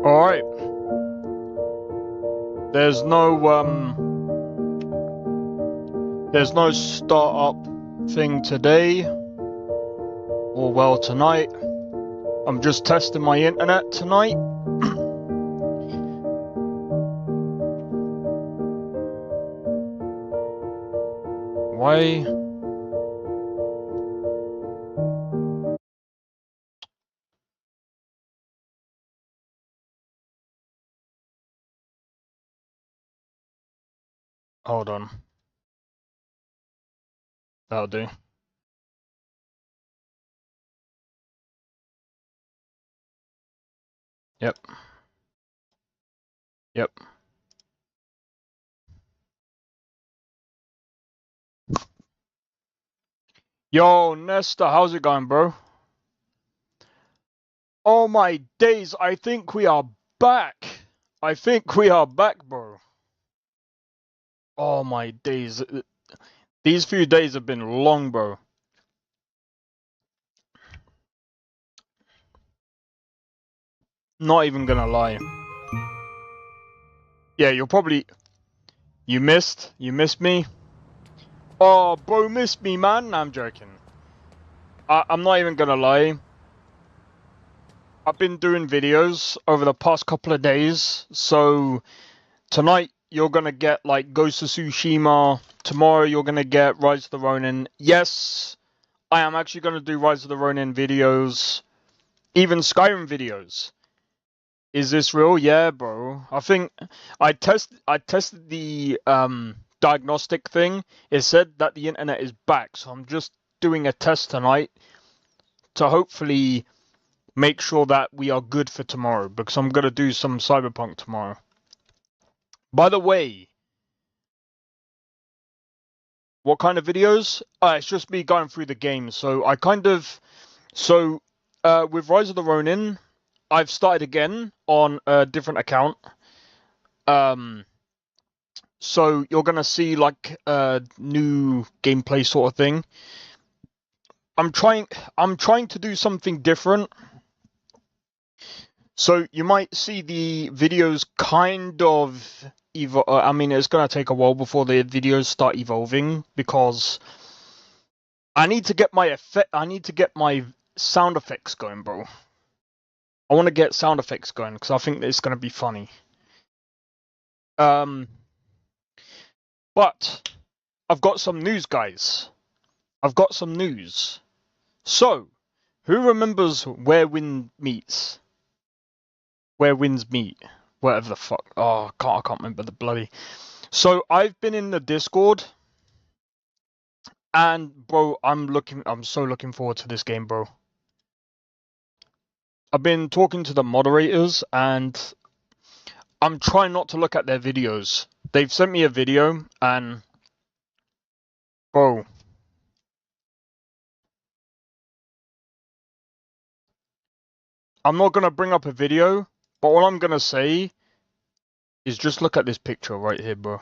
Alright. There's no startup thing today. Or well, tonight. I'm just testing my internet tonight. Why? Hold on. That'll do. Yep. Yep. Yo, Nesta, how's it going, bro? Oh my days, I think we are back. I think we are back, bro. Oh my days. These few days have been long, bro. Not even gonna lie. Yeah, you'll probably... You missed me? Oh, bro, missed me, man. Nah, I'm joking. I'm not even gonna lie. I've been doing videos over the past couple of days, so tonight you're gonna get like Ghost of Tsushima. Tomorrow you're gonna get Rise of the Ronin. Yes, I am actually gonna do Rise of the Ronin videos, even Skyrim videos. Is this real? Yeah, bro. I think I tested the diagnostic thing. It said that the internet is back, so I'm just doing a test tonight to hopefully make sure that we are good for tomorrow, because I'm gonna do some Cyberpunk tomorrow. By the way, what kind of videos? It's just me going through the game. So with Rise of the Ronin, I've started again on a different account. So you're gonna see like a new gameplay sort of thing. I'm trying to do something different. So you might see the videos kind of I mean, it's gonna take a while before the videos start evolving, because I need to get my sound effects going, bro. I want to get sound effects going because I think that it's gonna be funny. But I've got some news, guys. I've got some news. So, who remembers Where Wind Meets? Where Winds Meet? Whatever the fuck. Oh, I can't remember the bloody. So I've been in the Discord, and bro, I'm so looking forward to this game, bro. I've been talking to the moderators, and I'm trying not to look at their videos. They've sent me a video, and bro, I'm not gonna bring up a video, but what I'm gonna say is just look at this picture right here, bro.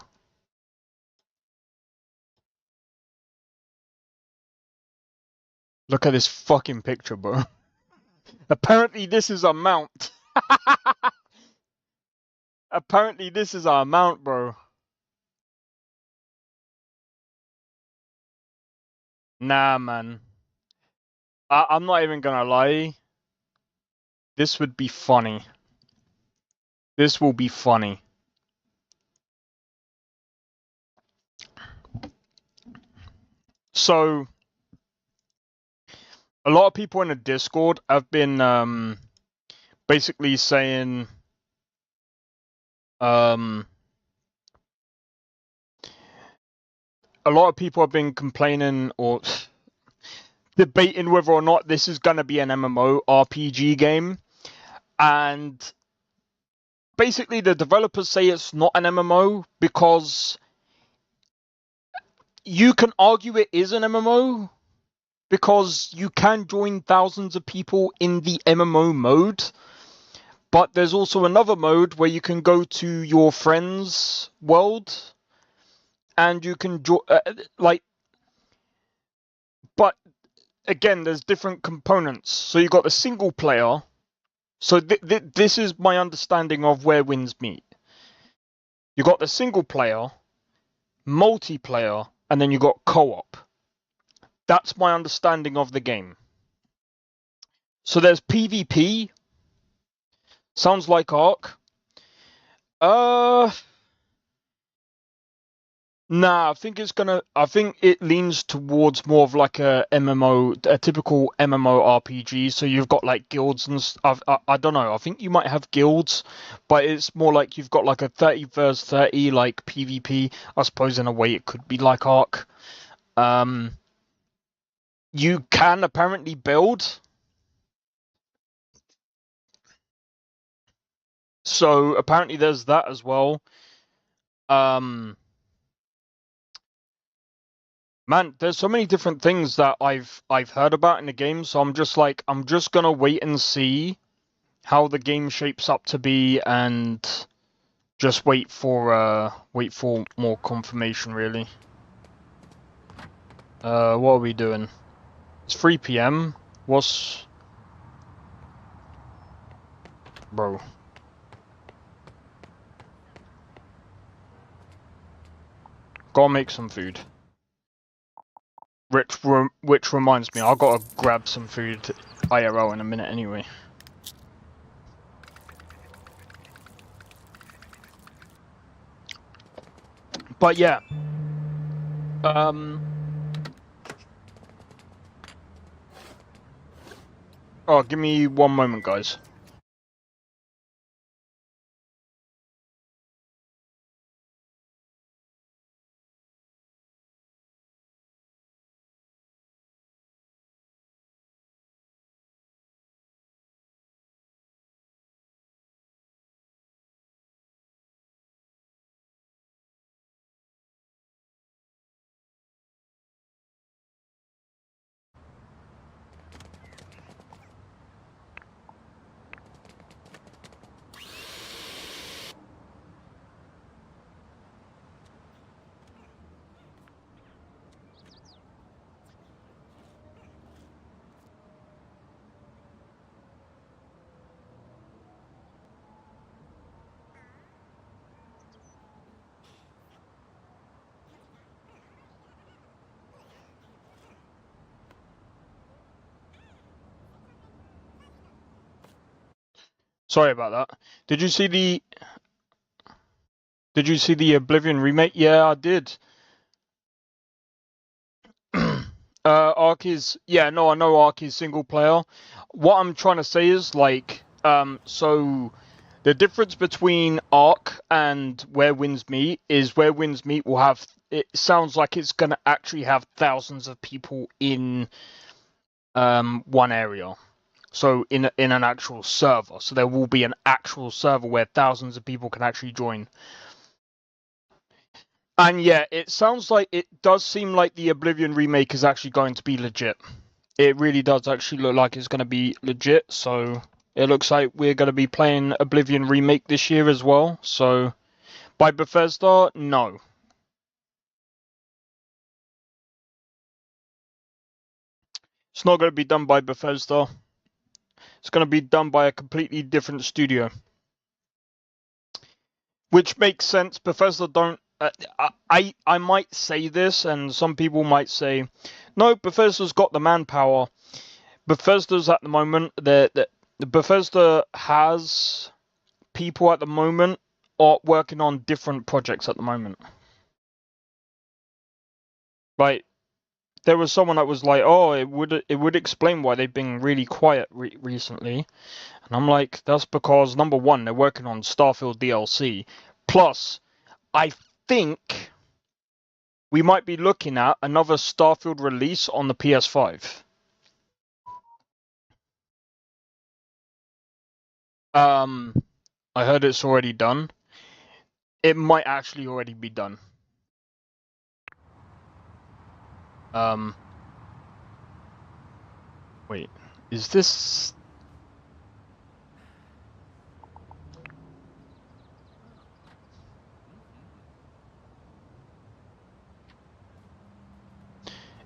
Look at this fucking picture, bro. Apparently this is a mount. Apparently this is our mount, bro. Nah, man. I'm not even gonna lie. This would be funny. This will be funny. So, a lot of people in the Discord have been basically saying a lot of people have been complaining or debating whether or not this is gonna be an MMO RPG game, and basically the developers say it's not an MMO because you can argue it is an MMO because you can join thousands of people in the MMO mode, but there's also another mode where you can go to your friend's world and you can but again, there's different components. So you've got the single player, So this is my understanding of where wins meet. You got the single player, multiplayer, and then you got co-op. That's my understanding of the game. So there's PvP. Sounds like Ark. Nah, I think it leans towards more of like a MMO, a typical MMO RPG. So you've got like guilds and stuff. I don't know. I think you might have guilds, but it's more like you've got like a 30 versus 30 like PvP. I suppose in a way it could be like Ark. You can apparently build. So apparently there's that as well. Man, there's so many different things that I've heard about in the game, so I'm just like I'm just gonna wait and see how the game shapes up to be and just wait for more confirmation really. What are we doing? It's 3 PM. What's bro? Gotta make some food. Which reminds me, I gotta grab some food IRL in a minute anyway. But yeah. Oh, give me one moment, guys. Sorry about that. Did you see the Oblivion remake? Yeah, I did. Ark is I know Ark is single player. What I'm trying to say is like so the difference between Ark and Where Winds Meet is Where Winds Meet will have, it sounds like it's gonna actually have thousands of people in one area. So in an actual server. So there will be an actual server where thousands of people can actually join. And yeah, it does seem like the Oblivion remake is actually going to be legit. It really does actually look like it's going to be legit, so it looks like we're going to be playing Oblivion remake this year as well. So by Bethesda, no. It's not going to be done by Bethesda. It's going to be done by a completely different studio. Which makes sense. Bethesda don't I might say this, and some people might say, no, Bethesda's got the manpower. Bethesda's at the moment, the Bethesda has people at the moment are working on different projects at the moment. Like, there was someone that was like, oh, it would explain why they've been really quiet recently. And I'm like, that's because, number one, they're working on Starfield DLC. Plus, I think we might be looking at another Starfield release on the PS5. I heard it's already done. It might actually already be done. Wait, is this?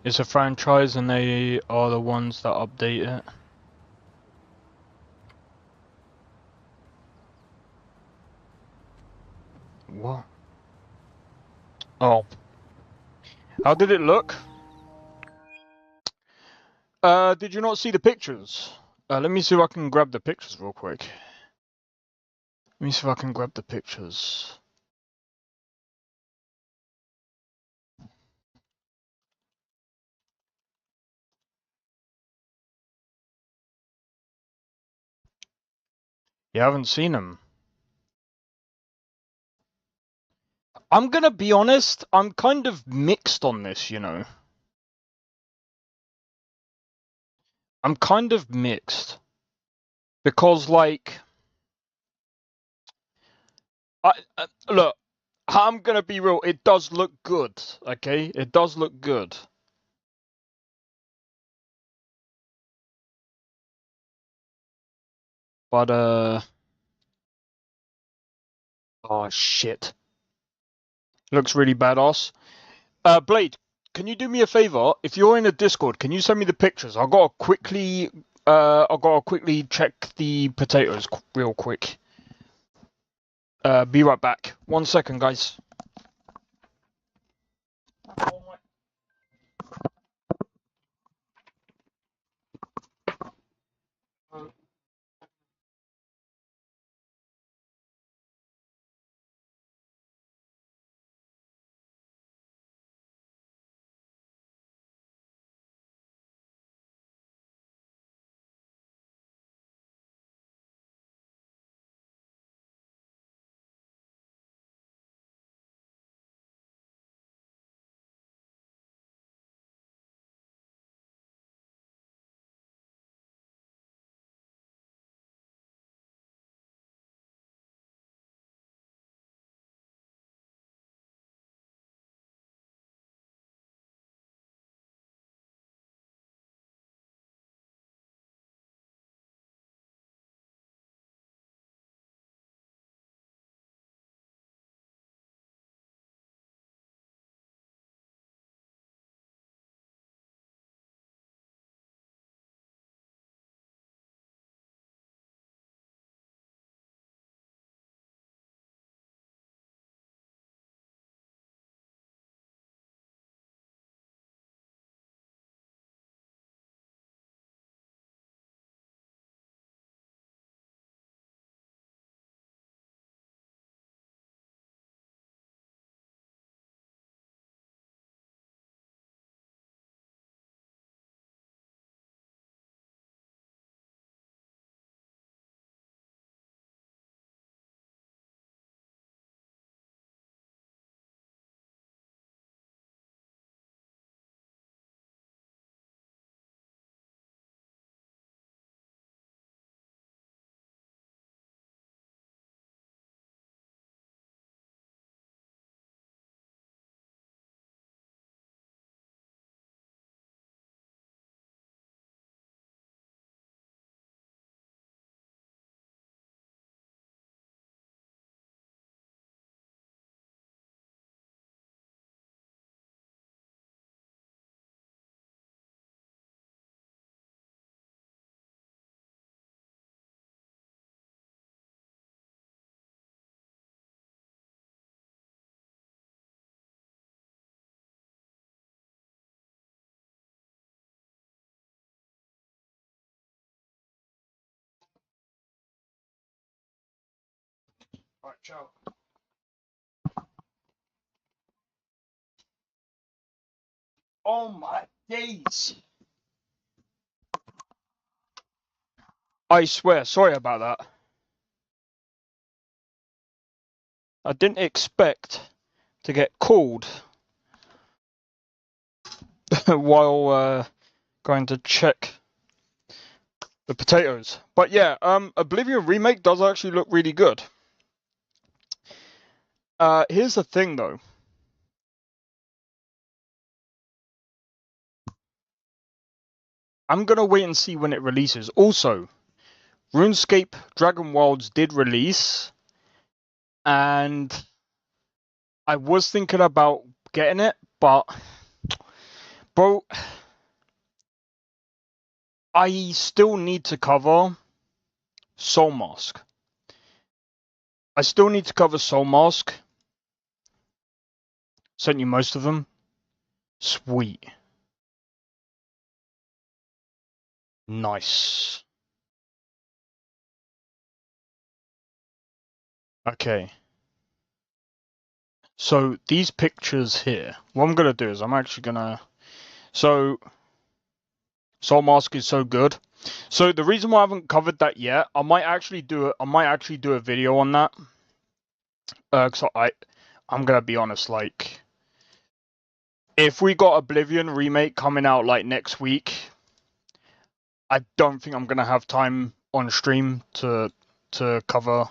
It's a franchise and they are the ones that update it. what? Oh. How did it look? Did you not see the pictures? Let me see if I can grab the pictures real quick. Let me see if I can grab the pictures. You haven't seen them. I'm gonna be honest, I'm kind of mixed on this, you know. I'm kind of mixed. Because, like, look, I'm gonna be real, it does look good, okay? It does look good. But, oh shit. Looks really badass. Blade, can you do me a favor? If you're in a Discord, can you send me the pictures? I've got to quickly check the potatoes real quick. Be right back. 1 second, guys. Alright, ciao. Oh my days! I swear, sorry about that. I didn't expect to get called while going to check the potatoes. But yeah, Oblivion Remake does actually look really good. Here's the thing though. I'm gonna wait and see when it releases. Also, RuneScape Dragon Wilds did release, and I was thinking about getting it, but bro, I still need to cover Soul Mask. I still need to cover Soul Mask. Sent you most of them? Sweet. Nice. Okay. So these pictures here, what I'm gonna do is I'm actually gonna. So Soul Mask is so good. So the reason why I haven't covered that yet, I might actually do a video on that. Cause I'm gonna be honest, like, if we got Oblivion remake coming out like next week, I don't think I'm gonna have time on stream to cover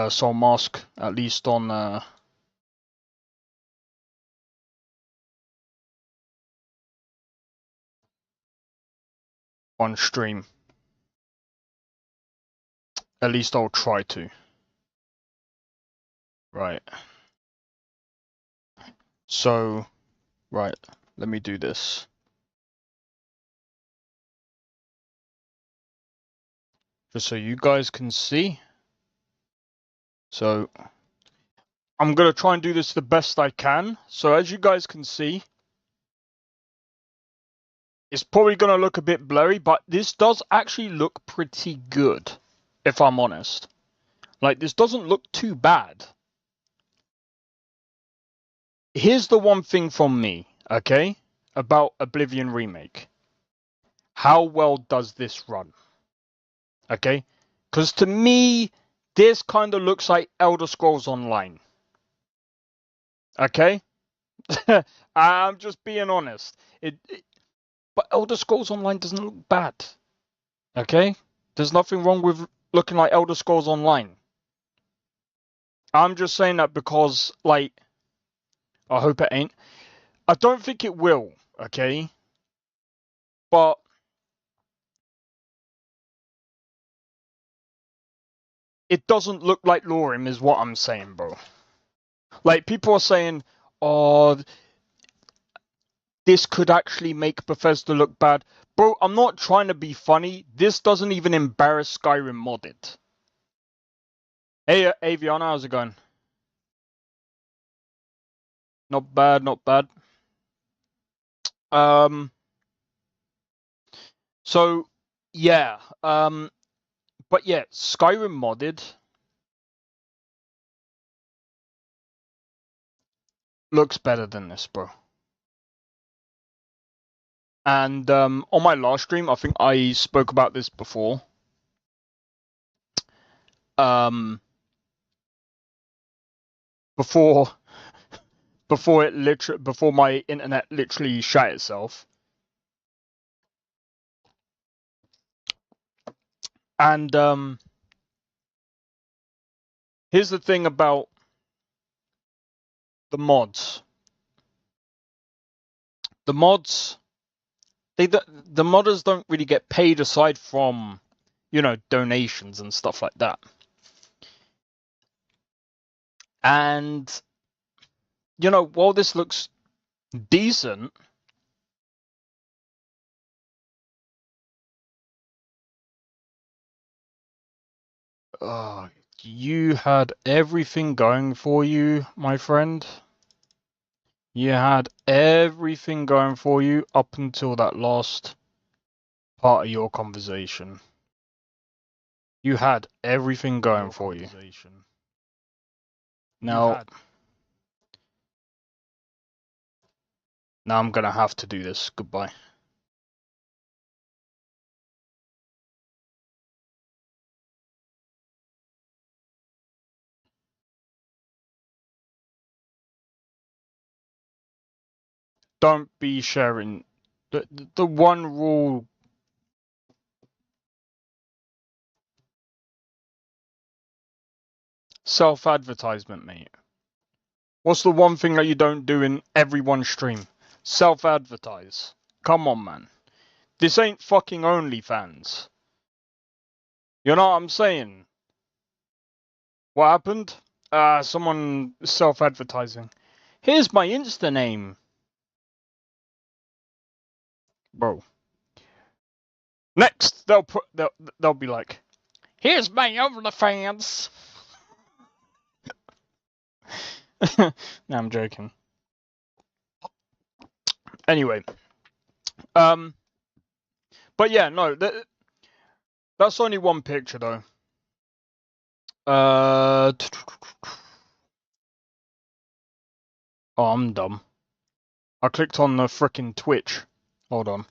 Soul Mask, at least on stream. At least I'll try to. Right. So, right, let me do this. Just so you guys can see. So, I'm going to try and do this the best I can. So, as you guys can see, it's probably going to look a bit blurry, but this does actually look pretty good, if I'm honest. Like, this doesn't look too bad. Here's the one thing from me, okay, about Oblivion Remake. How well does this run? Okay? Because to me, this kind of looks like Elder Scrolls Online. Okay? I'm just being honest. But Elder Scrolls Online doesn't look bad. Okay? There's nothing wrong with looking like Elder Scrolls Online. I'm just saying that because, like, I hope it ain't. I don't think it will, okay? But it doesn't look like Lorim is what I'm saying, bro. Like, people are saying, oh, this could actually make Bethesda look bad. Bro, I'm not trying to be funny. This doesn't even embarrass Skyrim modded. Hey, Aviana, how's it going? Not bad, not bad. So, yeah. But yeah, Skyrim modded looks better than this, bro. And on my last stream, I think I spoke about this before. Before my internet literally shat itself. And here's the thing about the mods. The modders don't really get paid aside from, you know, donations and stuff like that. And, you know, while this looks decent, you had everything going for you, my friend. You had everything going for you up until that last part of your conversation. You had everything going for you. Now I'm gonna have to do this. Goodbye. Don't be sharing. The one rule. Self-advertisement, mate. What's the one thing that you don't do in everyone's stream? Self-advertise. Come on, man. This ain't fucking OnlyFans. You know what I'm saying? What happened? Someone self-advertising. Here's my Insta name. Bro. Next, they'll be like, here's my OnlyFans. No, I'm joking. Anyway, but yeah, no, that's only one picture though. Oh, I'm dumb. I clicked on the frickin' Twitch. Hold on.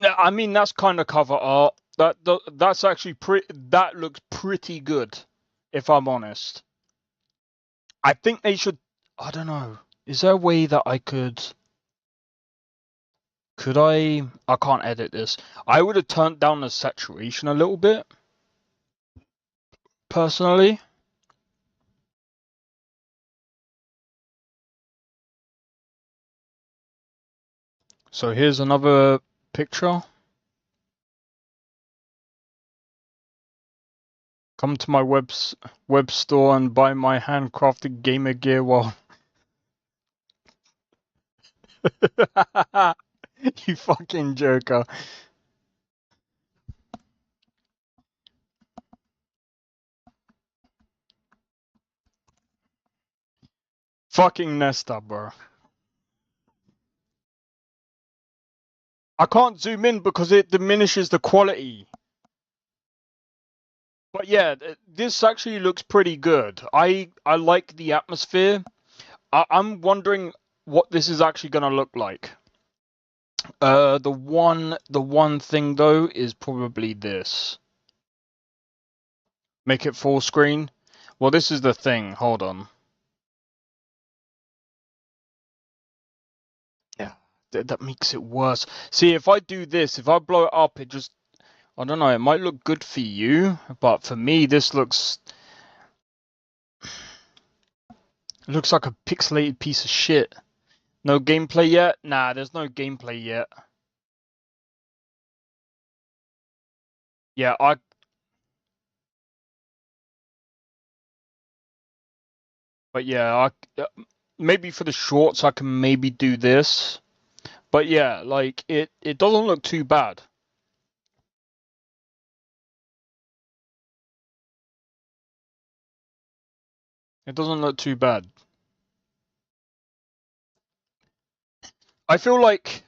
Yeah, I mean that's kind of cover art. That's actually that looks pretty good, if I'm honest. I think they should. I don't know. Is there a way that I could? Could I? I can't edit this. I would have turned down the saturation a little bit, personally. So here's another picture. Come to my web store and buy my handcrafted gamer gear while. You fucking joker. Fucking Nesta, bro. I can't zoom in because it diminishes the quality. But yeah, this actually looks pretty good. I like the atmosphere. I'm wondering what this is actually gonna look like. The one thing though is probably this. Make it full screen. Well, this is the thing. Hold on. Yeah, that makes it worse. See, if I do this, if I blow it up, it just, I don't know, it might look good for you, but for me, this looks like a pixelated piece of shit. No gameplay yet? Nah, there's no gameplay yet. Yeah, but yeah, maybe for the shorts I can maybe do this. But yeah, like it doesn't look too bad. It doesn't look too bad. I feel like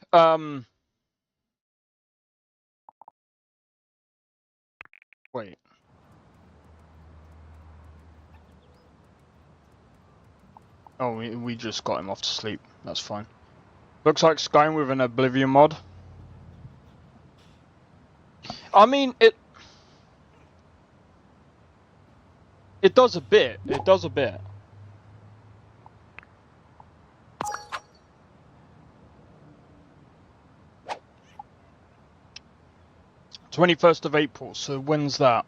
wait. Oh, we just got him off to sleep. That's fine. Looks like Skyrim with an Oblivion mod. I mean, it does a bit. It does a bit. #21st of April. So when's that?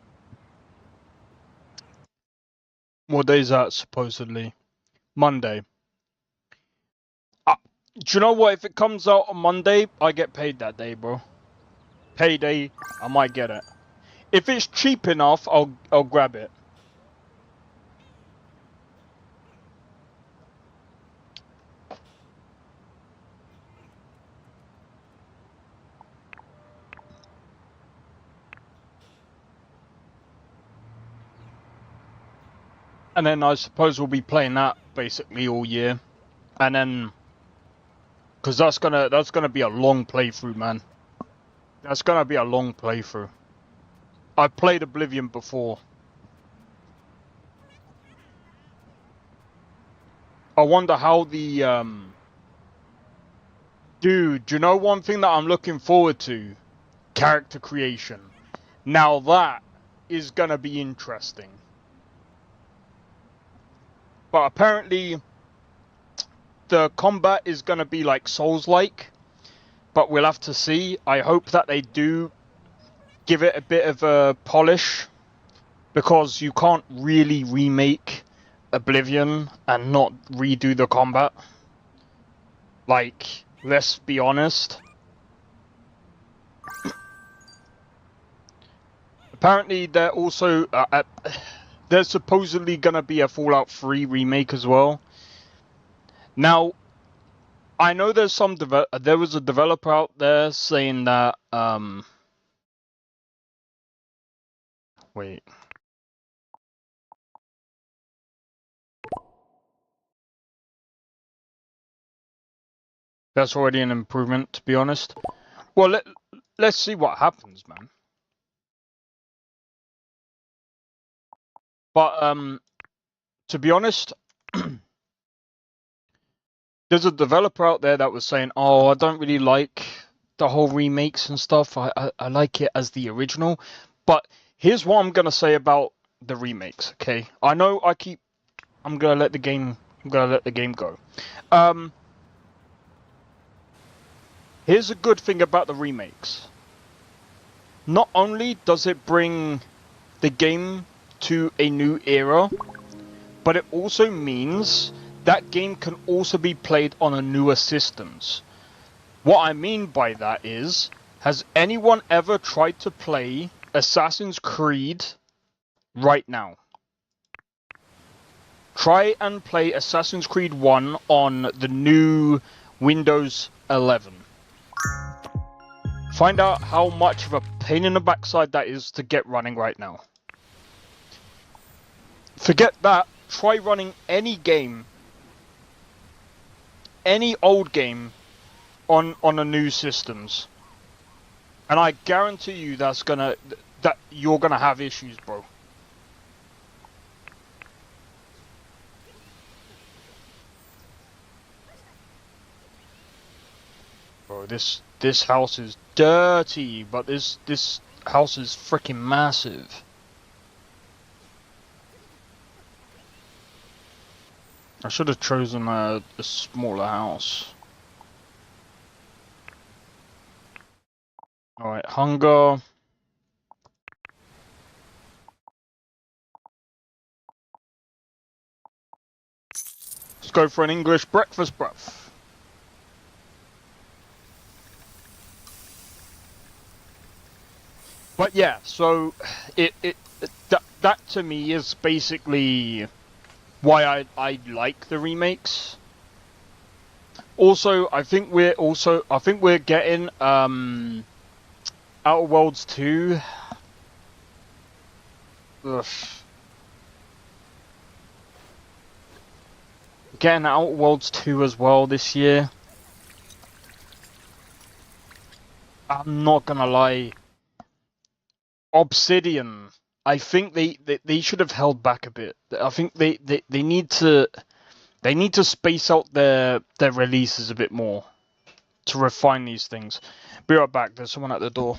What day is that supposedly? Monday. Do you know what? If it comes out on Monday, I get paid that day, bro. Payday, I might get it. If it's cheap enough, I'll grab it. And then I suppose we'll be playing that basically all year. And then, because that's gonna be a long playthrough, man. That's gonna be a long playthrough. I've played Oblivion before. I wonder how the Dude, do you know one thing that I'm looking forward to? Character creation. Now that is gonna be interesting. But apparently the combat is gonna be like Souls-like. But we'll have to see. I hope that they do give it a bit of a polish. Because you can't really remake Oblivion and not redo the combat. Like, let's be honest. Apparently, they're also there's supposedly gonna be a Fallout 3 remake as well. Now, I know there's there was a developer out there saying that wait. That's already an improvement, to be honest. Well, let's see what happens, man. But to be honest, there's a developer out there that was saying, "Oh, I don't really like the whole remakes and stuff. I like it as the original." But here's what I'm gonna say about the remakes. Okay, I know I'm gonna let the game go. Here's a good thing about the remakes. Not only does it bring the game to a new era, but it also means that game can also be played on a newer systems. What I mean by that is, has anyone ever tried to play Assassin's Creed right now? Try and play Assassin's Creed 1 on the new Windows 11. Find out how much of a pain in the backside that is to get running right now. Forget that, try running any game, any old game, on the new systems. And I guarantee you that you're gonna have issues, bro. Bro, this house is dirty, but this house is freaking massive. I should have chosen a smaller house. Alright, hunger. Let's go for an English breakfast, bruv. But yeah, so that to me is basically why I like the remakes. Also, I think we're getting Outer Worlds 2. Ugh. Getting Outer Worlds 2 as well this year. I'm not gonna lie. Obsidian. I think they should have held back a bit. I think they need to space out their releases a bit more to refine these things. Be right back. There's someone at the door.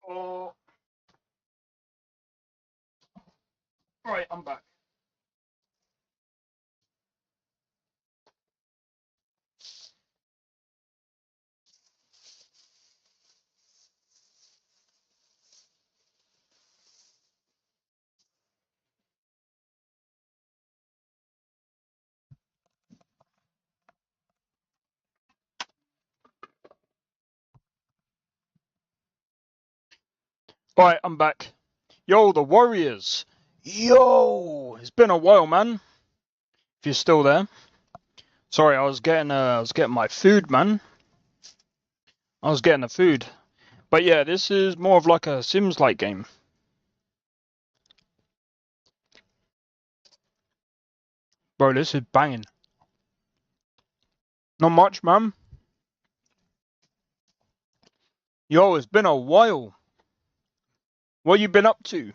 Oh, right, I'm back. Right, I'm back. Yo, the Warriors. Yo, it's been a while, man. If you're still there. Sorry, I was getting my food, man. I was getting the food. But yeah, this is more of like a Sims-like game. Bro, this is banging. Not much, man. Yo, it's been a while. What you been up to?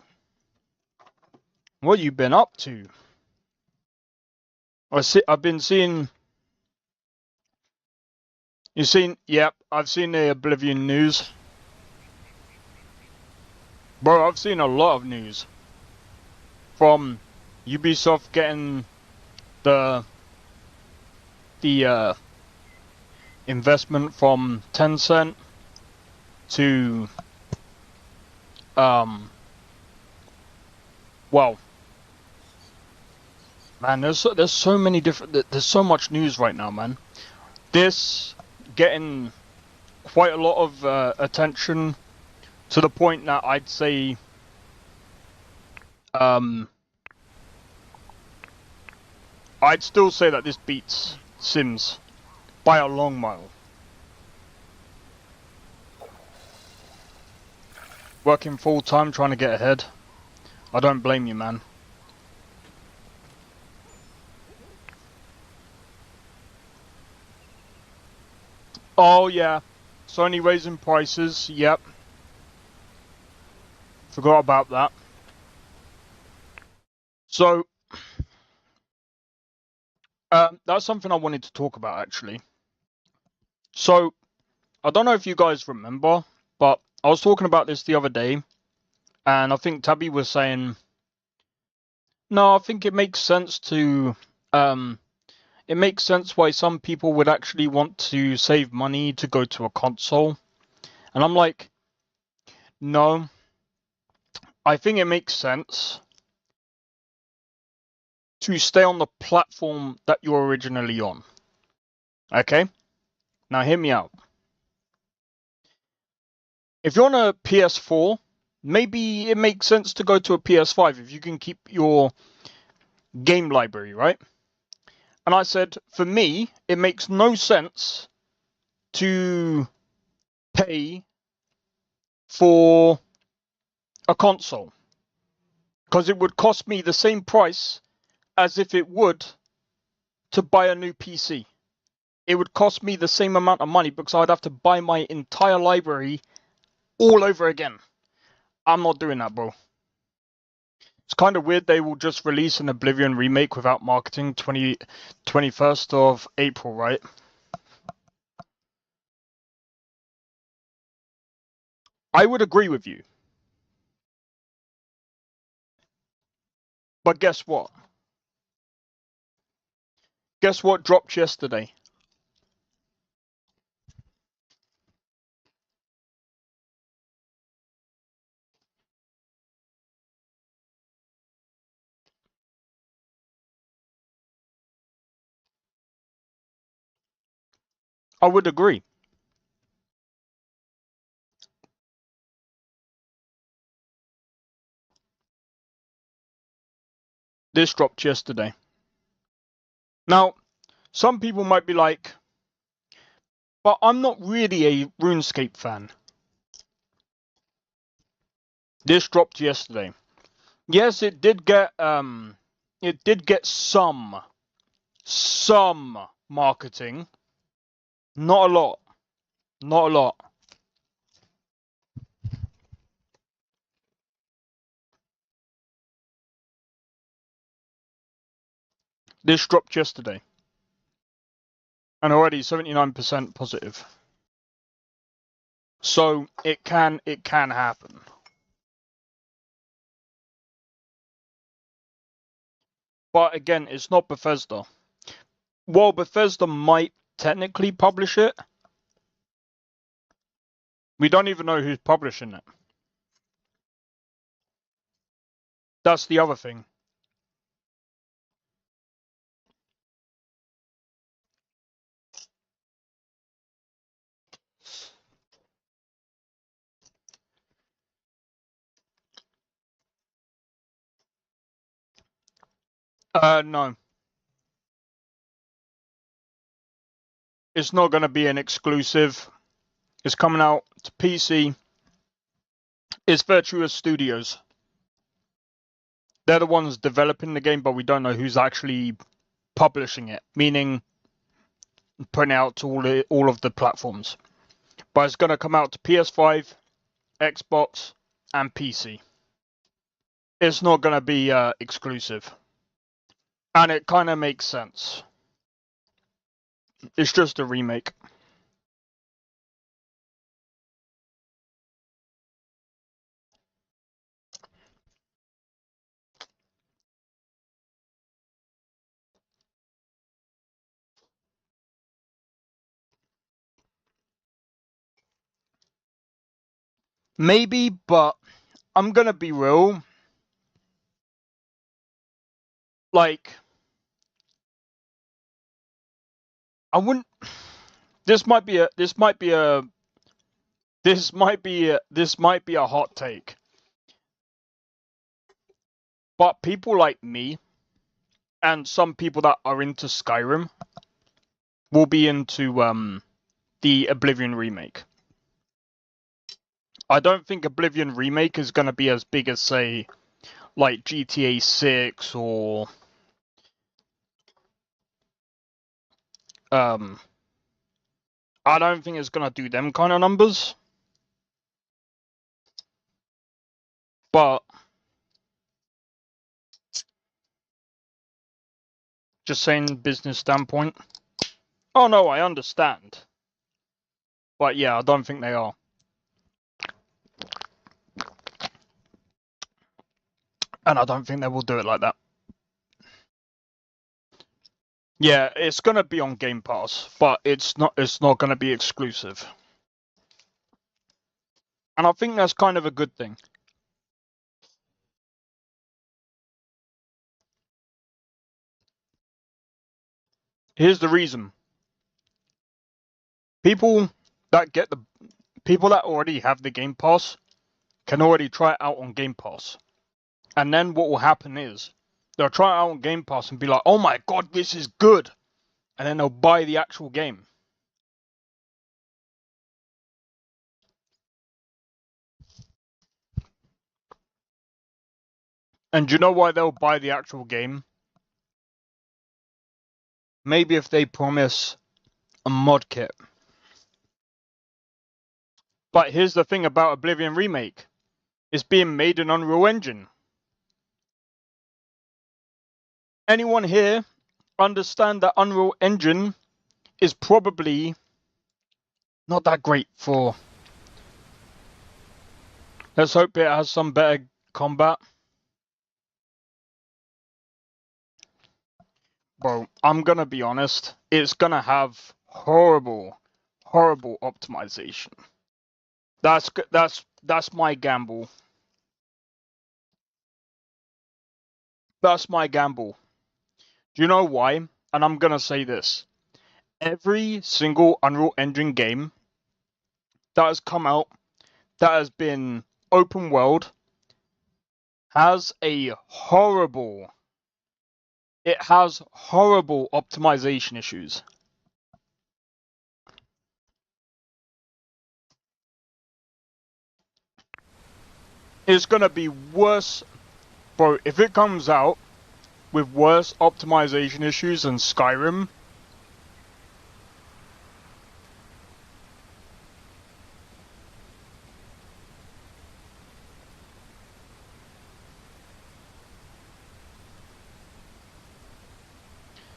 What you been up to? I've been seeing. You seen? Yep, I've seen the Oblivion news. Bro, I've seen a lot of news. From Ubisoft getting the investment from Tencent to well, man, there's so many different, there's so much news right now, man. This getting quite a lot of attention to the point that I'd say I'd still say that this beats Sims by a long mile. Working full time trying to get ahead. I don't blame you, man. Oh yeah, Sony raising prices. Yep. Forgot about that. So, that's something I wanted to talk about actually. So, I don't know if you guys remember, but I was talking about this the other day, and I think Tabby was saying, no, I think it makes sense to, it makes sense why some people would actually want to save money to go to a console. And I'm like, no, I think it makes sense to stay on the platform that you're originally on. Okay? Now hear me out. If you're on a PS4, maybe it makes sense to go to a PS5 if you can keep your game library, right? And I said, for me, it makes no sense to pay for a console because it would cost me the same price as if it would to buy a new PC. It would cost me the same amount of money because I'd have to buy my entire library all over again. I'm not doing that, bro. It's kind of weird they will just release an Oblivion remake without marketing 21st of April, right? I would agree with you. But guess what? Guess what dropped yesterday? I would agree. This dropped yesterday. Now, some people might be like, but I'm not really a RuneScape fan. This dropped yesterday. Yes, it did get some marketing. Not a lot. Not a lot. This dropped yesterday. And already 79% positive. So it can happen. But again, it's not Bethesda. Well, Bethesda might technically publish it. We don't even know who's publishing it. That's the other thing. No. It's not going to be an exclusive. It's coming out to PC. It's Virtuous Studios. They're the ones developing the game, but we don't know who's actually publishing it, meaning putting it out to all of the platforms. But it's going to come out to PS5, Xbox, and PC. It's not going to be exclusive. And it kind of makes sense. It's just a remake. Maybe, but I'm going to be real. Like, I wouldn't. This might be a hot take. But people like me and some people that are into Skyrim will be into the Oblivion remake. I don't think Oblivion remake is going to be as big as, say, like GTA 6 or I don't think it's going to do them kind of numbers. But just saying, business standpoint. Oh no, I understand. But yeah, I don't think they are. And I don't think they will do it like that. Yeah, it's gonna be on Game Pass, but it's not gonna be exclusive. And I think that's kind of a good thing. Here's the reason. People that already have the Game Pass can already try it out on Game Pass. And then what will happen is they'll try it out on Game Pass and be like, "Oh my god, this is good." And then they'll buy the actual game. And do you know why they'll buy the actual game? Maybe if they promise a mod kit. But here's the thing about Oblivion Remake. It's being made in Unreal Engine. Anyone here understand that Unreal Engine is probably not that great for... Let's hope it has some better combat. Bro, I'm gonna be honest. It's gonna have horrible optimization. That's my gamble. That's my gamble. Do you know why? And I'm gonna say this. Every single Unreal Engine game that has come out that has been open world has horrible optimization issues. It's gonna be worse, bro. If it comes out with worse optimization issues than Skyrim,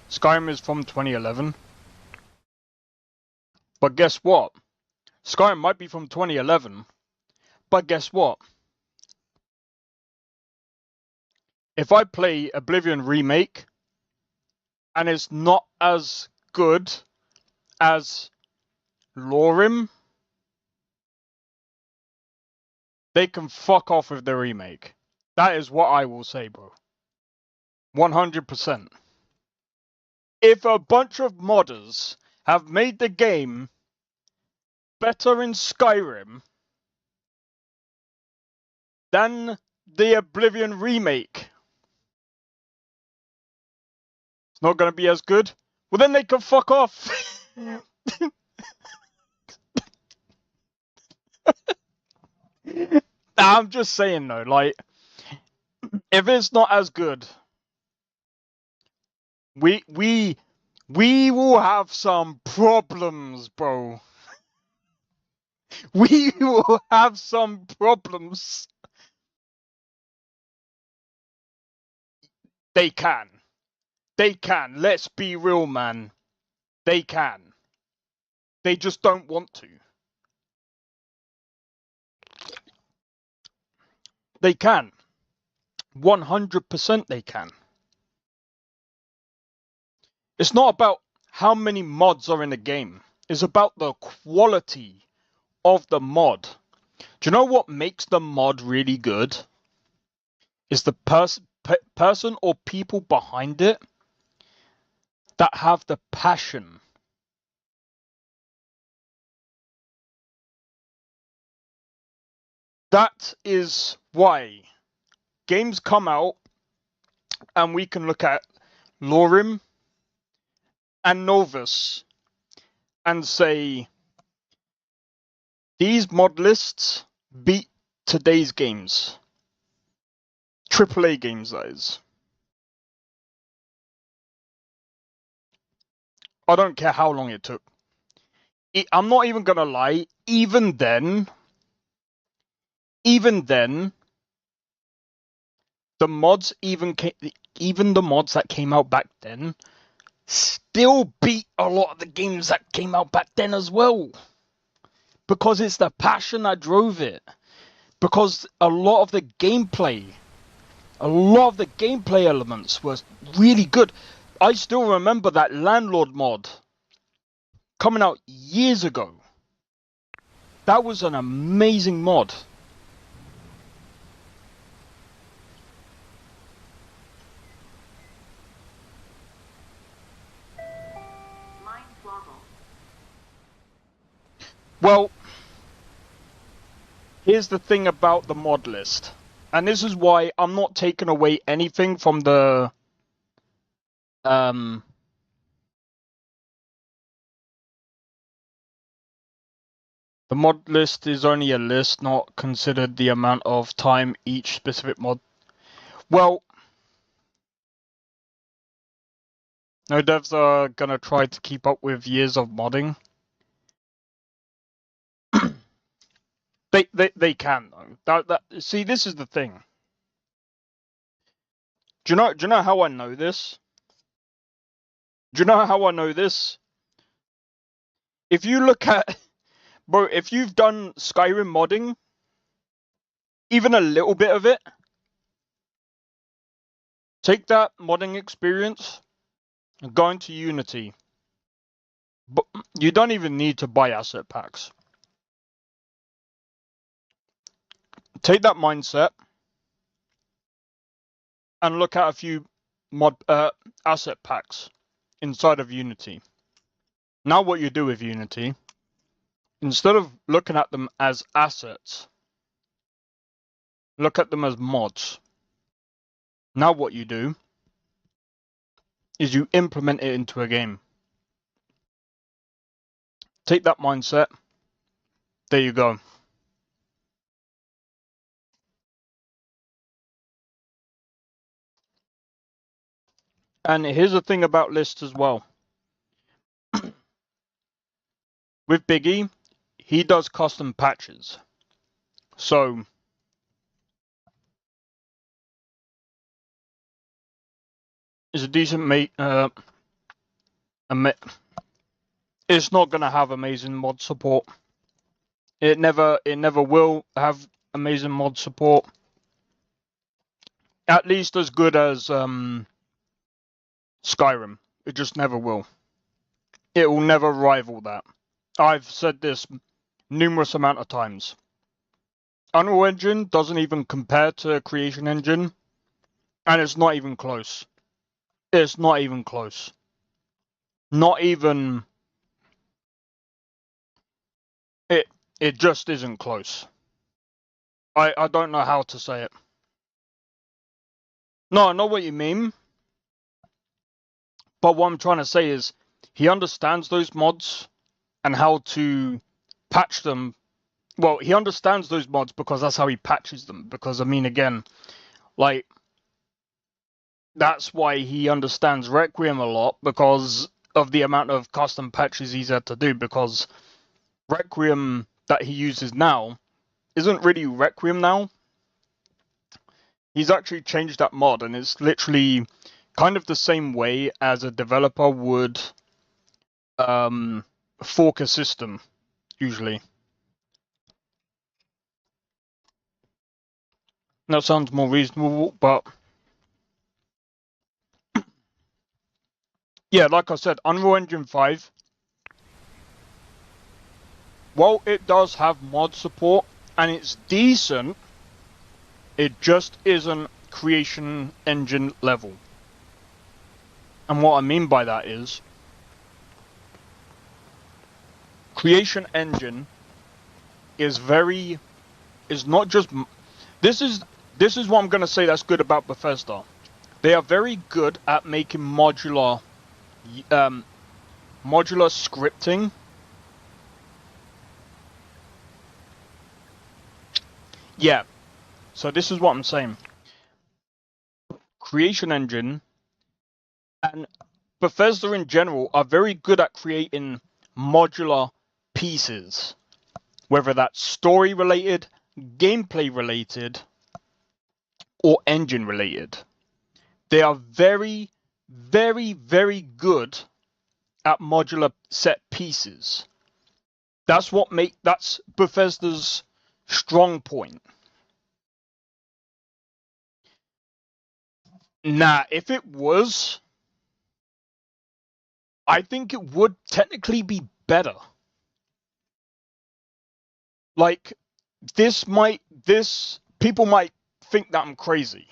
Skyrim is from 2011. But guess what? Skyrim might be from 2011, but guess what? If I play Oblivion Remake and it's not as good as Lorim, they can fuck off with the remake. That is what I will say, bro. 100%. If a bunch of modders have made the game better in Skyrim than the Oblivion remake, it's not going to be as good. Well, then they can fuck off. I'm just saying though, like, if it's not as good, we will have some problems, bro. We will have some problems. They can. They can. Let's be real, man. They can. They just don't want to. They can. 100% they can. It's not about how many mods are in the game. It's about the quality of the mod. Do you know what makes the mod really good? Is the person or people behind it that have the passion. That is why games come out and we can look at Lorim and Novus and say these mod lists beat today's games. AAA games, that is. I don't care how long it took. I'm not even gonna lie, even then, the mods even the mods that came out back then still beat a lot of the games that came out back then as well. Because it's the passion that drove it. Because a lot of the gameplay elements were really good. I still remember that Landlord mod coming out years ago. That was an amazing mod. Well, here's the thing about the mod list. And this is why I'm not taking away anything from the mod list is only a list, not considered the amount of time each specific mod. Well, no devs are gonna try to keep up with years of modding. They can though. See, this is the thing. Do you know how I know this? Do you know how I know this? If you look at, bro, if you've done Skyrim modding, even a little bit of it, take that modding experience and go into Unity. But you don't even need to buy asset packs. Take that mindset and look at a few asset packs inside of Unity. Now what you do with Unity, instead of looking at them as assets, look at them as mods. Now what you do is you implement it into a game. Take that mindset. There you go. And here's the thing about lists as well. With Biggie, he does custom patches. So it's a decent it's not going to have amazing mod support. It never will have amazing mod support. At least as good as Skyrim. It just never will. It will never rival that. I've said this numerous amount of times. Unreal Engine doesn't even compare to Creation Engine, and it's not even close. It's not even close. Not even... It just isn't close. I don't know how to say it. No, I know what you mean. But what I'm trying to say is, he understands those mods and how to patch them. Well, he understands those mods because that's how he patches them. Because, I mean, again, like, that's why he understands Requiem a lot, because of the amount of custom patches he's had to do. Because Requiem that he uses now isn't really Requiem now. He's actually changed that mod, and it's literally kind of the same way as a developer would fork a system, usually. That sounds more reasonable, but yeah, like I said, Unreal Engine 5, while it does have mod support, and it's decent, it just isn't Creation Engine level. And what I mean by that is, Creation Engine is not just... This is what I'm going to say that's good about Bethesda. They are very good at making modular scripting. Yeah, so this is what I'm saying. Creation Engine and Bethesda in general are very good at creating modular pieces, whether that's story related, gameplay related, or engine related. They are very, very, very good at modular set pieces. That's Bethesda's strong point. Nah, if it was, I think it would technically be better. Like, people might think that I'm crazy.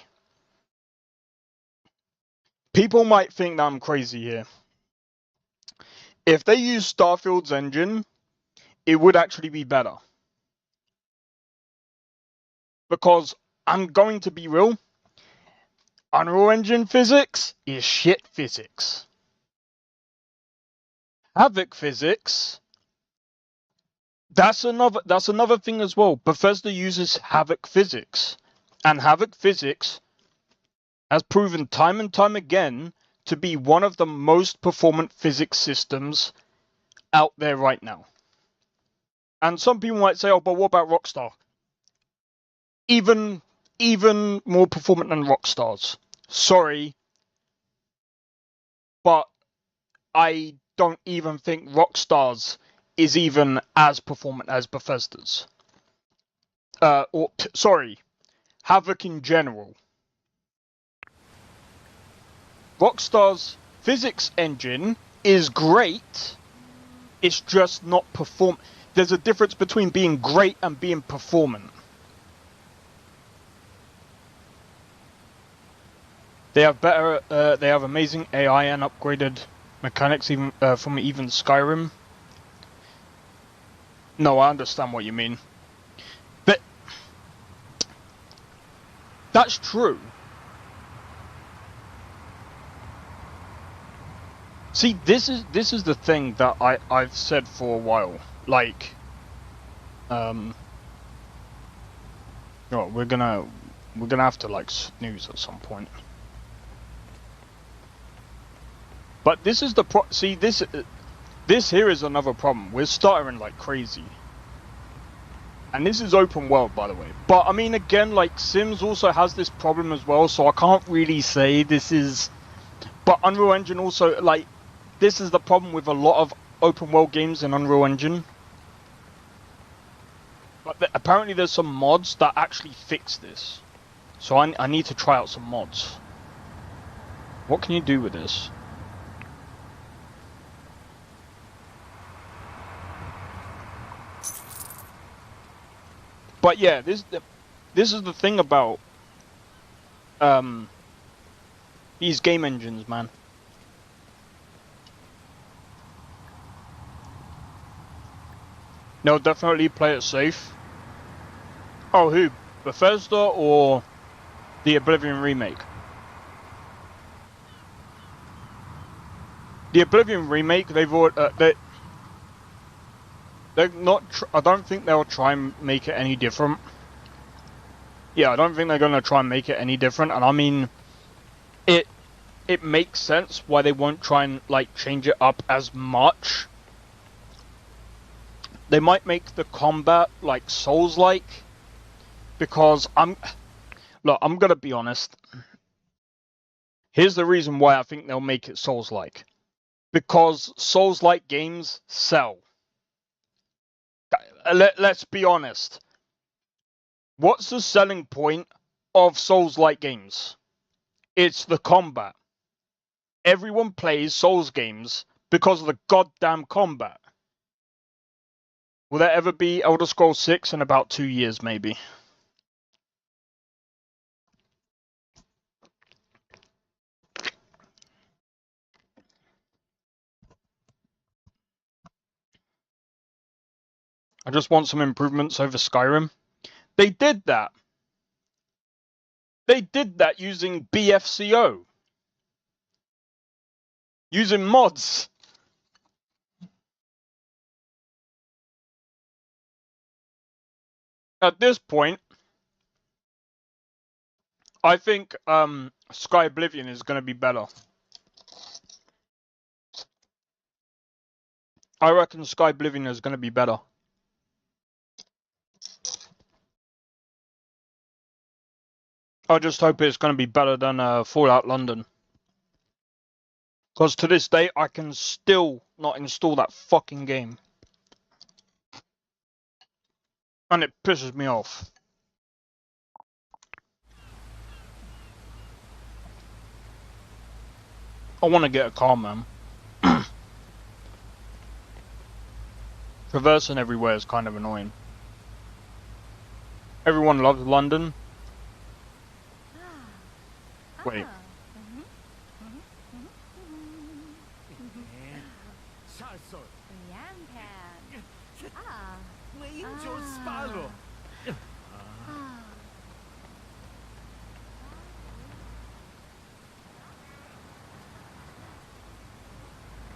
People might think that I'm crazy here. If they use Starfield's engine, it would actually be better. Because, I'm going to be real, Unreal Engine physics is shit physics. Havoc physics, that's another thing as well. Bethesda uses Havoc physics, and Havoc physics has proven time and time again to be one of the most performant physics systems out there right now. And some people might say, oh, but what about Rockstar? Even more performant than Rockstar's. Sorry, but I don't even think Rockstar's is even as performant as Bethesda's. Havoc in general. Rockstar's physics engine is great. It's just not There's a difference between being great and being performant. They have they have amazing AI and upgraded mechanics even from Skyrim. No, I understand what you mean. But that's true. See, this is the thing that I've said for a while. Like, oh, we're gonna have to like snooze at some point. But this is the see, this here is another problem. We're stuttering like crazy. And this is open world, by the way. But I mean, again, like Sims also has this problem as well, so I can't really say this is. But Unreal Engine also, like, this is the problem with a lot of open world games in Unreal Engine. But apparently there's some mods that actually fix this. So I need to try out some mods. What can you do with this? But yeah, this is the thing about these game engines, man. They'll definitely play it safe. Oh, who? Bethesda or the Oblivion remake? The Oblivion remake, they're not. I don't think they'll try and make it any different. Yeah, I don't think they're gonna try and make it any different. And I mean, it makes sense why they won't try and like change it up as much. They might make the combat like Souls-like, because I'm gonna be honest. Here's the reason why I think they'll make it Souls-like. Because Souls-like games sell. Let's be honest. What's the selling point of Souls-like games? It's the combat. Everyone plays Souls games because of the goddamn combat. Will there ever be Elder Scrolls 6 in about 2 years, maybe? I just want some improvements over Skyrim. They did that. They did that using BFCO. Using mods. At this point, I think Sky Oblivion is going to be better. I reckon Sky Oblivion is going to be better. I just hope it's going to be better than Fallout London. Because to this day, I can still not install that fucking game. And it pisses me off. I want to get a car, man. Traversing everywhere is kind of annoying. Everyone loves London. Wait.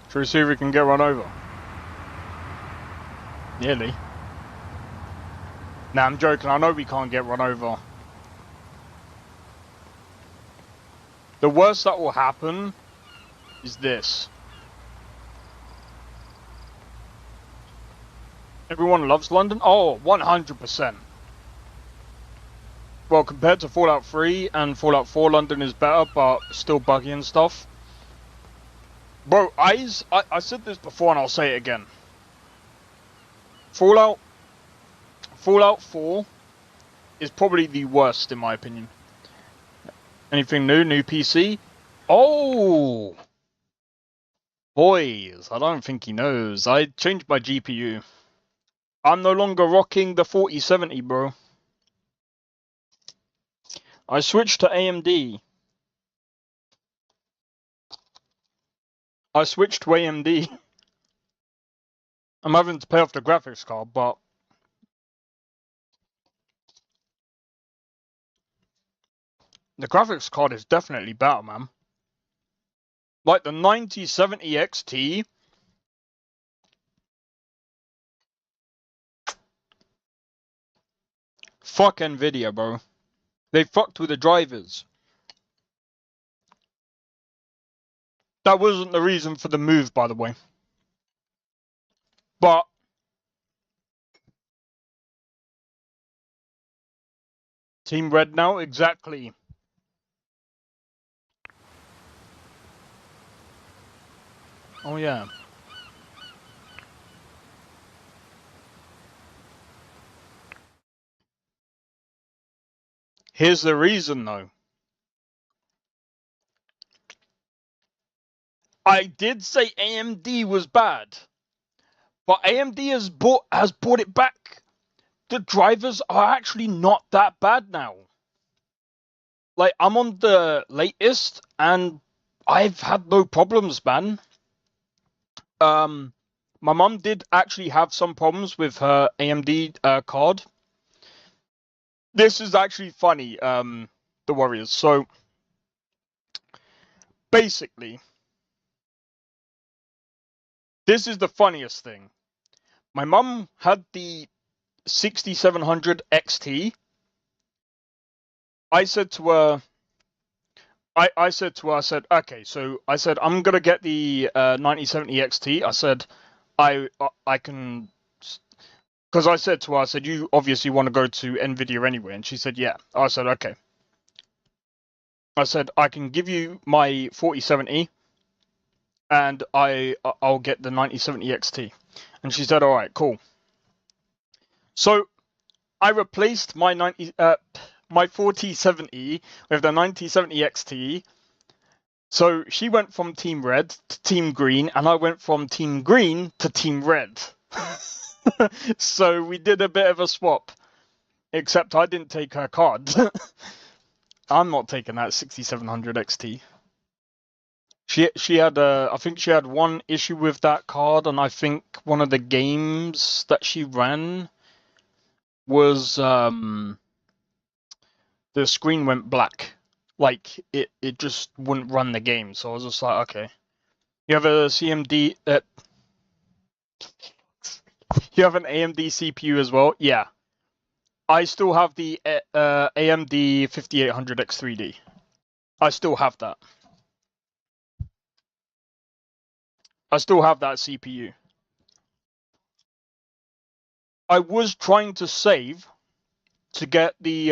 Should we see if we can get run over? Nearly. Nah, I'm joking. I know we can't get run over. The worst that will happen is this. Everyone loves London? Oh, 100%. Well, compared to Fallout 3 and Fallout 4, London is better, but still buggy and stuff. Bro, I said this before and I'll say it again. Fallout 4 is probably the worst in my opinion. Anything new? New PC? Oh! Boys, I don't think he knows. I changed my GPU. I'm no longer rocking the 4070, bro. I switched to AMD. I'm having to pay off the graphics card, but the graphics card is definitely better, man. Like the 9070 XT. Fuck Nvidia, bro. They fucked with the drivers. That wasn't the reason for the move, by the way. But Team Red now? Exactly. Oh, yeah. Here's the reason, though. I did say AMD was bad, but AMD has brought it back. The drivers are actually not that bad now. Like, I'm on the latest, and I've had no problems, man. My mum did actually have some problems with her AMD card. This is actually funny, the Warriors. So, basically, this is the funniest thing. My mum had the 6700 XT. I said to her, I said, okay, so I said, I'm gonna get the 9070 XT. I said, I can, because I said to her, I said, you obviously want to go to Nvidia anyway, and she said, yeah. I said, okay. I said, I can give you my 4070, and I'll get the 9070 XT. And she said, all right, cool. So I replaced my my 4070 with the 9070 XT. So she went from Team Red to Team Green, and I went from Team Green to Team Red. So we did a bit of a swap, except I didn't take her card. I'm not taking that 6700 XT. She had I think she had one issue with that card, and I think one of the games that she ran was the screen went black. Like it just wouldn't run the game. So I was just like, okay. You have a CMD you have an AMD CPU as well? Yeah. I still have the AMD 5800X3D. I still have that. I still have that CPU. I was trying to save to get the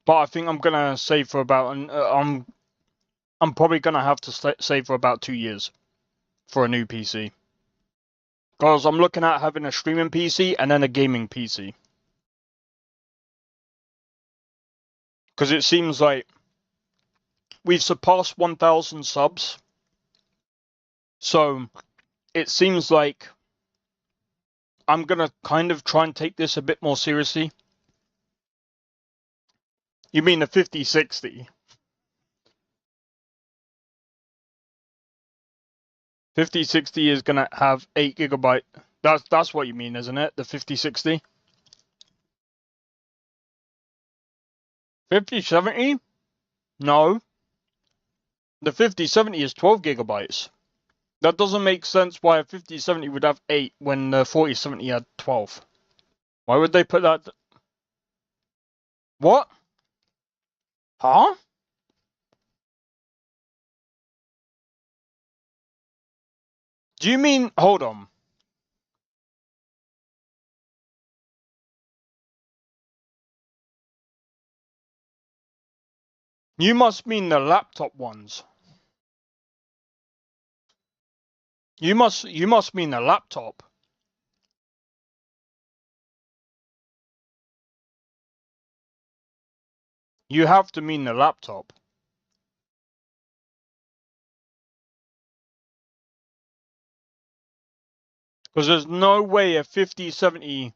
but I think I'm gonna save for about I'm probably gonna have to save for about 2 years for a new PC. Because I'm looking at having a streaming PC and then a gaming PC. Because it seems like we've surpassed 1,000 subs. So it seems like I'm gonna kind of try and take this a bit more seriously. You mean the 5060? 5060 is gonna have 8 GB. That's what you mean, isn't it? The 5060? 5070? No. The 5070 is 12 GB. That doesn't make sense why a 5070 would have 8 when the 4070 had 12. Why would they put that? What? Huh? Do you mean, hold on. You must mean the laptop ones. You must mean the laptop. You have to mean the laptop. Because there's no way a 5070...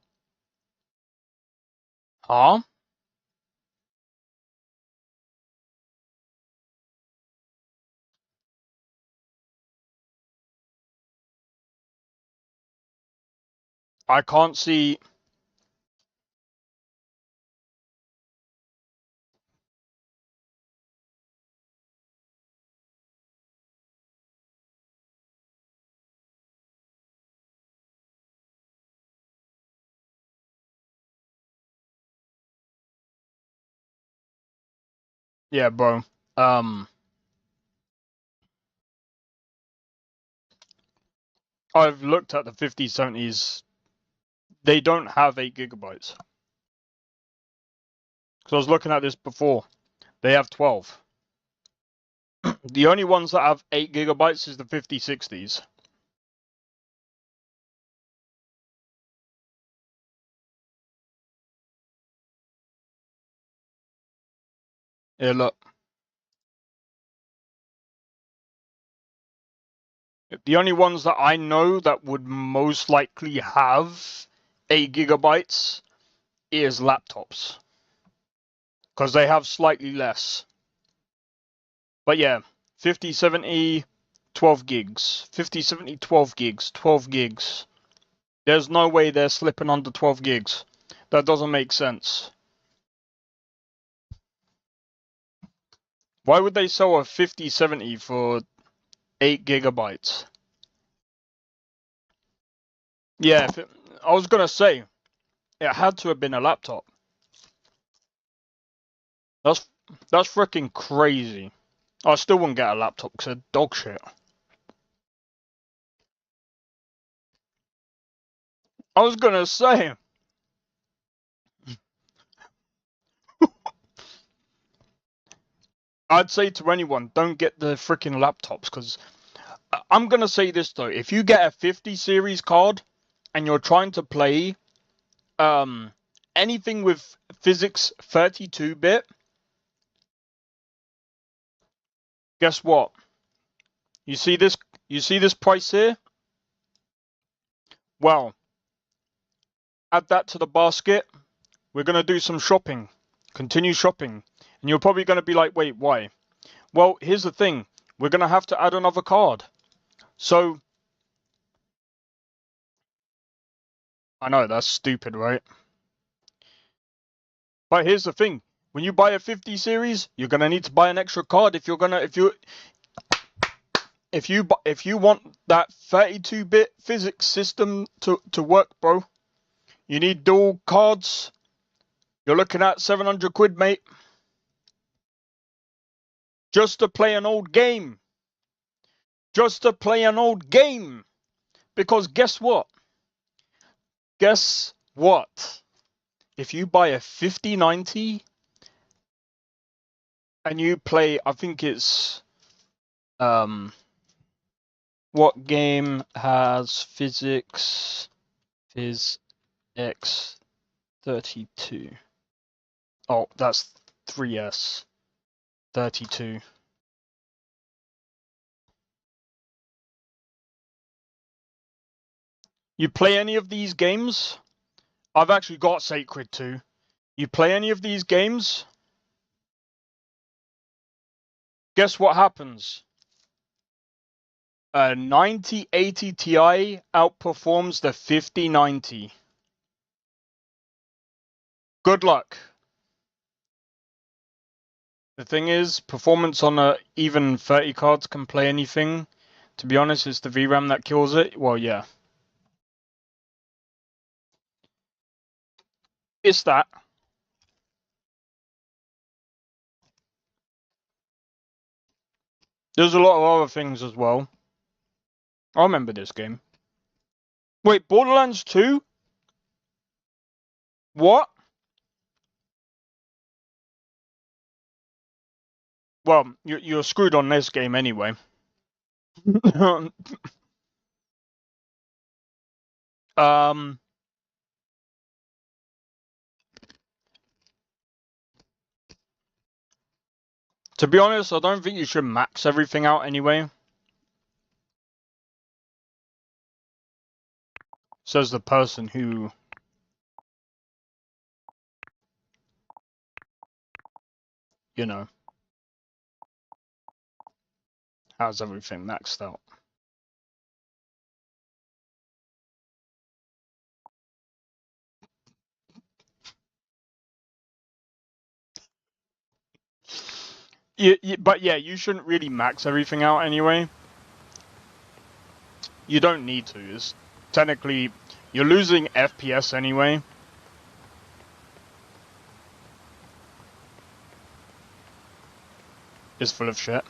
Huh? I can't see... Yeah, bro. I've looked at the 5070s. They don't have 8 GB. Because I was looking at this before. They have 12. The only ones that have 8 GB is the 5060s. Yeah, look. The only ones that I know that would most likely have 8 gigabytes is laptops. Because they have slightly less. But yeah, 50, 70, 12 gigs. 50, 70, 12 gigs. 12 gigs. There's no way they're slipping under 12 gigs. That doesn't make sense. Why would they sell a 50, 70 for 8 gigabytes? Yeah, I was gonna say, it had to have been a laptop. That's freaking crazy. I still wouldn't get a laptop because they're dog shit. I was gonna say. I'd say to anyone, don't get the freaking laptops, because I'm gonna say this though, if you get a 50 series card and you're trying to play anything with physics 32-bit, guess what? You see this price here? Well, add that to the basket. We're gonna do some shopping. Continue shopping. And you're probably gonna be like, wait, why? Well, here's the thing. We're gonna have to add another card. So I know that's stupid, right? But here's the thing. When you buy a 50 series, you're gonna need to buy an extra card if you want that 32-bit physics system to work, bro. You need dual cards. You're looking at 700 quid, mate. Just to play an old game. Just to play an old game. Because guess what? Guess what? If you buy a 5090 and you play, I think it's what game has physics X 32? Oh, that's 3S 32. You play any of these games? I've actually got Sacred too. You play any of these games? Guess what happens? A 9080 Ti outperforms the 5090. Good luck. The thing is, performance on even 30 cards can play anything. To be honest, it's the VRAM that kills it. Well, yeah. It's that. There's a lot of other things as well. I remember this game. Wait, Borderlands 2? What? Well, you're screwed on this game anyway. um, to be honest, I don't think you should max everything out anyway. Says the person who, you know, has everything maxed out. But yeah, you shouldn't really max everything out anyway. You don't need to. It's technically, you're losing FPS anyway. It's full of shit.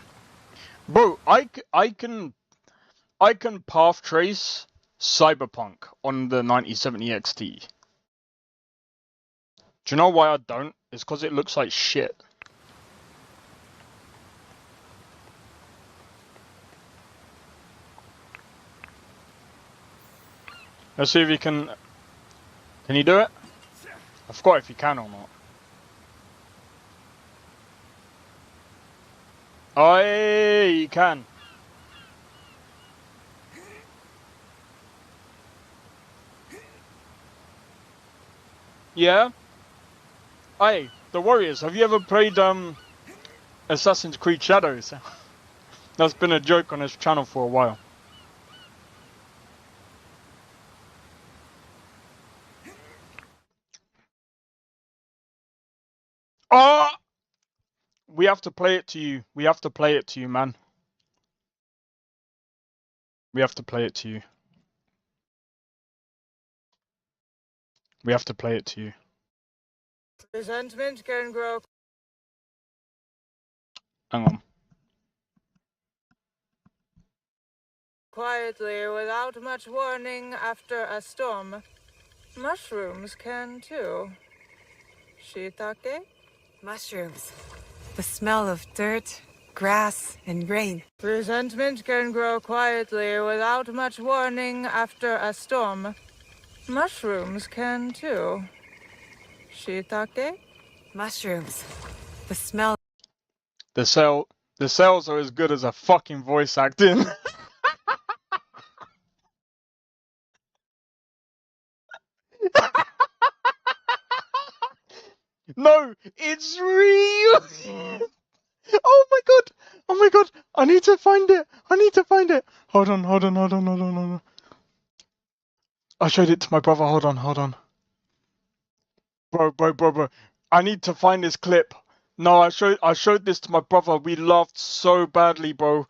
Bro, I can path trace Cyberpunk on the 9070 XT. Do you know why I don't? It's because it looks like shit. Let's see if you can... Can you do it? I forgot if you can or not. Aye, you can. Yeah? Aye, the Warriors. Have you ever played Assassin's Creed Shadows? That's been a joke on this channel for a while. Oh! We have to play it to you. We have to play it to you, man. We have to play it to you. We have to play it to you. Resentment can grow Hang on. quietly without much warning after a storm. Mushrooms can too. Shiitake? Mushrooms. The smell of dirt, grass, and grain. Resentment can grow quietly without much warning after a storm. Mushrooms can too. Shiitake? Mushrooms. The smell. The sales are as good as a fucking voice acting. No, it's real. Oh my god! Oh my god! I need to find it! I need to find it! Hold on. I showed it to my brother. Hold on. Bro. I need to find this clip. No, I showed this to my brother. We laughed so badly, bro.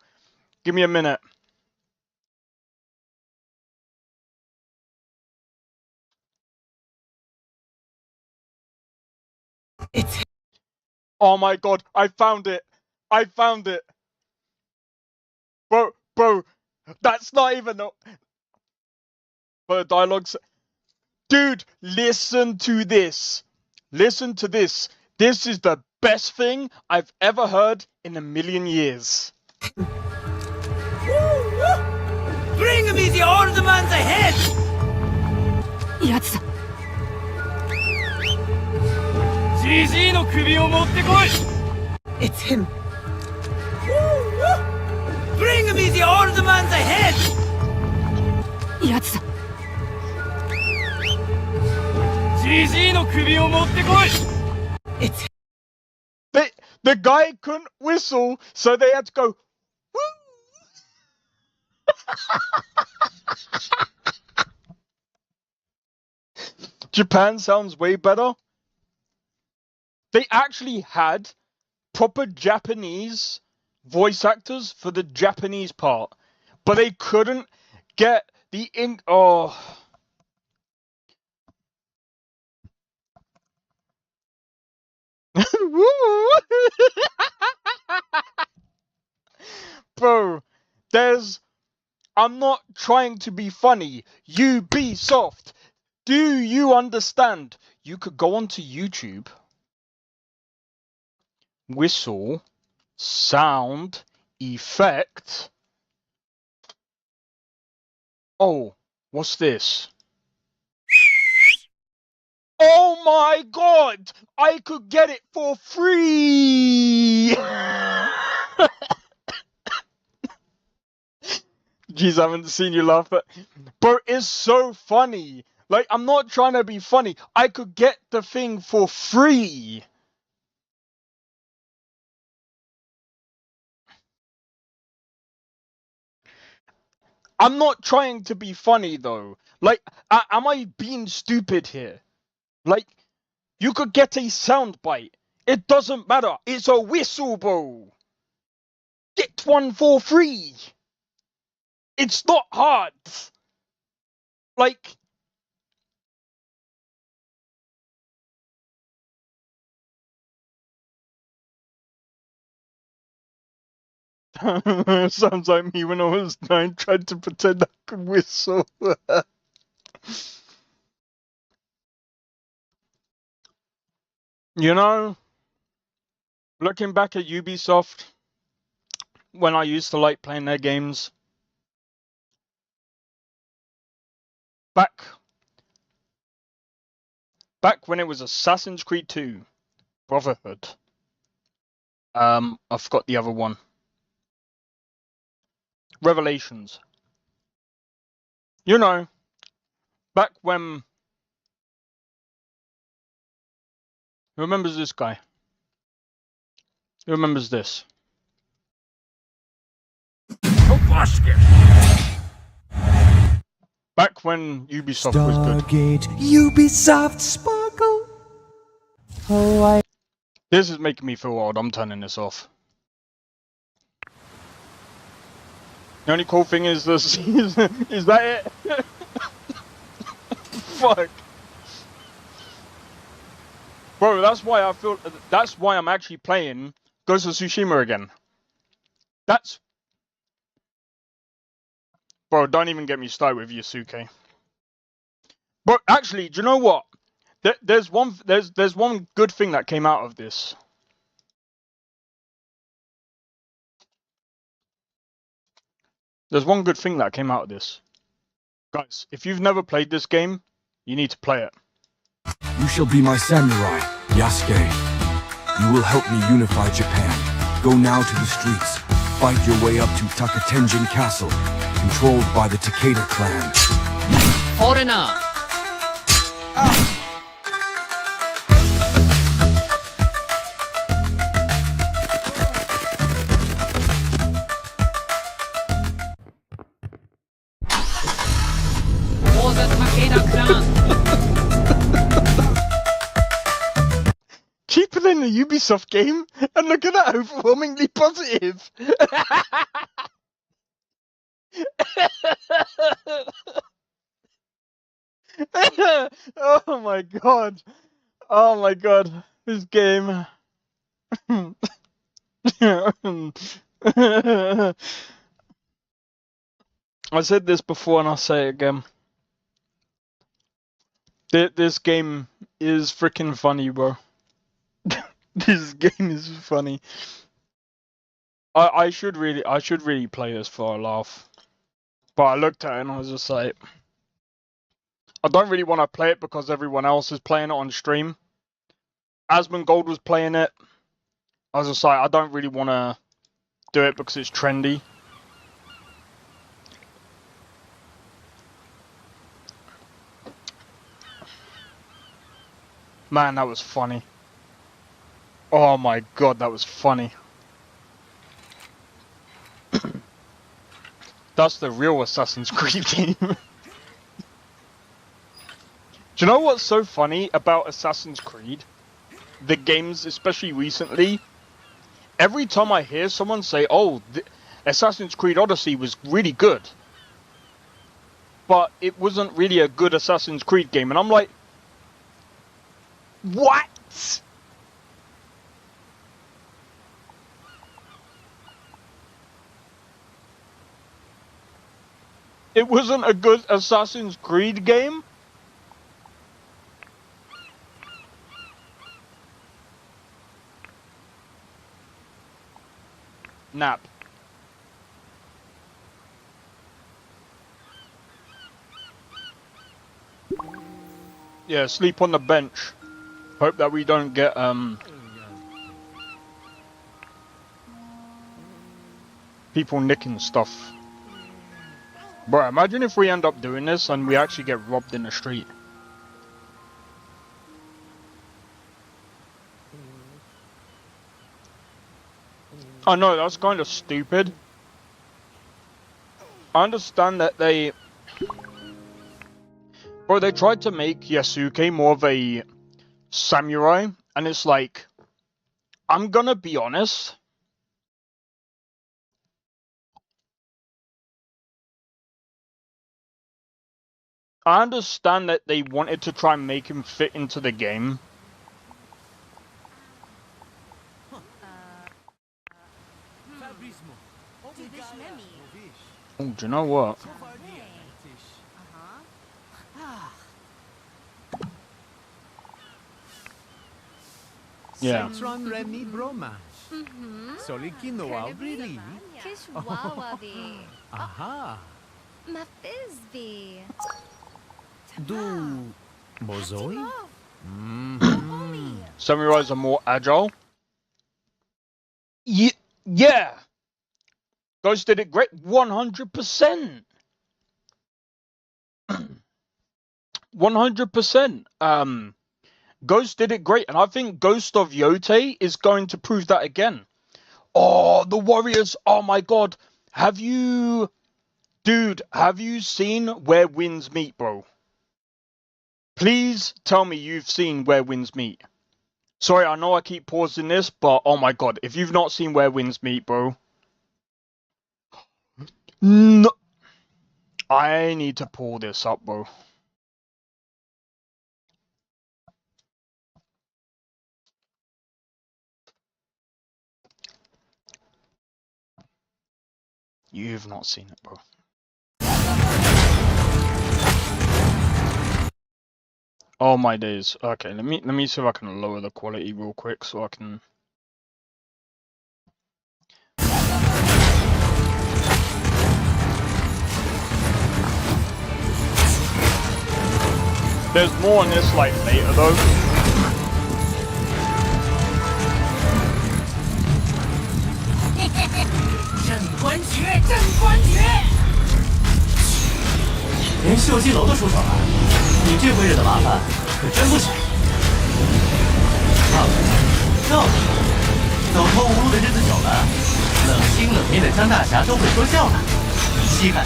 Give me a minute. It's. Oh my god, I found it. Bro, that's not even the dialogues. Dude, listen to this. This is the best thing I've ever heard in a million years. Bring me the old man's head! Yatsu. GG の首を持ってこい! It's him. Bring me the old man's head! Yatsu. GG の首を持ってこい! It's. The guy couldn't whistle, so they had to go. Japan sounds way better. They actually had proper Japanese voice actors for the Japanese part, but they couldn't get the ink. Oh. Bro, I'm not trying to be funny. Ubisoft, do you understand? You could go onto YouTube, whistle, sound, effect. Oh, what's this? Oh my god! I could get it for free! Jeez, I haven't seen you laugh at. Bro, it's so funny. Like, I'm not trying to be funny. I could get the thing for free. I'm not trying to be funny, though. Like, am I being stupid here? Like, you could get a soundbite. It doesn't matter. It's a whistle, bro. Get one for free. It's not hard. Like, sounds like me when I was 9, tried to pretend I could whistle. You know, looking back at Ubisoft, when I used to like playing their games, back when it was Assassin's Creed 2, Brotherhood. I forgot the other one. Revelations. You know, back when... Who remembers this guy? Who remembers this? Back when Ubisoft was good. Stargate, Ubisoft Sparkle. Oh, This is making me feel old. I'm turning this off. The only cool thing is this. Is that it? Fuck. Bro, that's why I feel. That's why I'm actually playing Ghost of Tsushima again. That's. Bro, don't even get me started with Yasuke. But actually, do you know what? There's one good thing that came out of this. There's one good thing that came out of this. Guys, if you've never played this game, you need to play it. You shall be my samurai, Yasuke. You will help me unify Japan. Go now to the streets. Fight your way up to Takatenjin Castle, controlled by the Takeda clan. Foreigner! For the Takeda clan! Cheaper than a Ubisoft game, and look at that, overwhelmingly positive. Oh my god. Oh my god. This game. I said this before and I'll say it again. This game is freaking funny, bro. This game is funny. I should really play this for a laugh. But I looked at it and I was just like, I don't really want to play it because everyone else is playing it on stream. Asmongold was playing it. I was just like, I don't really want to do it because it's trendy. Man, that was funny. Oh my god, that was funny. That's the real Assassin's Creed game. Do you know what's so funny about Assassin's Creed? The games, especially recently, every time I hear someone say, oh, Assassin's Creed Odyssey was really good, but it wasn't really a good Assassin's Creed game, and I'm like, what? It wasn't a good Assassin's Creed game? Nap. Yeah, sleep on the bench. Hope that we don't get, people nicking stuff. Bro, imagine if we end up doing this and we actually get robbed in the street. I know, that's kind of stupid. I understand that they... Bro, they tried to make Yasuke more of a samurai, and it's like... I'm gonna be honest. I understand that they wanted to try and make him fit into the game. Oh, do you know what? Yeah. Aha. Do InZOI? Samurais are more agile. Yeah. Ghost did it great. 100%. 100%. Ghost did it great, and I think Ghost of Yote is going to prove that again. Oh, the Warriors. Oh my god. Have you... Dude, have you seen Where Winds Meet, bro? Please tell me you've seen Where Winds Meet. Sorry, I know I keep pausing this, but oh my god, if you've not seen Where Winds Meet, bro. No. I need to pull this up, bro. You've not seen it, bro. Oh my days. Okay, let me see if I can lower the quality real quick so I can. There's more on this like later though.连秀基楼都出手了，你这回惹的麻烦可真不小。闹着，走投无路的日子久了，冷心冷面的张大侠都会说笑了，稀罕。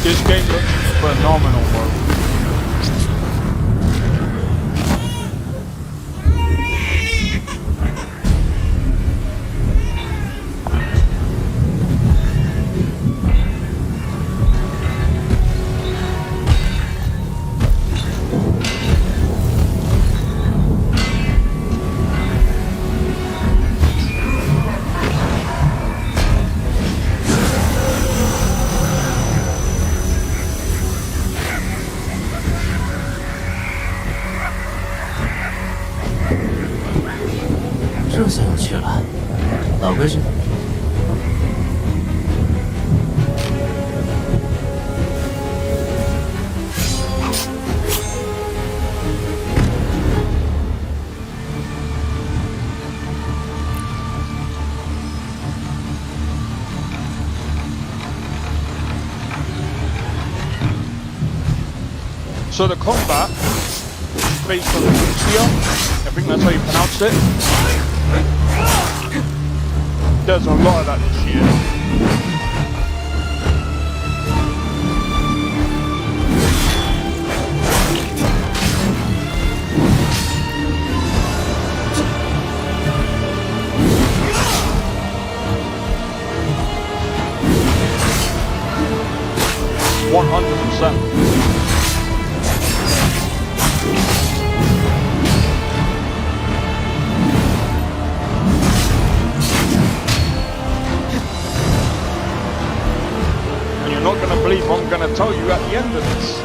This game looks phenomenal, bro.这下有趣了，老规矩。So the combat is based on the Lucia. I think that's how you pronounce it. There's a lot of that this year. %. Not going to believe I'm going to tell you at the end of this.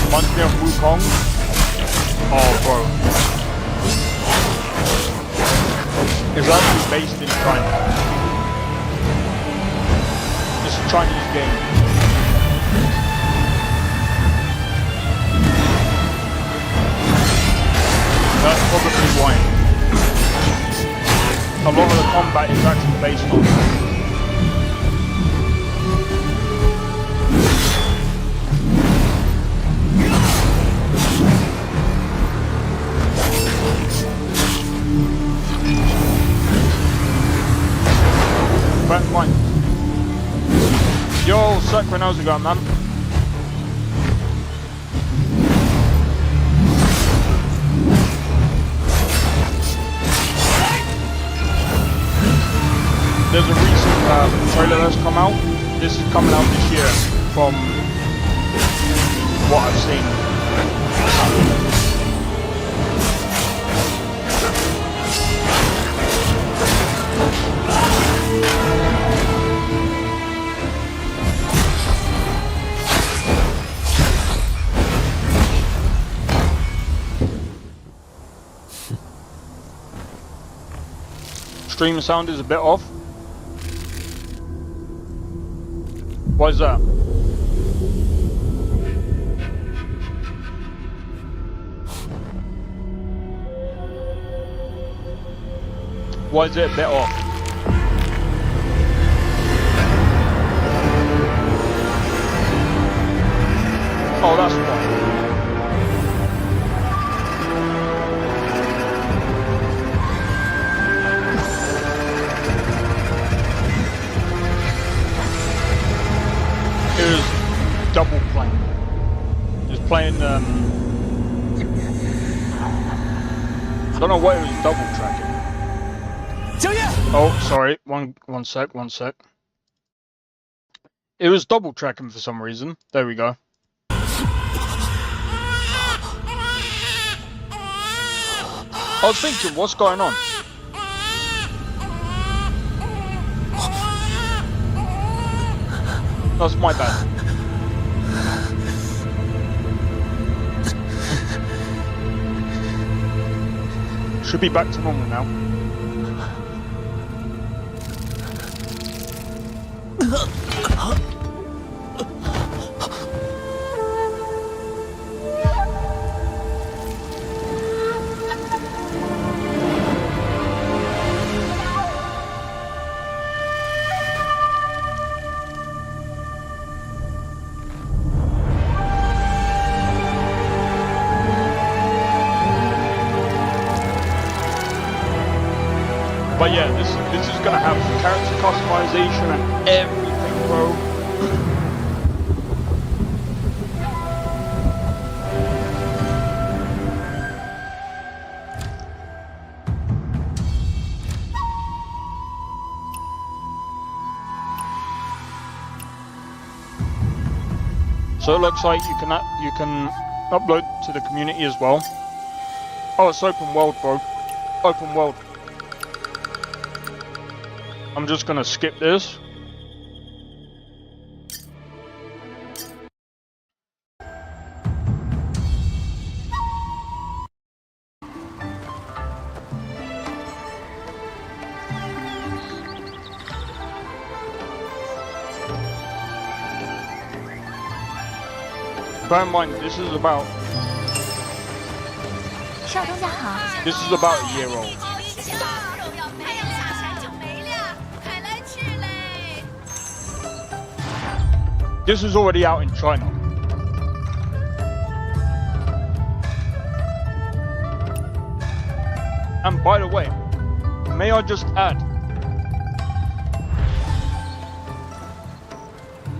Reminds me of Wukong. Oh, bro. It's actually based in China. It's a Chinese game. That's probably why. A lot of the combat is actually based on Back line. Yo, Sakura, how's it going, man? There's a recent trailer that's come out. This is coming out this year from what I've seen. stream sound is a bit off. Why is that? Why is it a bit off? Oh, that's why. It was double playing. Just playing, I don't know what it was double tracking. Oh, sorry. One sec. It was double tracking for some reason. There we go. I was thinking, what's going on? That's my bad. Should be back to normal now. But yeah, this is gonna have character customization and everything, bro. So it looks like you can upload to the community as well. Oh, it's open world, bro. Open world. I'm just gonna skip this. Bear in mind, this is about a year old. This is already out in China. And by the way, may I just add,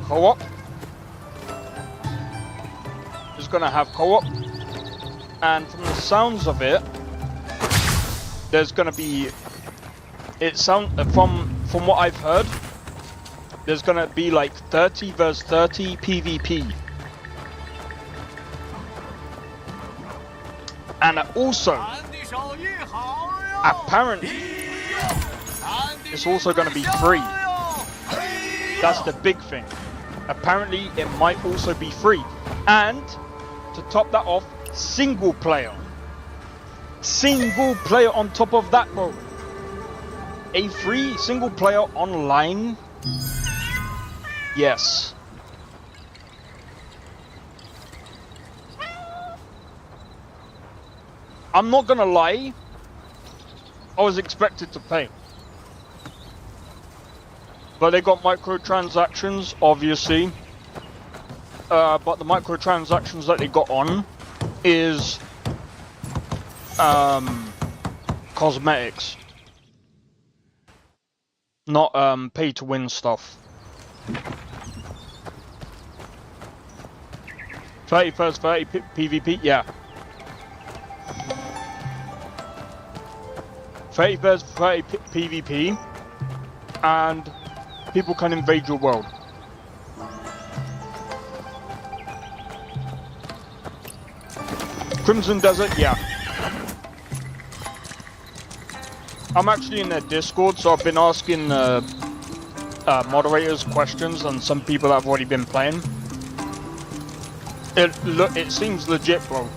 co-op is gonna have co-op, and from the sounds of it, there's gonna be, from what I've heard, there's gonna be like 30 versus 30 PvP. And also, apparently, it's also gonna be free. That's the big thing. Apparently, it might also be free. And, to top that off, single player. Single player on top of that, bro. A free single player online. Yes. I'm not gonna lie, I was expected to pay. But they got microtransactions, obviously. But the microtransactions that they got on is cosmetics. Not pay to win stuff. 30 first 30 PvP, yeah. 30 first 30 PvP, and people can invade your world. Crimson Desert, yeah. I'm actually in their Discord, so I've been asking moderators questions, and some people that have already been playing. It seems legit, bro.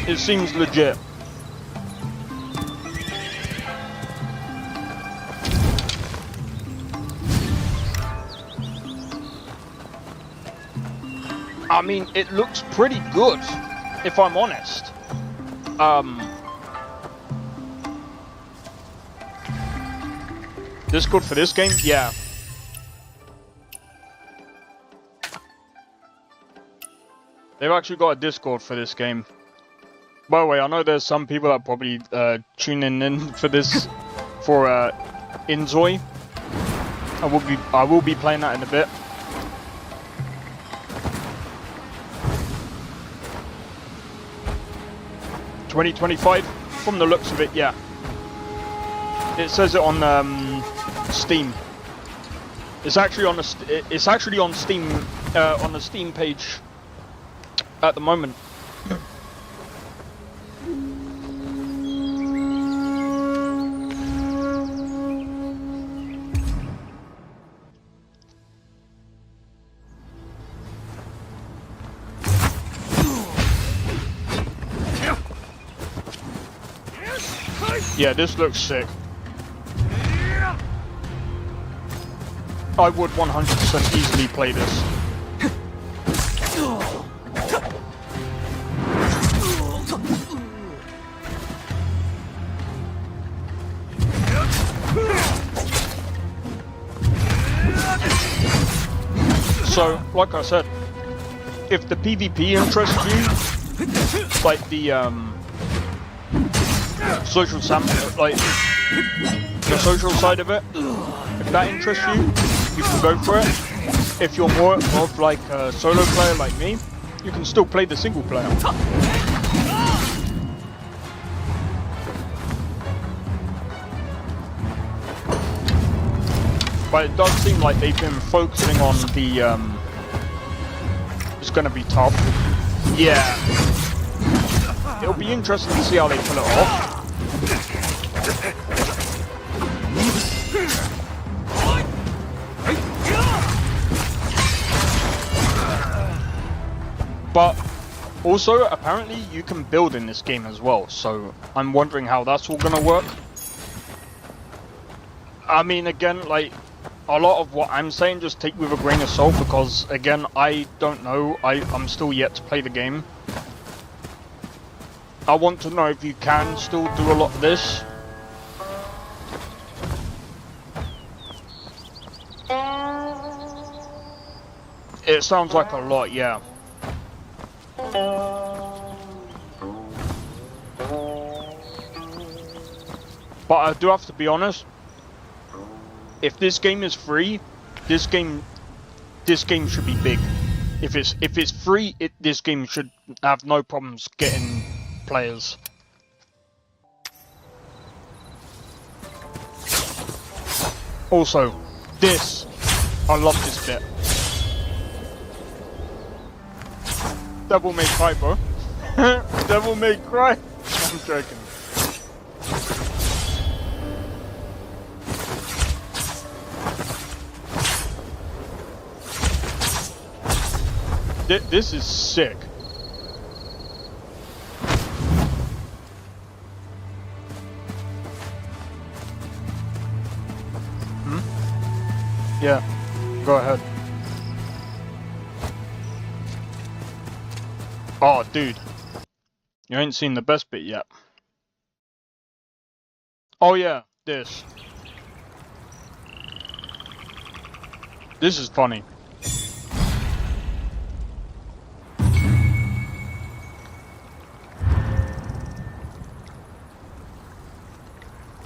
It seems legit. I mean, it looks pretty good, if I'm honest. Discord for this game? Yeah. They've actually got a Discord for this game. By the way, I know there's some people that probably tuning in for this for InZOI. I will be playing that in a bit. $2025 from the looks of it, yeah. It says it on Steam. It's actually on Steam on the Steam page at the moment. Yeah, this looks sick. I would 100% easily play this. So, like I said, if the PvP interests you, like the social like the social side of it, if that interests you, you can go for it. If you're more of like a solo player like me, you can still play the single player. But it does seem like they've been focusing on the it's gonna be tough. Yeah. It'll be interesting to see how they pull it off. But also, apparently, you can build in this game as well, so I'm wondering how that's all gonna work. I mean, again, like, a lot of what I'm saying just take with a grain of salt, because, again, I don't know, I'm still yet to play the game. I want to know if you can still do a lot of this. It sounds like a lot, yeah. But I do have to be honest. If this game is free, this game should be big. If it's free, this game should have no problems getting players. Also, I love this bit. Devil May Cry, bro. Devil May Cry. I'm joking. This is sick. Yeah, go ahead. Oh, dude. You ain't seen the best bit yet. Oh yeah, this. This is funny.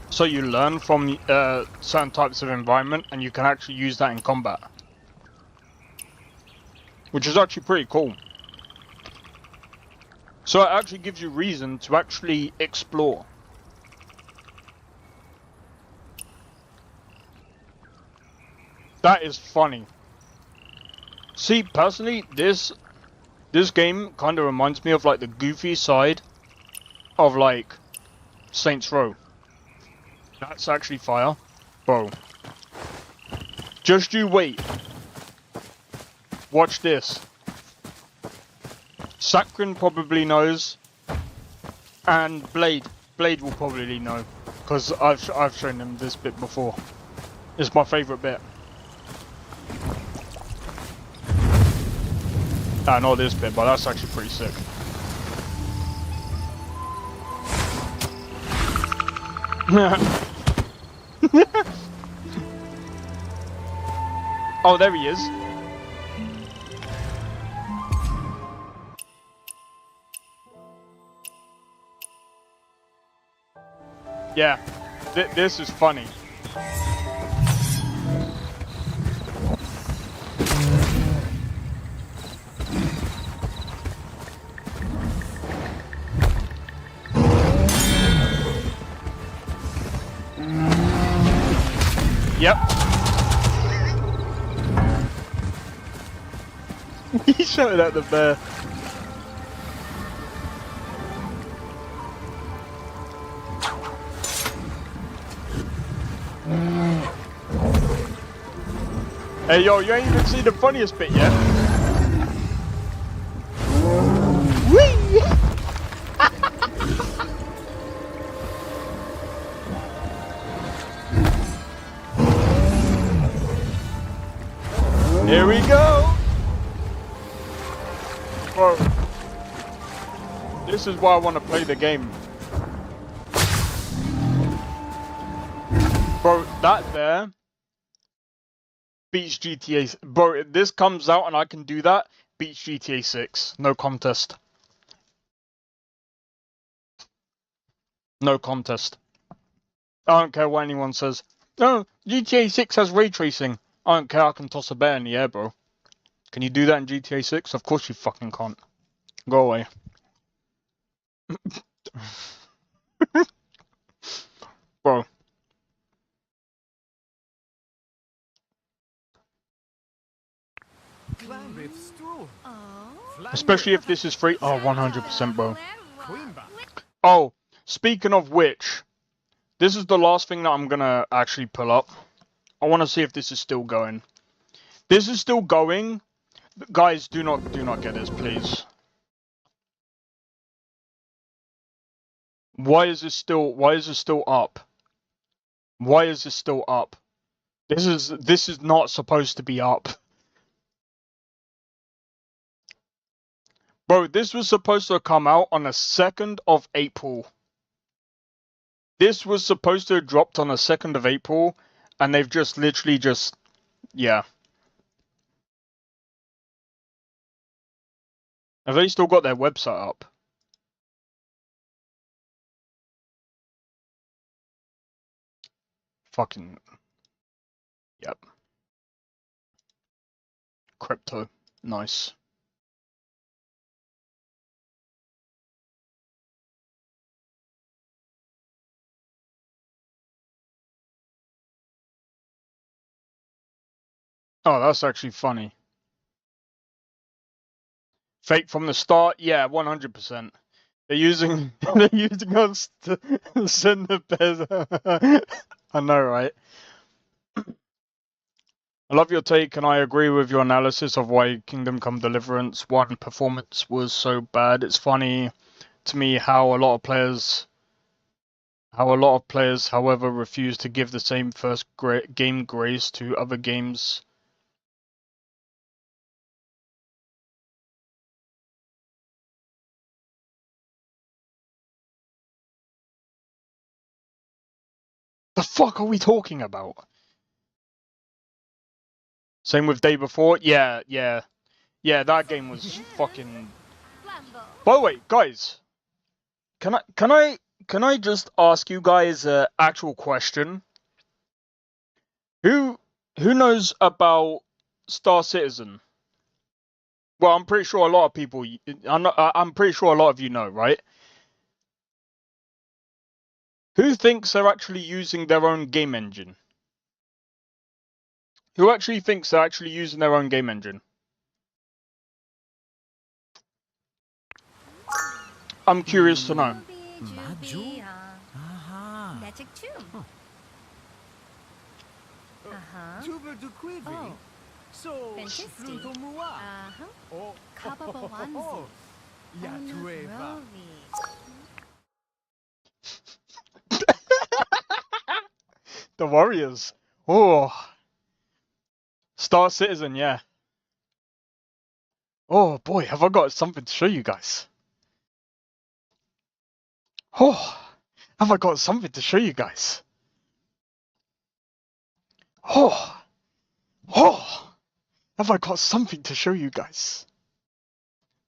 So you learn from certain types of environment, and you can actually use that in combat. Which is actually pretty cool. So it actually gives you reason to actually explore. That is funny. See, personally, this game kind of reminds me of like the goofy side of like Saints Row. That's actually fire. Bro. Just you wait. Watch this. Sakrin probably knows. And Blade will probably know. Because I've shown him this bit before. It's my favourite bit. Not this bit, but that's actually pretty sick. Oh, there he is. Yeah, this is funny. Yep. He shot it at the bear. Hey yo, you ain't even seen the funniest bit yet. Whee! Here we go! Bro, this is why I want to play the game. Bro, that there beats GTA. Bro, if this comes out and I can do that, beats GTA 6. No contest. No contest. I don't care what anyone says. No, GTA 6 has ray tracing. I don't care, I can toss a bear in the air, bro. Can you do that in GTA 6? Of course you fucking can't. Go away. Bro. Especially if this is free. Oh, 100%, bro. Oh, speaking of which, this is the last thing that I'm gonna actually pull up. I want to see if this is still going. This is still going. Guys, do not get this, please. Why is this still up? Why is this still up? This is not supposed to be up. Bro, this was supposed to come out on the 2nd of April. This was supposed to have dropped on the 2nd of April, and they've just literally just, yeah. Have they still got their website up? Fucking, yep. Crypto, nice. Oh, that's actually funny. Fake from the start? Yeah, 100%. They're using us to send the bears. I know, right? I love your take, and I agree with your analysis of why Kingdom Come Deliverance 1 performance was so bad. It's funny to me how a lot of players, however, refuse to give the same first game grace to other games. The fuck are we talking about? Same with Day Before? Yeah, that game was fucking... By the way, guys, can I just ask you guys an actual question? Who knows about Star Citizen? Well, I'm pretty sure a lot of people. I'm pretty sure a lot of you know, right? Who thinks they're actually using their own game engine? Who actually thinks they're actually using their own game engine? I'm curious to know. Magic too. Oh. Fantastic. Kababa onesie. The Warriors. Oh. Star Citizen, yeah. Oh boy, have I got something to show you guys. Oh, have I got something to show you guys. Oh, oh, have I got something to show you guys.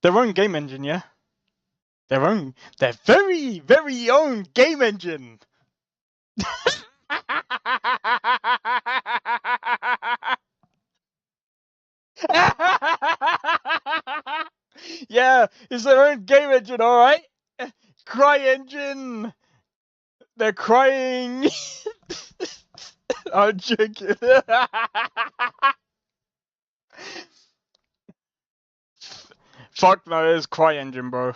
Their own game engine, yeah? Their very, very own game engine. Yeah, it's their own game engine, alright? Cry engine! They're crying! I'm joking. Fuck no, it's Cry engine, bro.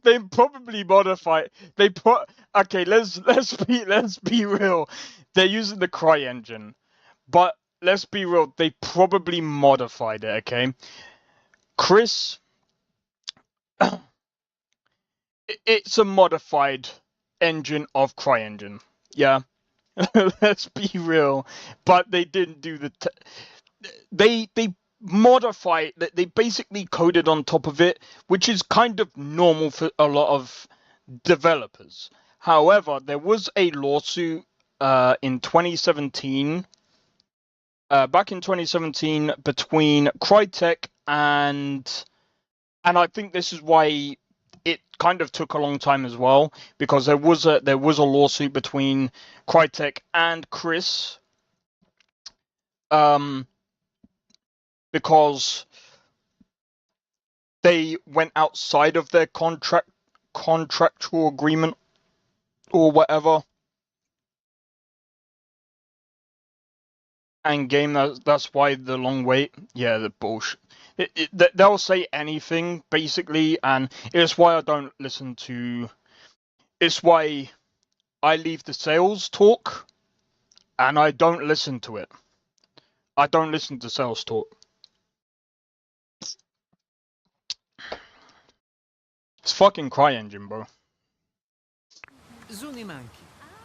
They probably modify. Okay. Let's be real. They're using the Cry engine, but let's be real. They probably modified it. Okay, Chris. It's a modified engine of Cry engine. Yeah, let's be real. But they didn't do the. They modify that. They basically coded on top of it, which is kind of normal for a lot of developers. However, there was a lawsuit in 2017, back in 2017, between Crytek and I think this is why it kind of took a long time as well, because there was a lawsuit between Crytek and Chris, because they went outside of their contractual agreement or whatever. And game, that's why the long wait. Yeah, the bullshit. They'll say anything basically, and it's why I don't listen to. It's why I leave the sales talk, and I don't listen to it. I don't listen to sales talk. It's fucking CryEngine, bro.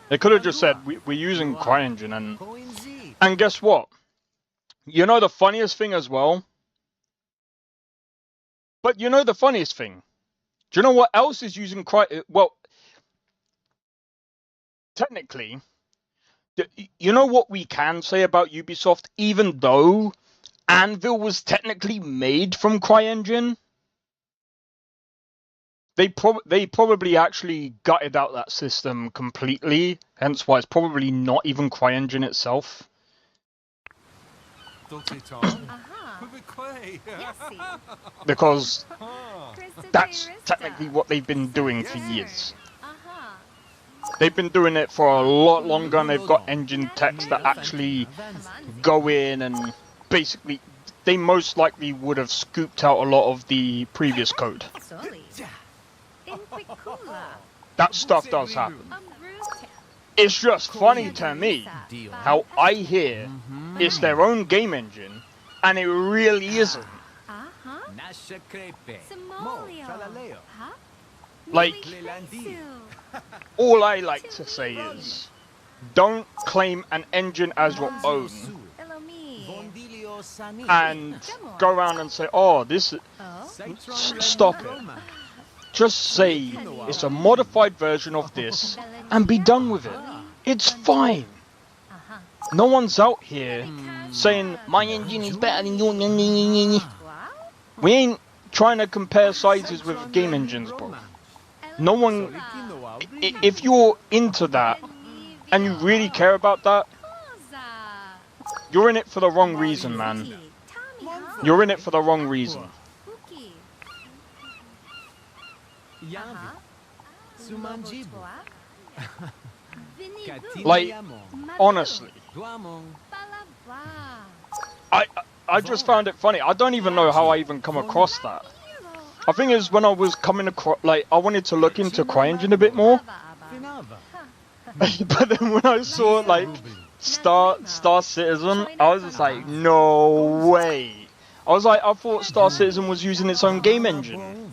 They could have just said we're using CryEngine, and guess what? You know the funniest thing as well? But you know the funniest thing? Do you know what else is using well, technically, you know what we can say about Ubisoft, even though Anvil was technically made from CryEngine? They probably actually gutted out that system completely, hence why it's probably not even CryEngine itself. Because that's technically what they've been doing for years. They've been doing it for a lot longer, and they've got engine techs that actually go in and basically, they most likely would have scooped out a lot of the previous code. That stuff does happen. It's just funny to me how I hear it's their own game engine, and it really isn't. Like, all I like to say is, don't claim an engine as your own and go around and say, oh, this is... Stop it. Just say it's a modified version of this and be done with it. It's fine. No one's out here saying my engine is better than your. We ain't trying to compare sizes with game engines, bro. No one. If you're into that and you really care about that, you're in it for the wrong reason, man. You're in it for the wrong reason. Like, honestly, I just found it funny. I don't even know how I even come across that. I think it's when I was coming across, like, I wanted to look into CryEngine a bit more. But then when I saw, like, Star Citizen, I was just like, no way. I thought Star Citizen was using its own game engine.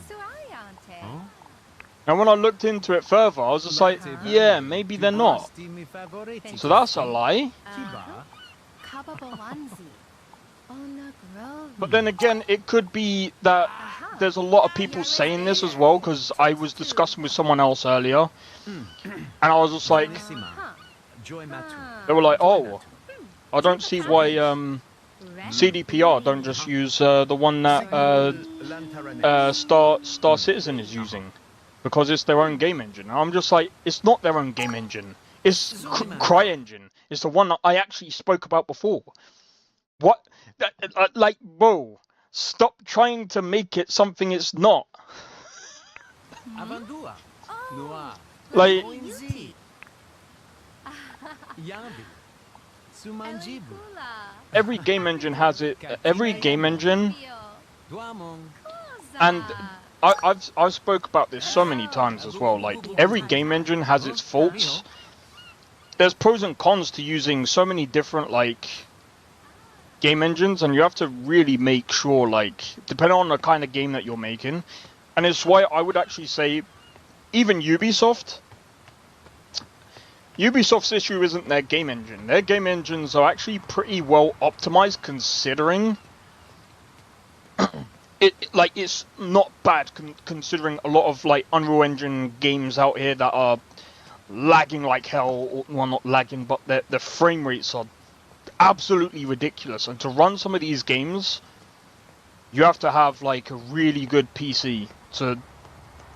And when I looked into it further, I was just like, yeah, maybe they're not. So that's a lie. But then again, it could be that there's a lot of people saying this as well, because I was discussing with someone else earlier, and I was just like, they were like, oh, I don't see why CDPR don't just use the one that Star Citizen is using, because it's their own game engine. And I'm just like, it's not their own game engine. It's CryEngine. It's the one that I actually spoke about before. What? Like, bro, stop trying to make it something it's not. Like, every game engine has it. Every game engine, and I've spoke about this so many times as well. Like, every game engine has its faults. There's pros and cons to using so many different like game engines, and you have to really make sure, like, depending on the kind of game that you're making. And it's why I would actually say even Ubisoft's issue isn't their game engine. Their game engines are actually pretty well optimized, considering it's not bad considering a lot of like Unreal Engine games out here that are lagging like hell. Well, not lagging, but the frame rates are absolutely ridiculous. And to run some of these games, you have to have like a really good PC to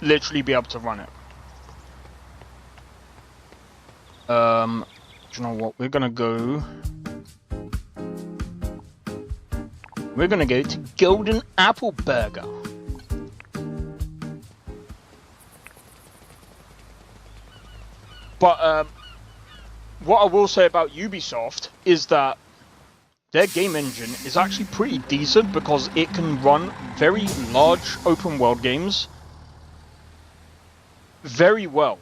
literally be able to run it. Do you know what? We're gonna go to Golden Apple Burger. But what I will say about Ubisoft is that their game engine is actually pretty decent, because it can run very large open world games very well.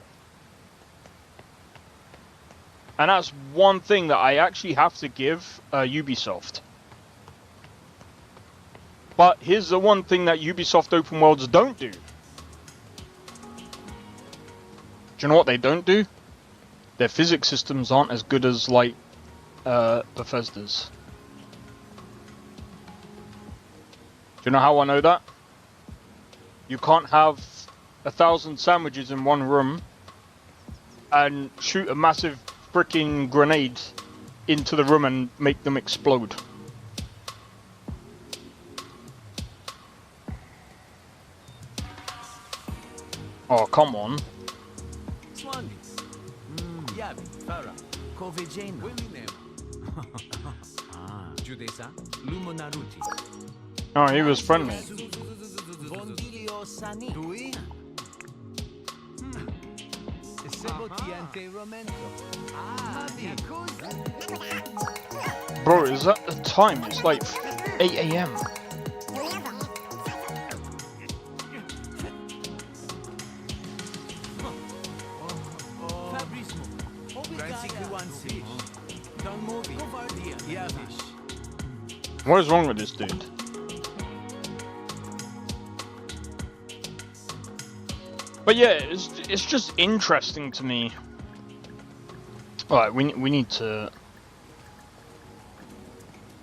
And that's one thing that I actually have to give Ubisoft. But here's the one thing that Ubisoft open worlds don't do. Do you know what they don't do? Their physics systems aren't as good as like Bethesda's. Do you know how I know that? You can't have 1,000 sandwiches in one room and shoot a massive freaking grenade into the room and make them explode. Oh, come on. Oh, he was friendly. Bro, is that the time? It's like 8 AM. What is wrong with this dude? But yeah, it's just interesting to me. Alright, we need to...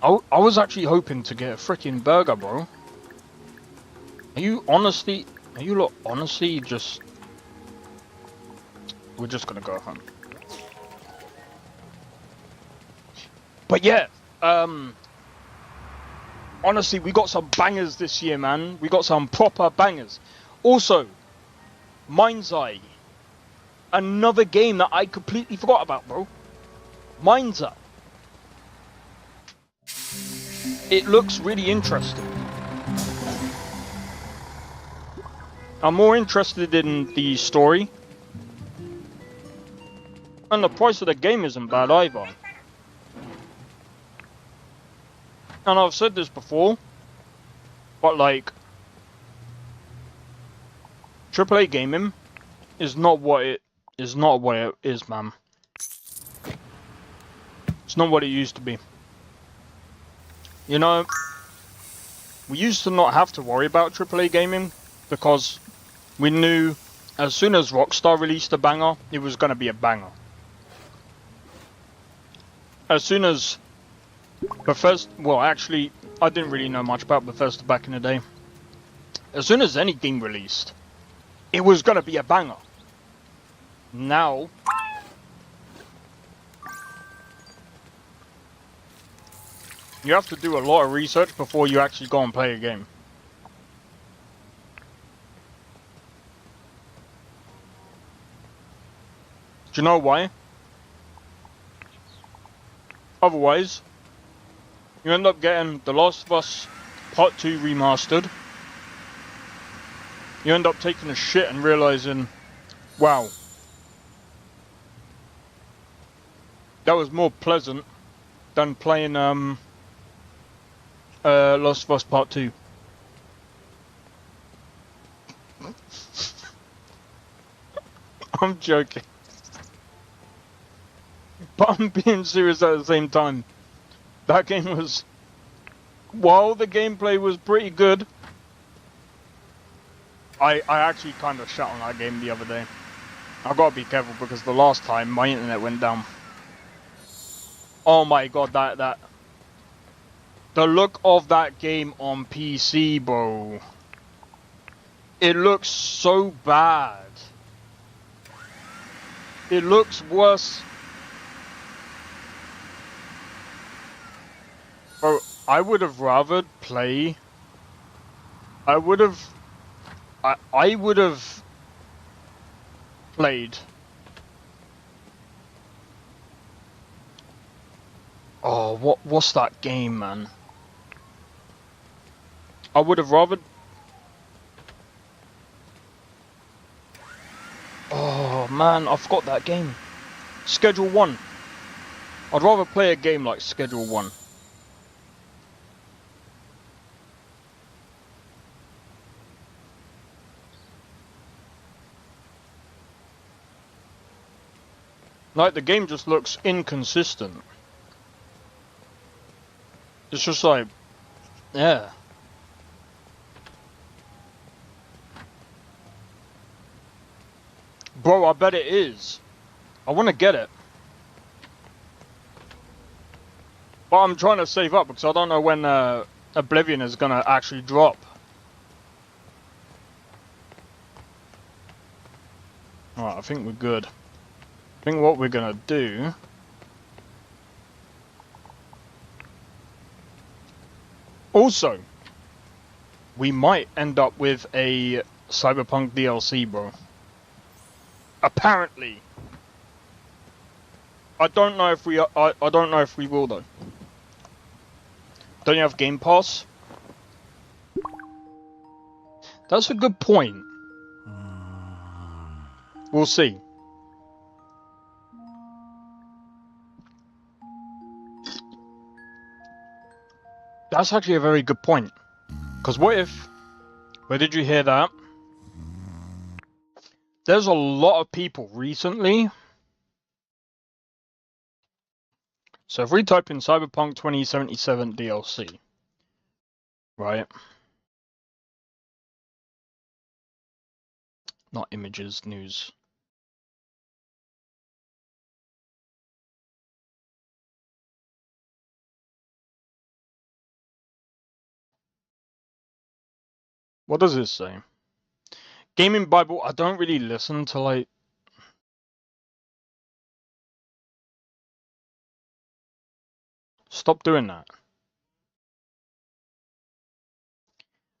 I was actually hoping to get a freaking burger, bro. Are you lot honestly just... We're just gonna go home. But yeah, honestly, we got some bangers this year, man. We got some proper bangers. Also, InZOI. Another game that I completely forgot about, bro. InZOI. It looks really interesting. I'm more interested in the story. And the price of the game isn't bad either. And I've said this before, but like, AAA gaming is not what it is, man. It's not what it used to be. You know, we used to not have to worry about AAA gaming because we knew As soon as Rockstar released a banger, it was gonna be a banger. As soon as Bethesda, well, actually, I didn't really know much about Bethesda back in the day. As soon as any game released, it was gonna be a banger. Now, you have to do a lot of research before you actually go and play a game. Do you know why? Otherwise, you end up getting The Last of Us Part 2 remastered. You end up taking a shit and realizing, wow, that was more pleasant than playing Last of Us Part 2. I'm joking. But I'm being serious at the same time. That game was... While the gameplay was pretty good, I actually kind of shut on that game the other day. I gotta be careful because the last time my internet went down. Oh my god, that... The look of that game on PC, bro. It looks so bad. It looks worse. Bro, I would have rather play... I would have played... Oh, what's that game, man? I would have rather... Oh, man, I forgot that game. Schedule 1. I'd rather play a game like Schedule 1. Like, the game just looks inconsistent. It's just like... Yeah. Bro, I bet it is. I want to get it. But I'm trying to save up because I don't know when Oblivion is going to actually drop. Alright, I think we're good. I think what we're going to do... Also, we might end up with a Cyberpunk DLC, bro. Apparently. I don't know if we I don't know if we will though. Don't you have Game Pass? That's a good point. We'll see. That's actually a very good point. Because what if... Where did you hear that? There's a lot of people recently... So if we type in Cyberpunk 2077 DLC... Right? Not images, news. What does this say? Gaming Bible, I don't really listen to like... Stop doing that.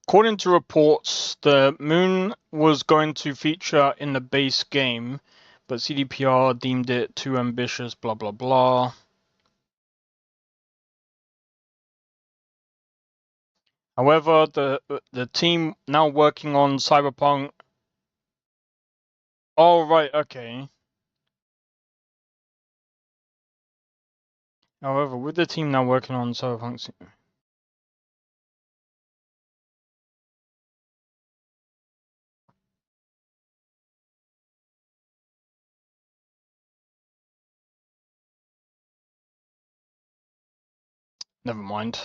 According to reports, the moon was going to feature in the base game, but CDPR deemed it too ambitious, blah blah blah. However, the team now working on Cyberpunk... Oh, right, okay. However, with the team now working on Cyberpunk... Never mind.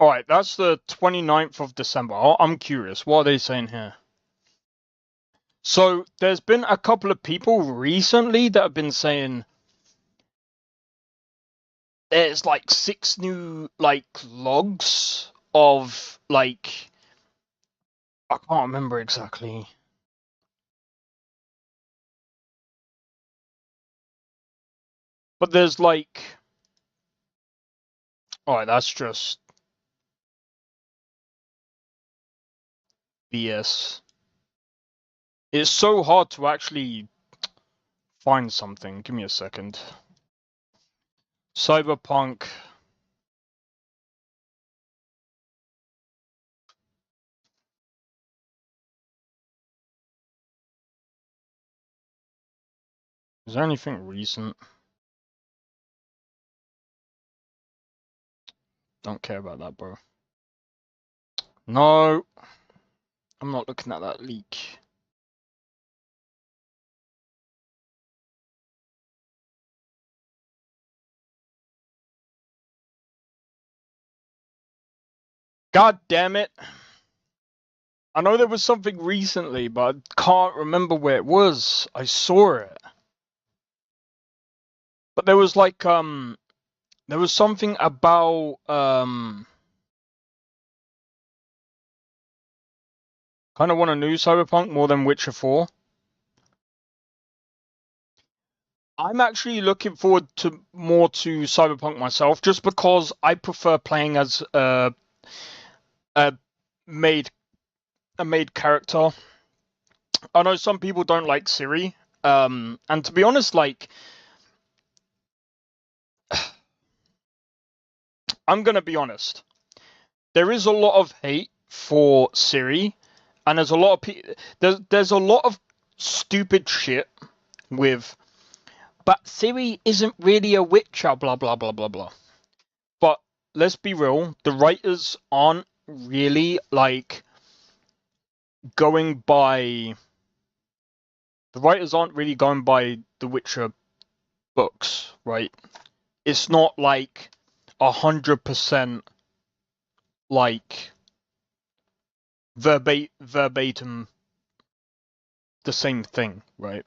Alright, that's the 29th of December. I'm curious, what are they saying here? So, there's been a couple of people recently that have been saying there's like 6 new like logs of like I can't remember exactly. But there's like alright, that's just BS. It's so hard to actually find something. Give me a second. Cyberpunk. Is there anything recent? Don't care about that, bro. No. I'm not looking at that leak. God damn it. I know there was something recently, but I can't remember where it was. I saw it. But there was like, there was something about, kind of want a new Cyberpunk more than Witcher 4. I'm actually looking forward to more to Cyberpunk myself, just because I prefer playing as a maid character. I know some people don't like Ciri, and to be honest, like, I'm gonna be honest. There is a lot of hate for Ciri, and there's a lot of there's a lot of stupid shit with, but Ciri isn't really a Witcher, blah blah blah blah blah. But let's be real, the writers aren't really like going by. The writers aren't really going by the Witcher books, right? It's not like 100% like verbatim the same thing, right?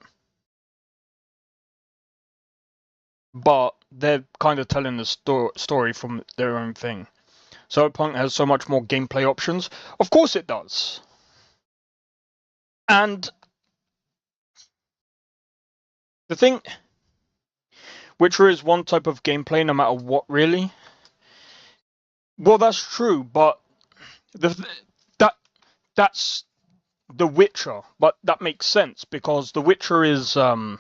But they're kind of telling the story from their own thing. Cyberpunk has so much more gameplay options. Of course it does. And the thing, Witcher is one type of gameplay no matter what, really. Well, that's true, but that's The Witcher, but that makes sense because The Witcher is the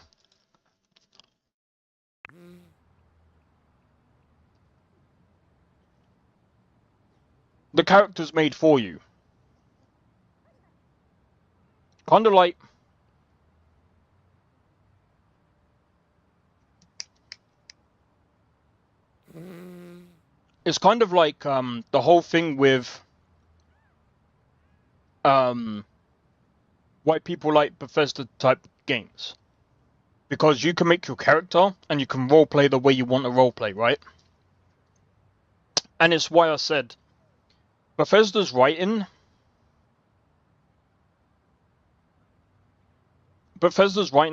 character's made for you. Kind of like it's kind of like the whole thing with why people like Bethesda type games. Because you can make your character and you can roleplay the way you want to roleplay, right? And it's why I said Bethesda's writing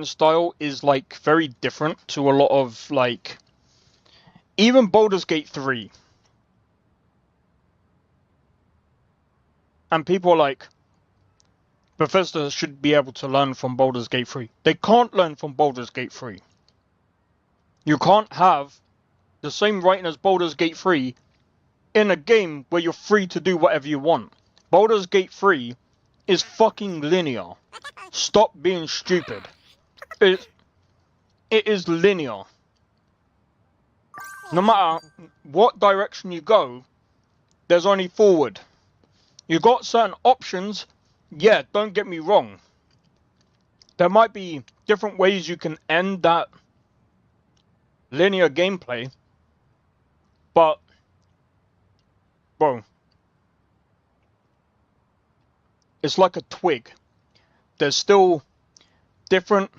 style is like very different to a lot of like even Baldur's Gate 3. And people are like, Bethesda should be able to learn from Baldur's Gate 3. They can't learn from Baldur's Gate 3. You can't have the same writing as Baldur's Gate 3 in a game where you're free to do whatever you want. Baldur's Gate 3 is fucking linear. Stop being stupid. It is linear. No matter what direction you go, there's only forward. You got certain options. Yeah, don't get me wrong. There might be different ways you can end that linear gameplay, but, bro, it's like a twig. There's still different,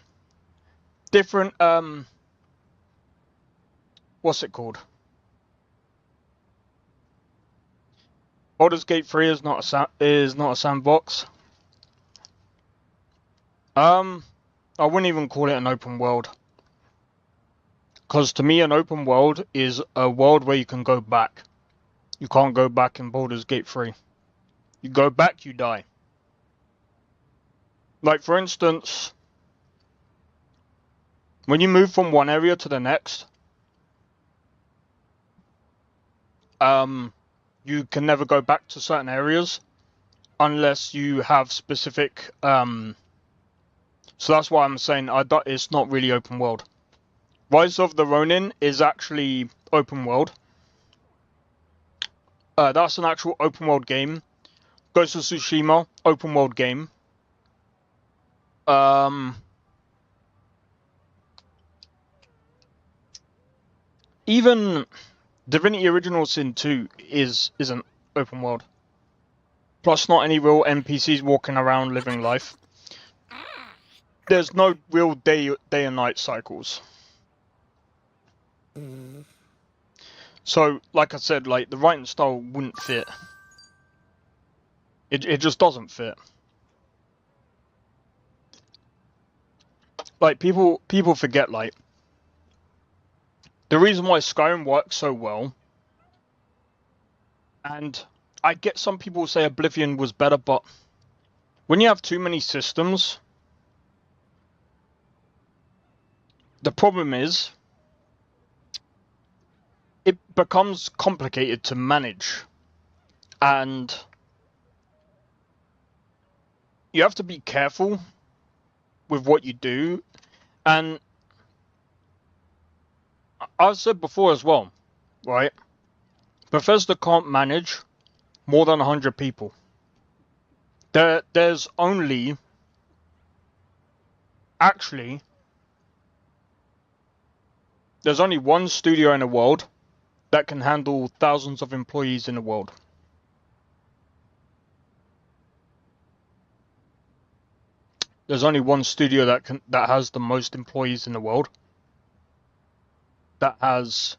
what's it called? Baldur's Gate 3 is not a sandbox. I wouldn't even call it an open world. Because to me, an open world is a world where you can go back. You can't go back in Baldur's Gate 3. You go back, you die. Like, for instance, when you move from one area to the next, you can never go back to certain areas unless you have specific, so that's why I'm saying it's not really open world. Rise of the Ronin is actually open world. That's an actual open world game. Ghost of Tsushima, open world game. Even Divinity Original Sin 2 isn't open world. Plus, not any real NPCs walking around living life. There's no real day and night cycles. So, like I said, like the writing style wouldn't fit. It just doesn't fit. Like people forget, like, the reason why Skyrim works so well, and I get some people say Oblivion was better, but when you have too many systems, the problem is it becomes complicated to manage, and you have to be careful with what you do. And I've said before as well, right? Bethesda can't manage more than 100 people. There's only one studio in the world that can handle thousands of employees in the world. There's only one studio that has the most employees in the world. That has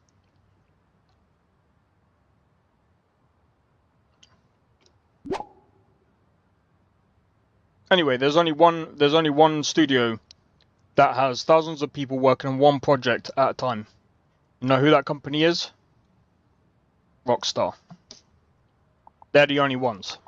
Anyway, there's only one studio that has thousands of people working on one project at a time. You know who that company is? Rockstar. They're the only ones.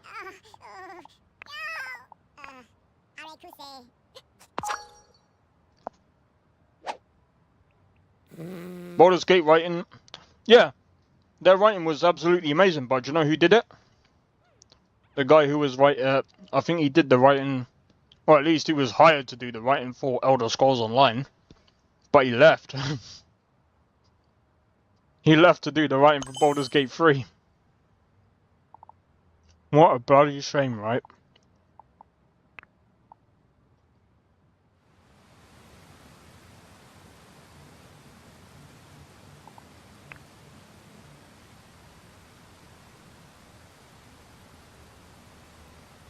Baldur's Gate writing, yeah, their writing was absolutely amazing, but do you know who did it? The guy who was I think he did the writing, or at least he was hired to do the writing for Elder Scrolls Online, but he left. He left to do the writing for Baldur's Gate 3. What a bloody shame, right?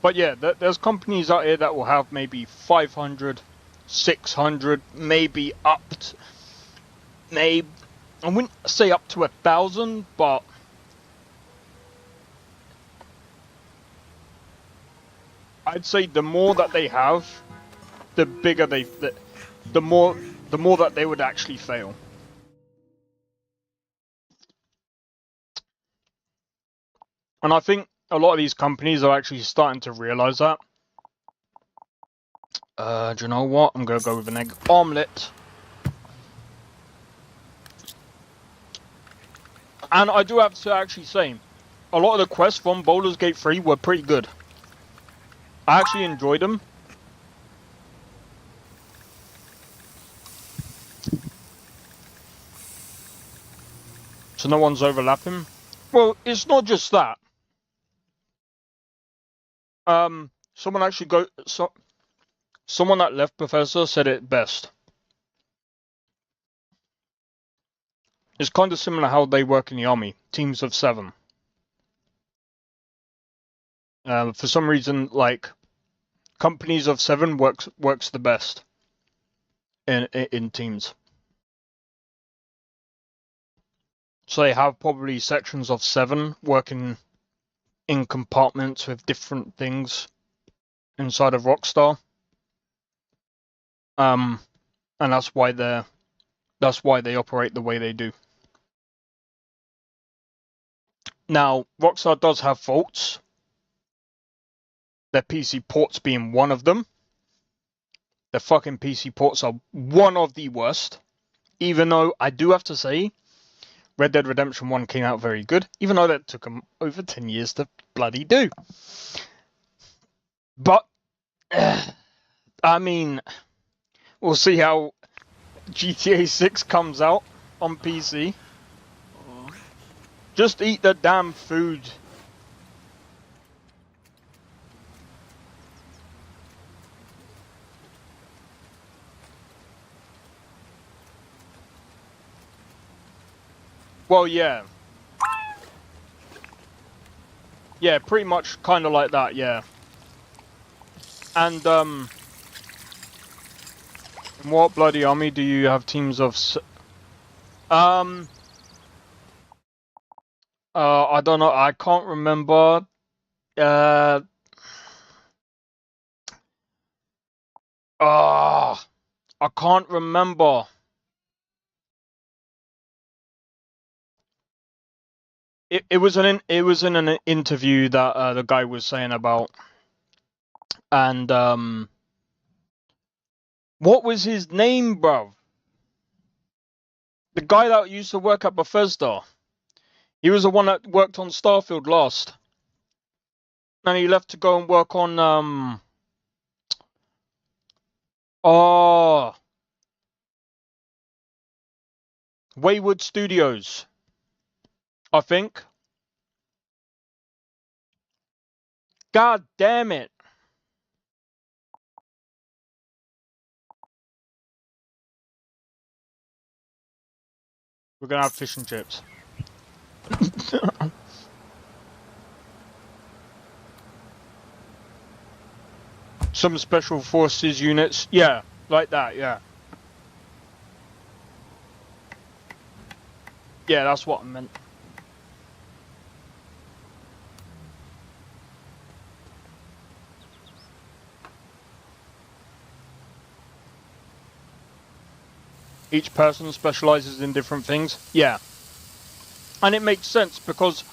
But yeah, there's companies out here that will have maybe 500, 600, maybe up to, I wouldn't say up to 1,000, but I'd say the more that they have, the bigger the more that they would actually fail. And I think a lot of these companies are actually starting to realize that. Do you know what? I'm gonna go with an egg omelette. And I do have to actually say, a lot of the quests from Baldur's Gate 3 were pretty good. I actually enjoyed them. So no one's overlapping. Well, it's not just that. Someone that left Bethesda said it best. It's kind of similar how they work in the army, teams of 7. For some reason, like, companies of 7 works the best in teams. So they have probably sections of 7 working in compartments with different things inside of Rockstar. And that's why they operate the way they do. Now, Rockstar does have faults. Their PC ports being one of them. Their fucking PC ports are one of the worst. Even though I do have to say, Red Dead Redemption 1 came out very good. Even though that took them over 10 years to bloody do. But, I mean, we'll see how GTA 6 comes out on PC. Just eat the damn food. Well, yeah. Yeah, pretty much kind of like that, yeah. And, in what bloody army do you have teams of... I don't know, I can't remember. I can't remember. It was in an interview that the guy was saying about, and what was his name, bruv? The guy that used to work at Bethesda. He was the one that worked on Starfield last, and he left to go and work on Wayward Studios, I think. God damn it. We're gonna have fish and chips. Some special forces units. Yeah, like that, yeah. Yeah, that's what I meant. Each person specializes in different things. Yeah. And it makes sense because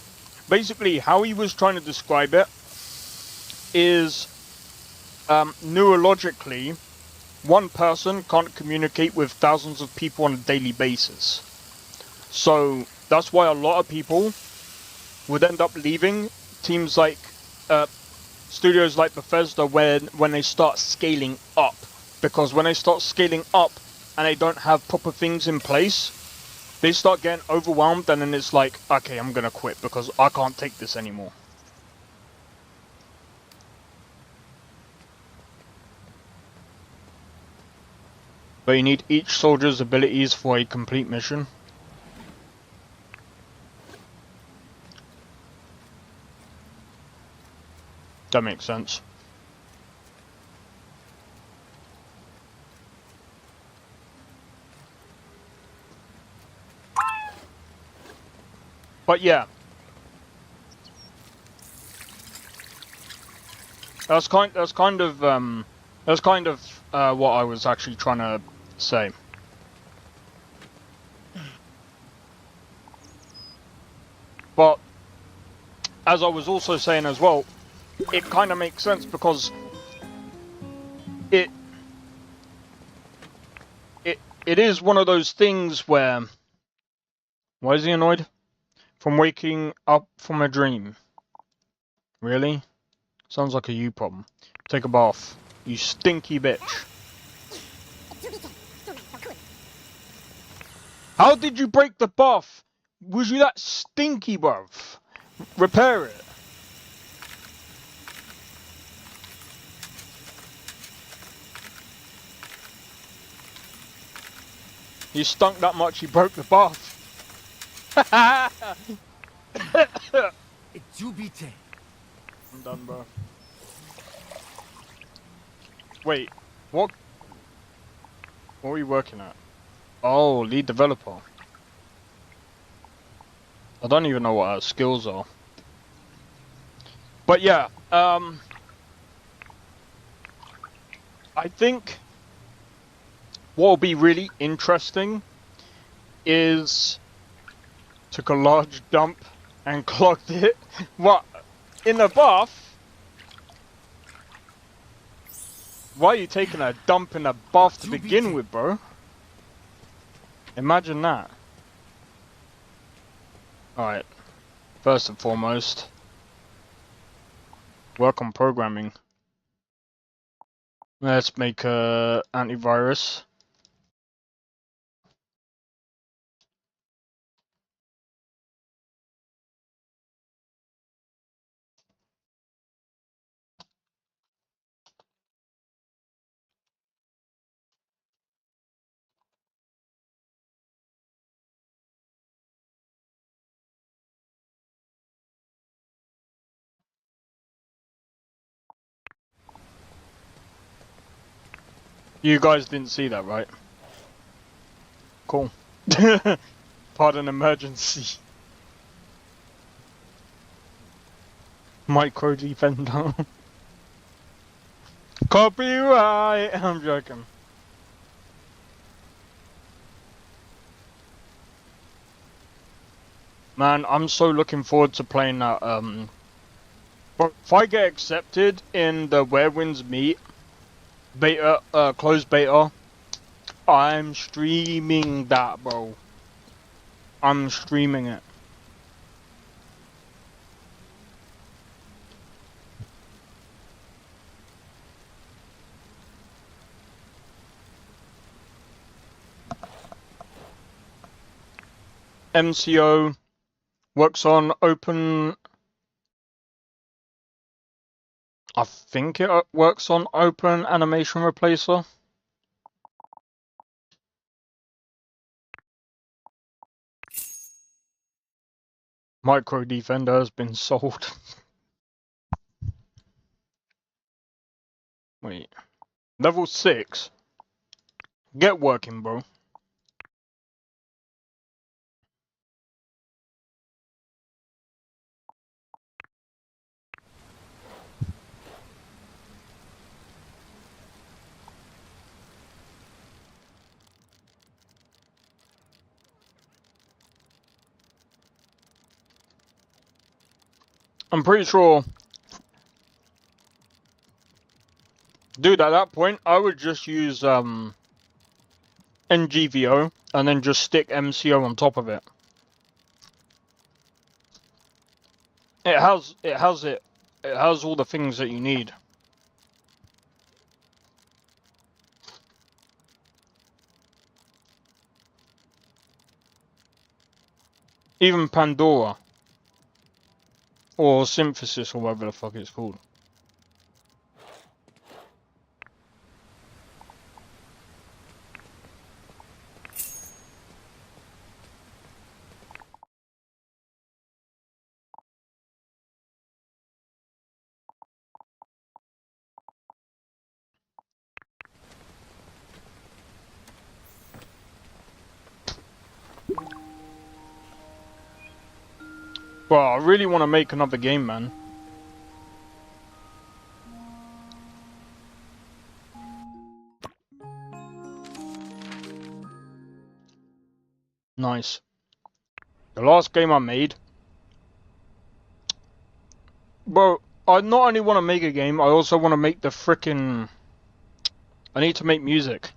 basically how he was trying to describe it is neurologically, one person can't communicate with thousands of people on a daily basis. So that's why a lot of people would end up leaving teams like studios like Bethesda when they start scaling up. Because when they start scaling up and they don't have proper things in place, they start getting overwhelmed, and then it's like, okay, I'm gonna quit because I can't take this anymore. But you need each soldier's abilities for a complete mission. That makes sense. But yeah, that's kind of what I was actually trying to say. But as I was also saying as well, it kind of makes sense because it is one of those things where, why is he annoyed? From waking up from a dream. Really? Sounds like a you problem. Take a bath, you stinky bitch. How did you break the bath? Was you that stinky, bruv? Repair it. You stunk that much you broke the bath. I'm done, bro. Wait, what? What are you working at? Oh, lead developer. I don't even know what our skills are. But yeah, I think what will be really interesting is took a large dump and clogged it. What? In the bath? Why are you taking a dump in a bath to begin with, bro? Imagine that. Alright. First and foremost, work on programming. Let's make a antivirus. You guys didn't see that, right? Cool. Pardon emergency. Micro defender. Copyright! I'm joking. Man, I'm so looking forward to playing that, if I get accepted in the Where Winds Meet beta, closed beta, I'm streaming that, bro. I'm streaming it. MCO works on open. I think it works on open animation replacer. Micro defender has been sold. Wait. Level 6? Get working, bro. I'm pretty sure... Dude, at that point, I would just use, NGVO, and then just stick MCO on top of it. It has all the things that you need. Even Pandora. Or Synthesis, or whatever the fuck it's called. Well, I really want to make another game, man. Nice. The last game I made... Bro, I not only want to make a game, I also want to make the frickin'... I need to make music.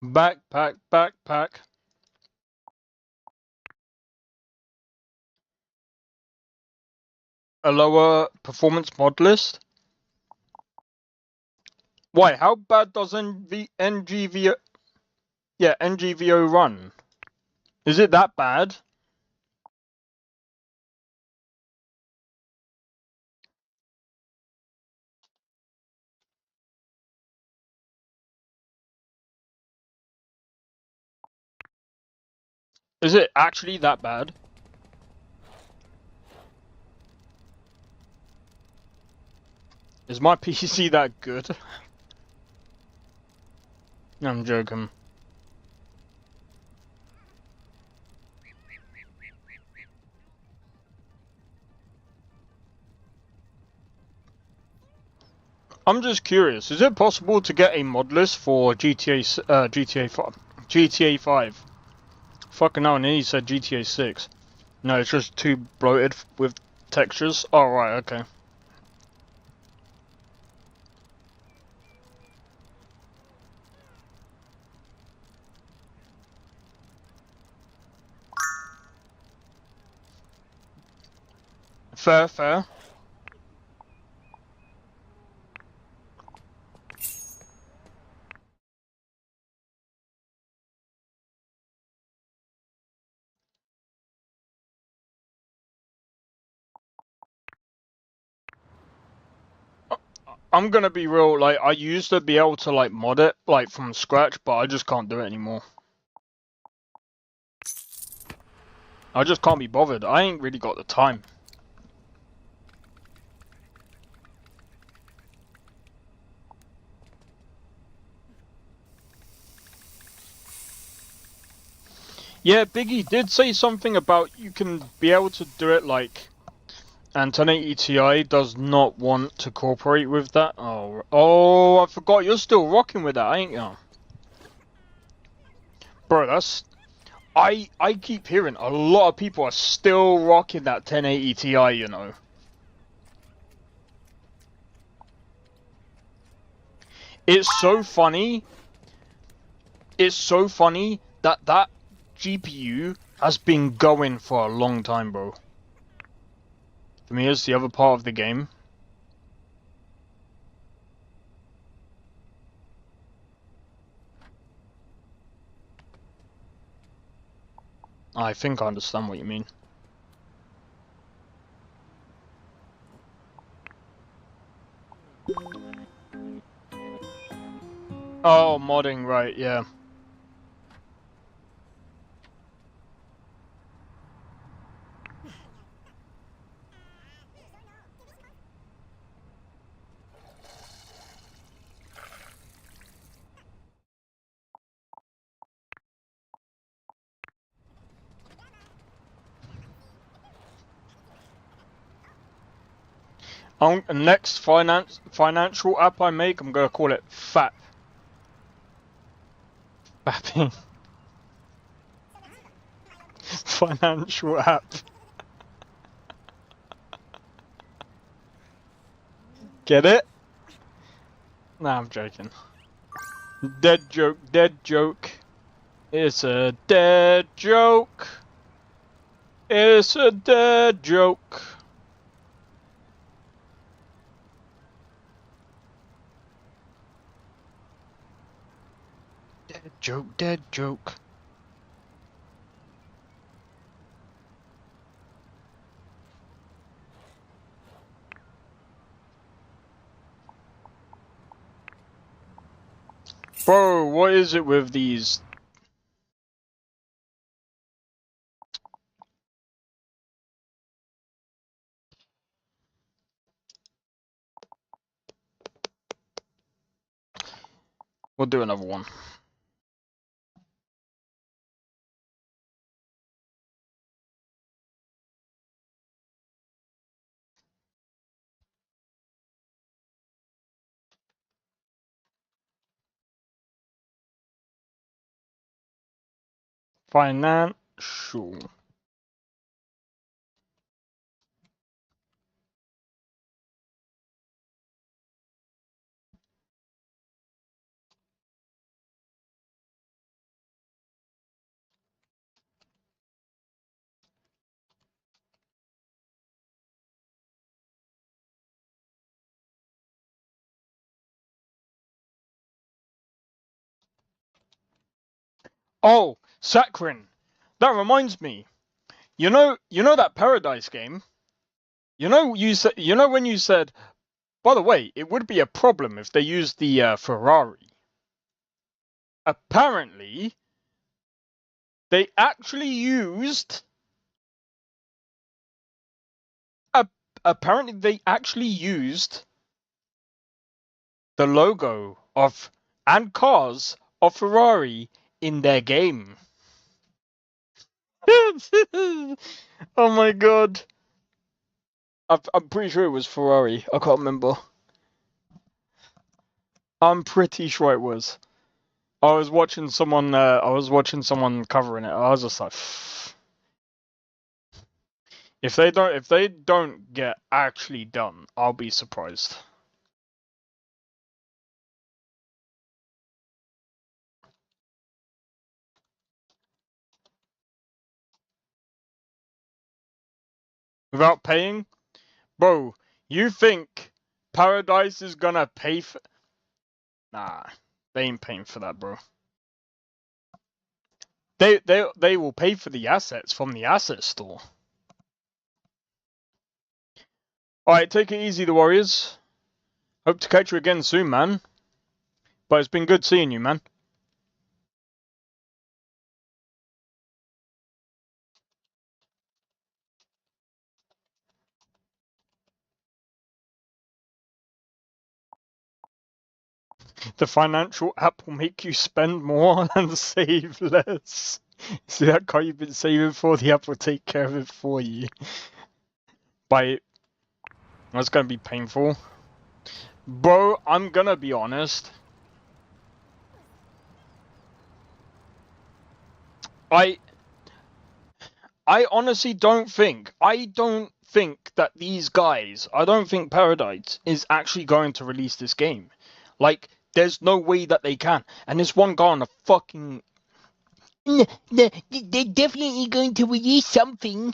Backpack, backpack. A lower performance mod list? Why, how bad does NGVO... Yeah, NGVO run? Is it that bad? Is it actually that bad? Is my PC that good? I'm joking. I'm just curious, is it possible to get a mod list for GTA 5? Fucking hell, and he said GTA 6. No, it's just too bloated with textures. Oh, right, okay. Fair, fair. I'm gonna be real, like, I used to be able to, like, mod it, like, from scratch, but I just can't do it anymore. I just can't be bothered. I ain't really got the time. Yeah, Biggie did say something about you can be able to do it, like, and 1080 Ti does not want to cooperate with that. Oh, I forgot, you're still rocking with that, ain't you? Bro, that's... I keep hearing a lot of people are still rocking that 1080 Ti, you know. It's so funny. It's so funny that that GPU has been going for a long time, bro. For me, it's the other part of the game. I think I understand what you mean. Oh, modding, right, yeah. Next financial app I make, I'm gonna call it FAP. Fapping. Financial app. Get it? Nah, I'm joking. Dead joke, dead joke. It's a dead joke. It's a dead joke. Dead joke, dead joke. Bro, what is it with these? We'll do another one. Financial. Oh, Sakrin. That reminds me. You know that Paradise game? You know when you said, by the way, it would be a problem if they used the Ferrari. Apparently, they actually used apparently they actually used the logo of and cars a Ferrari in their game. Oh my god. I'm pretty sure it was Ferrari. I can't remember. I'm pretty sure it was. I was watching someone covering it. I was just like, if they don't get actually done, I'll be surprised. Without paying? Bro, you think Paradise is gonna pay for... Nah, they ain't paying for that, bro. They will pay for the assets from the asset store. Alright, take it easy, the Warriors. Hope to catch you again soon, man. But it's been good seeing you, man. The financial app will make you spend more and save less. See that car you've been saving for? The app will take care of it for you. That's gonna be painful. Bro, I'm gonna be honest. I honestly don't think that these guys, I don't think Paradise is actually going to release this game. Like, there's no way that they can. And this one guy on a fucking... They're definitely going to release something.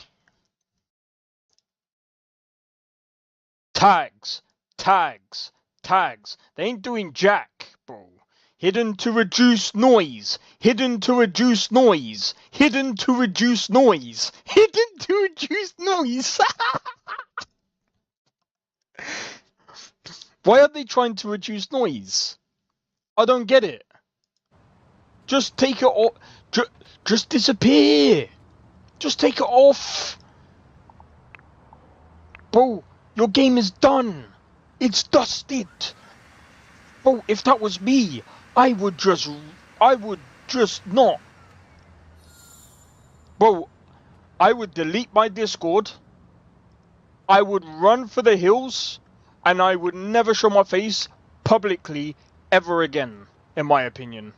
Tags. They ain't doing jack, bro. Hidden to reduce noise. Why are they trying to reduce noise? I don't get it. Just take it off. Just disappear. Just take it off. Bro, your game is done. It's dusted. Bro, if that was me, I would just not. Bro, I would delete my Discord. I would run for the hills, and I would never show my face publicly ever again, in my opinion.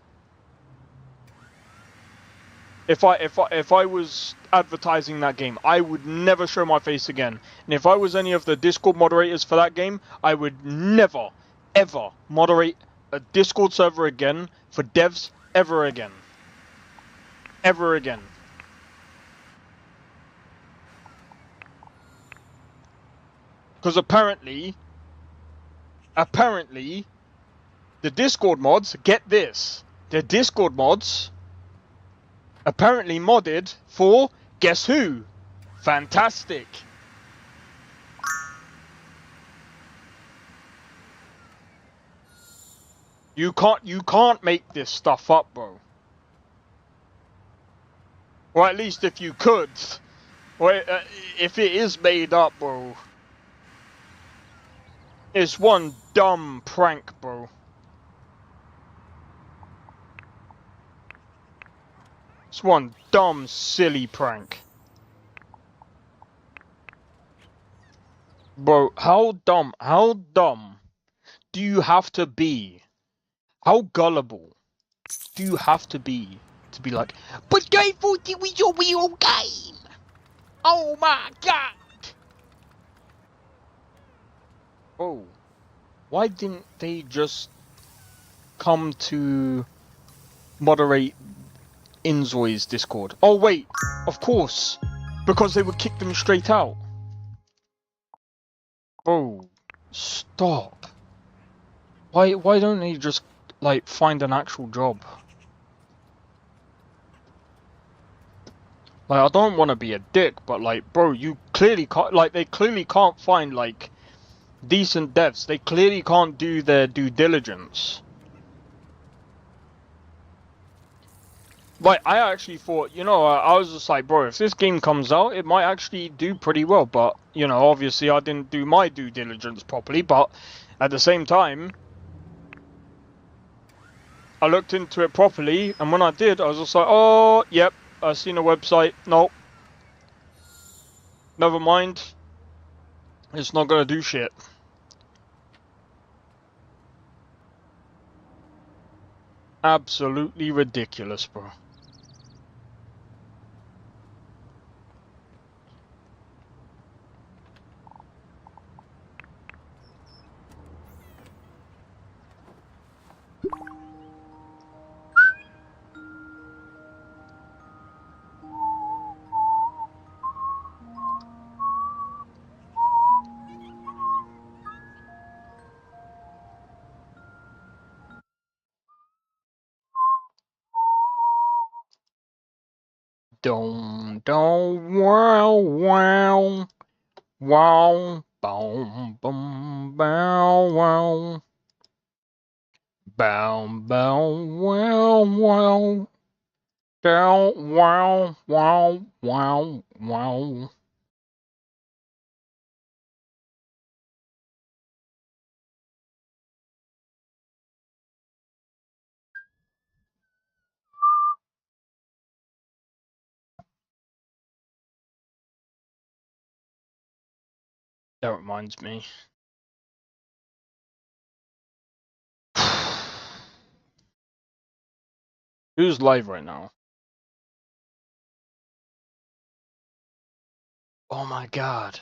If I was advertising that game, I would never show my face again. And if I was any of the Discord moderators for that game, I would never, ever moderate a Discord server again for devs ever again. Ever again. Because apparently, the Discord mods, get this, the Discord mods apparently modded for, guess who? Fantastic. You can't make this stuff up, bro. Or at least if you could. Or if it is made up, bro. It's one dumb prank, bro. It's one dumb, silly prank. Bro, how dumb do you have to be? How gullible do you have to be like, but I thought it was your real game! Oh my god! Oh, why didn't they just come to moderate InZOI's Discord? Oh wait, of course, because they would kick them straight out. Bro, stop. Why don't they just, like, find an actual job? Like, I don't want to be a dick, but, like, bro, you clearly can't, like, they clearly can't find, like, decent devs. They clearly can't do their due diligence. Like, I actually thought, you know, I was just like, bro, if this game comes out, it might actually do pretty well. But, you know, obviously I didn't do my due diligence properly. But at the same time, I looked into it properly, and when I did, I was just like, oh, yep, I seen a website. Nope. Never mind. It's not gonna do shit. Absolutely ridiculous, bro. Don't wow wow wow boom boom bow wow bow bow wow wow down wow wow wow wow. That reminds me. Who's live right now? Oh my god.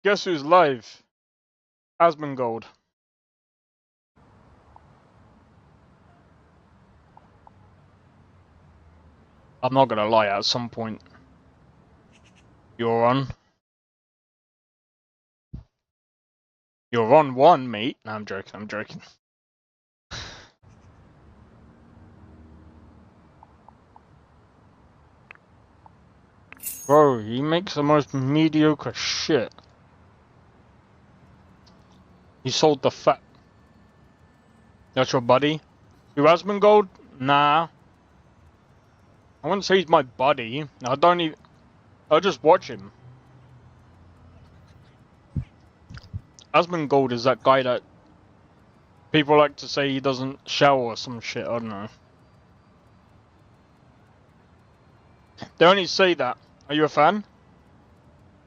Guess who's live? Asmongold. I'm not gonna lie, at some point. You're on. You're on one, mate. No, I'm joking, I'm joking. Bro, he makes the most mediocre shit. He sold the fat. That's your buddy? Who Asmongold? Nah. I wouldn't say he's my buddy. I don't even. I'll just watch him. Asmongold is that guy that people like to say he doesn't shower or some shit. I don't know. They only say that. Are you a fan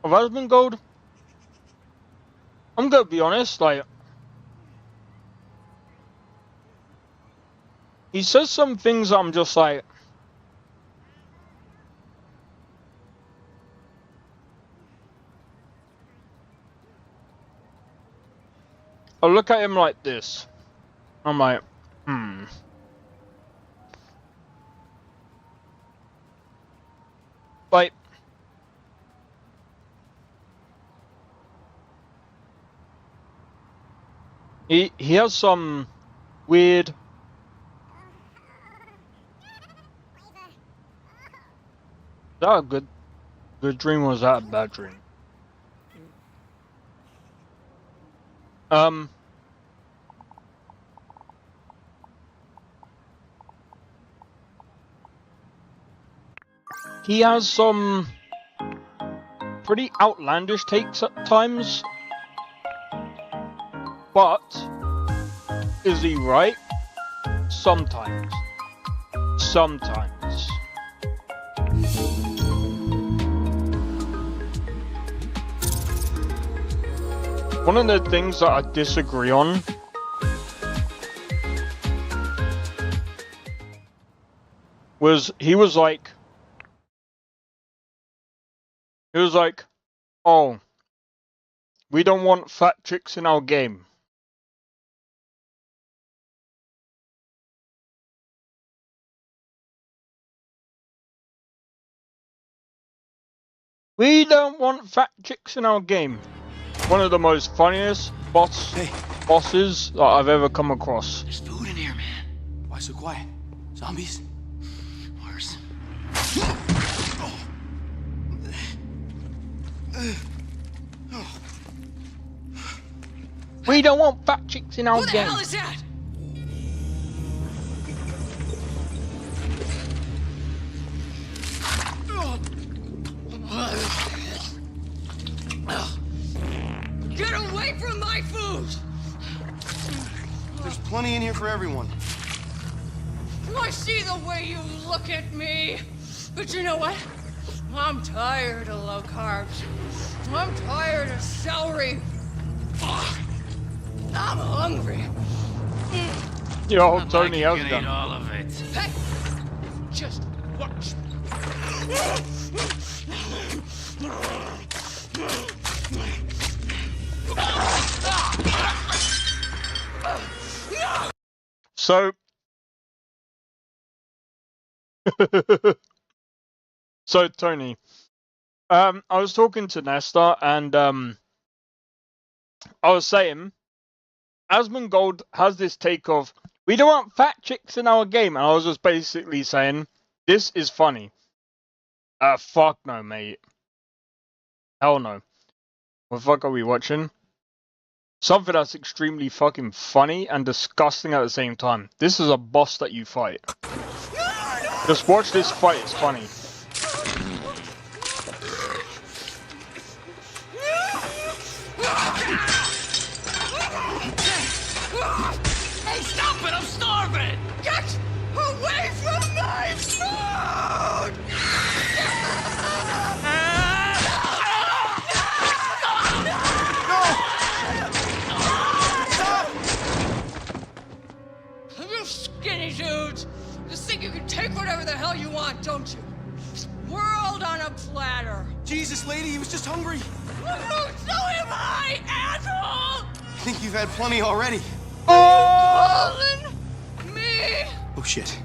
of Asmongold? I'm gonna be honest, like, he says some things that I'm just like, I look at him like this. I'm like, Like, he has some weird. Is that a good dream, or was that a bad dream? He has some pretty outlandish takes at times, but is he right? Sometimes. Sometimes. One of the things that I disagree on was he was like, oh, we don't want fat chicks in our game. We don't want fat chicks in our game. One of the most funniest bosses that I've ever come across. There's food in here, man. Why so quiet? Zombies? Worse. We don't want fat chicks in our game. What the hell is that? plenty in here for everyone. I see the way you look at me. But you know what? I'm tired of low carbs. I'm tired of celery. Ugh. I'm hungry. Yo, Tony, how's it Eat going? all of it. Hey, just watch. So, so Tony, I was talking to Nesta, and I was saying, Asmongold has this take of, we don't want fat chicks in our game, and I was just basically saying, this is funny. Fuck no, mate. Hell no. What the fuck are we watching? Something that's extremely fucking funny and disgusting at the same time. This is a boss that you fight. Just watch this fight, it's funny. Hey, stop it! I'm starving! Get away from my food! You skinny dudes! Just think you can take whatever the hell you want, don't you? World on a platter! Jesus, lady, he was just hungry. So am I, asshole! I think you've had plenty already. Calling me Oh, shit.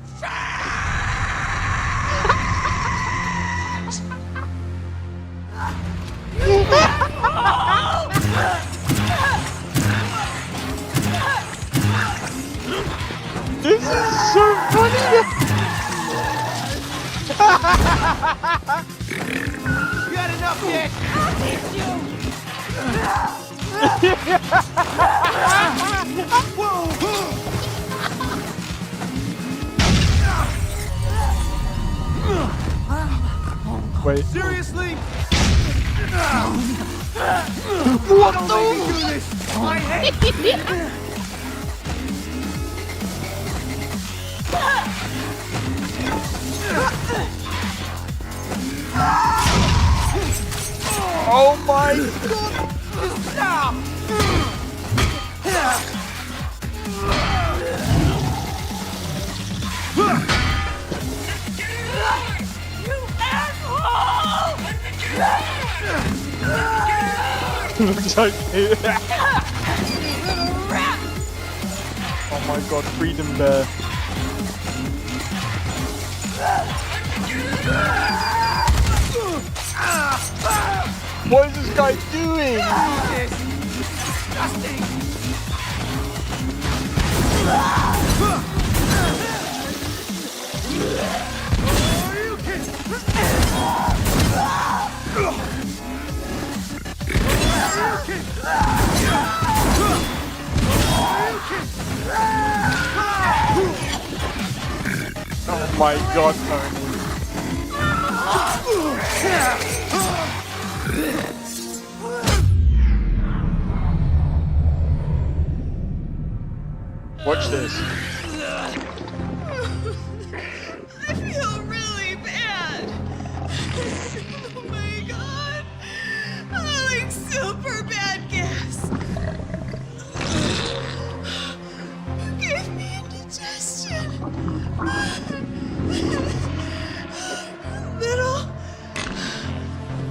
This is so funny! You had enough yet? Wait. Seriously? What Don't make me do this! I hate Oh my god! Looks like oh my god, freedom bear. What is this guy doing? Oh my god, Tony. Watch this. I feel really bad. Oh my god. I like super bad gas. You gave me indigestion. Little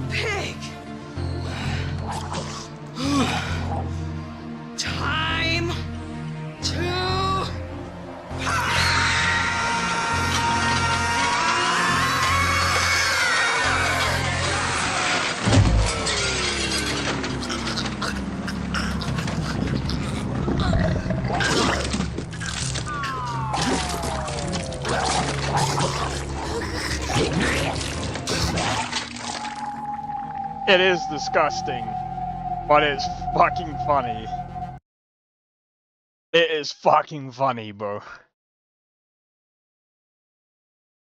pig. Time to It is disgusting, but it's fucking funny. It is fucking funny, bro.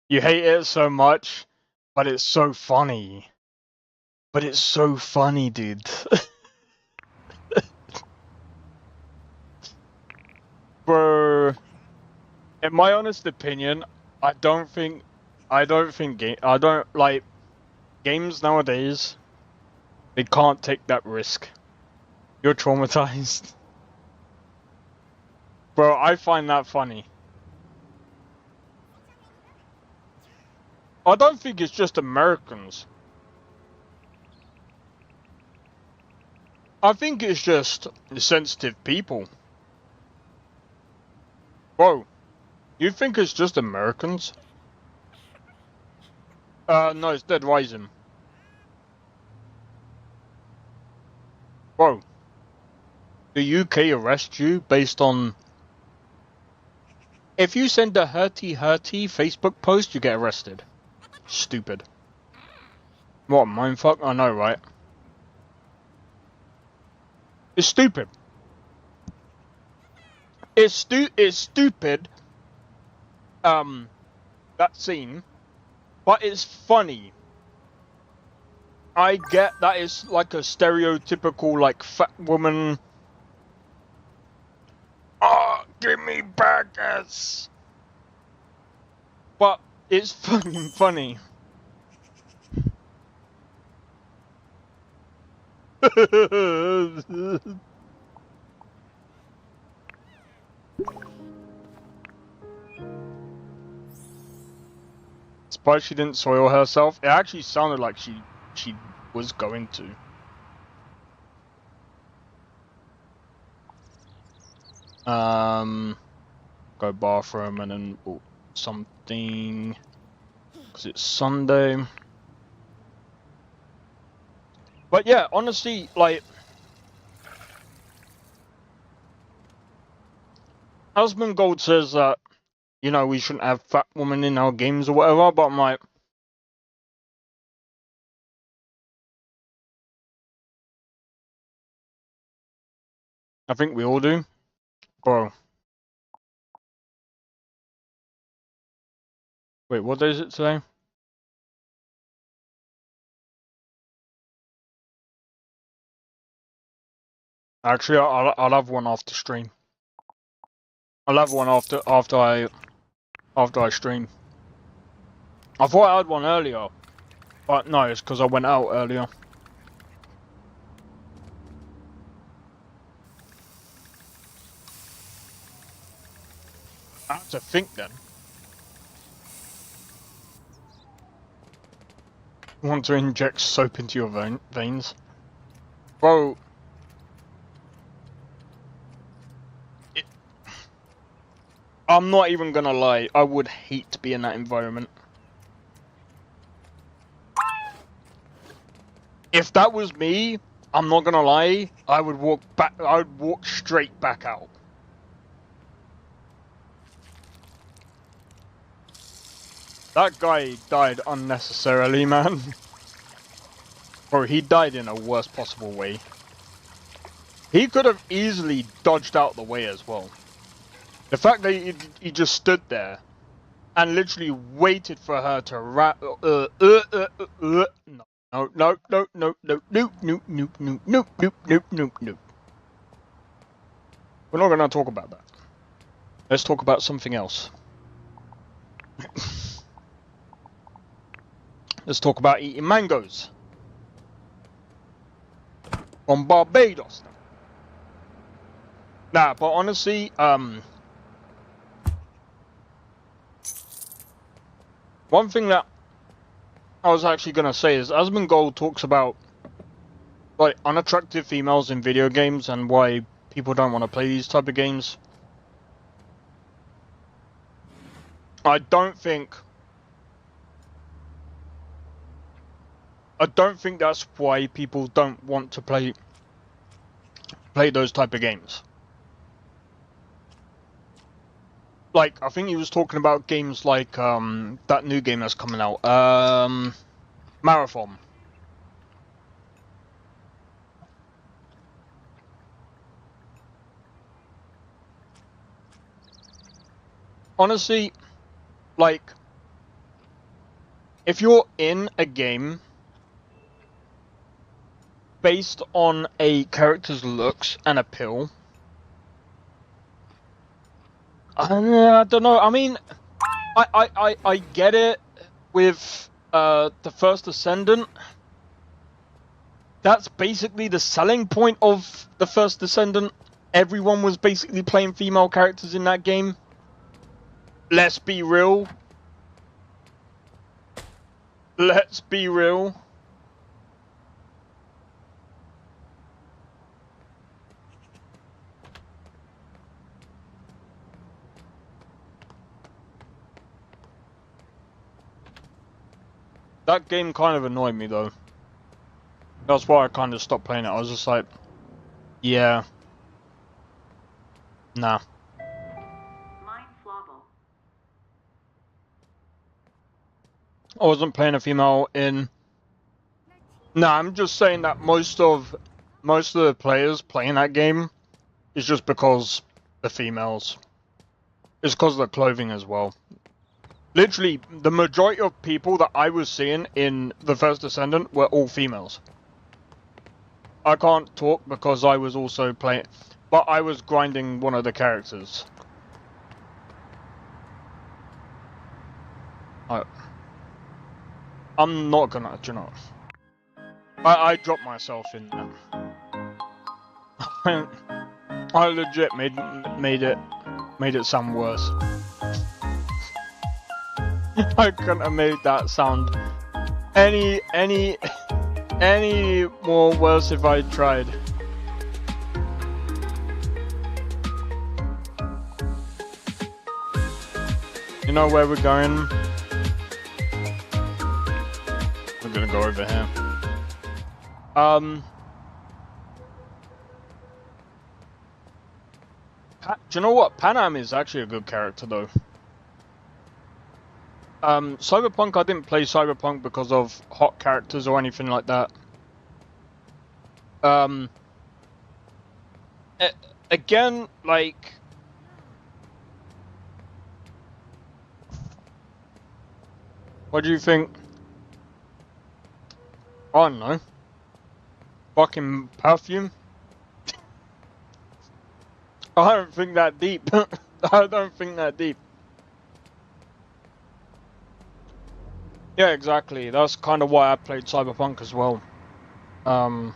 You hate it so much, but it's so funny. But it's so funny, dude. Bro, in my honest opinion, I don't like games nowadays. They can't take that risk. You're traumatized. Bro, I find that funny. I don't think it's just Americans. I think it's just sensitive people. Bro, you think it's just Americans? No, it's Dead Rising. Bro, the UK arrest you based on... If you send a hurty Facebook post, you get arrested. Stupid. What, mindfuck? I know, right? It's stupid. It's stupid, that scene, but it's funny. I get that it's like a stereotypical, like, fat woman. Ah, give me burgers. But it's fucking funny. Surprised she didn't soil herself. It actually sounded like she was going to. Go bathroom and then something, because it's Sunday. But yeah, honestly, like, Husband Gold says that, you know, we shouldn't have fat women in our games or whatever, but I'm like, I think we all do. Bro. Wait, what day is it today? Actually, I'll have one after stream. I'll have one after I stream. I thought I had one earlier, but no, it's because I went out earlier. I have to think then. Want to inject soap into your veins? Bro. I'm not even gonna lie, I would hate to be in that environment. If that was me, I'm not gonna lie, I would walk straight back out. That guy died unnecessarily, man. Bro, he died in a worst possible way. He could have easily dodged out the way as well. The fact that he just stood there and literally waited for her to no. We're not gonna talk about that. Let's talk about something else. Let's talk about eating mangoes. From Barbados. Nah, but honestly, one thing that I was actually gonna say is Asmongold talks about like unattractive females in video games and why people don't want to play these type of games. I don't think that's why people don't want to play those type of games. Like, I think he was talking about games like that new game that's coming out, Marathon. Honestly, like, if you're in a game based on a character's looks and appeal, I don't know. I mean, I get it with the First Descendant. That's basically the selling point of the First Descendant. Everyone was basically playing female characters in that game. Let's be real. Let's be real. That game kind of annoyed me though. That's why I kind of stopped playing it. I was just like, yeah. Nah. I wasn't playing a female in... Nah, I'm just saying that most of the players playing that game is just because the females. It's because of the clothing as well. Literally, the majority of people that I was seeing in the First Descendant were all females. I can't talk because I was also playing... But I was grinding one of the characters. I'm not gonna, do you know. I dropped myself in there. I legit made it sound worse. I couldn't have made that sound any more worse if I tried. You know where we're going? We're gonna go over here. Do you know what? Panam is actually a good character though. Cyberpunk, I didn't play Cyberpunk because of hot characters or anything like that. Again, like... What do you think? I don't know. Fucking perfume? I don't think that deep. I don't think that deep. Yeah, exactly. That's kind of why I played Cyberpunk as well. For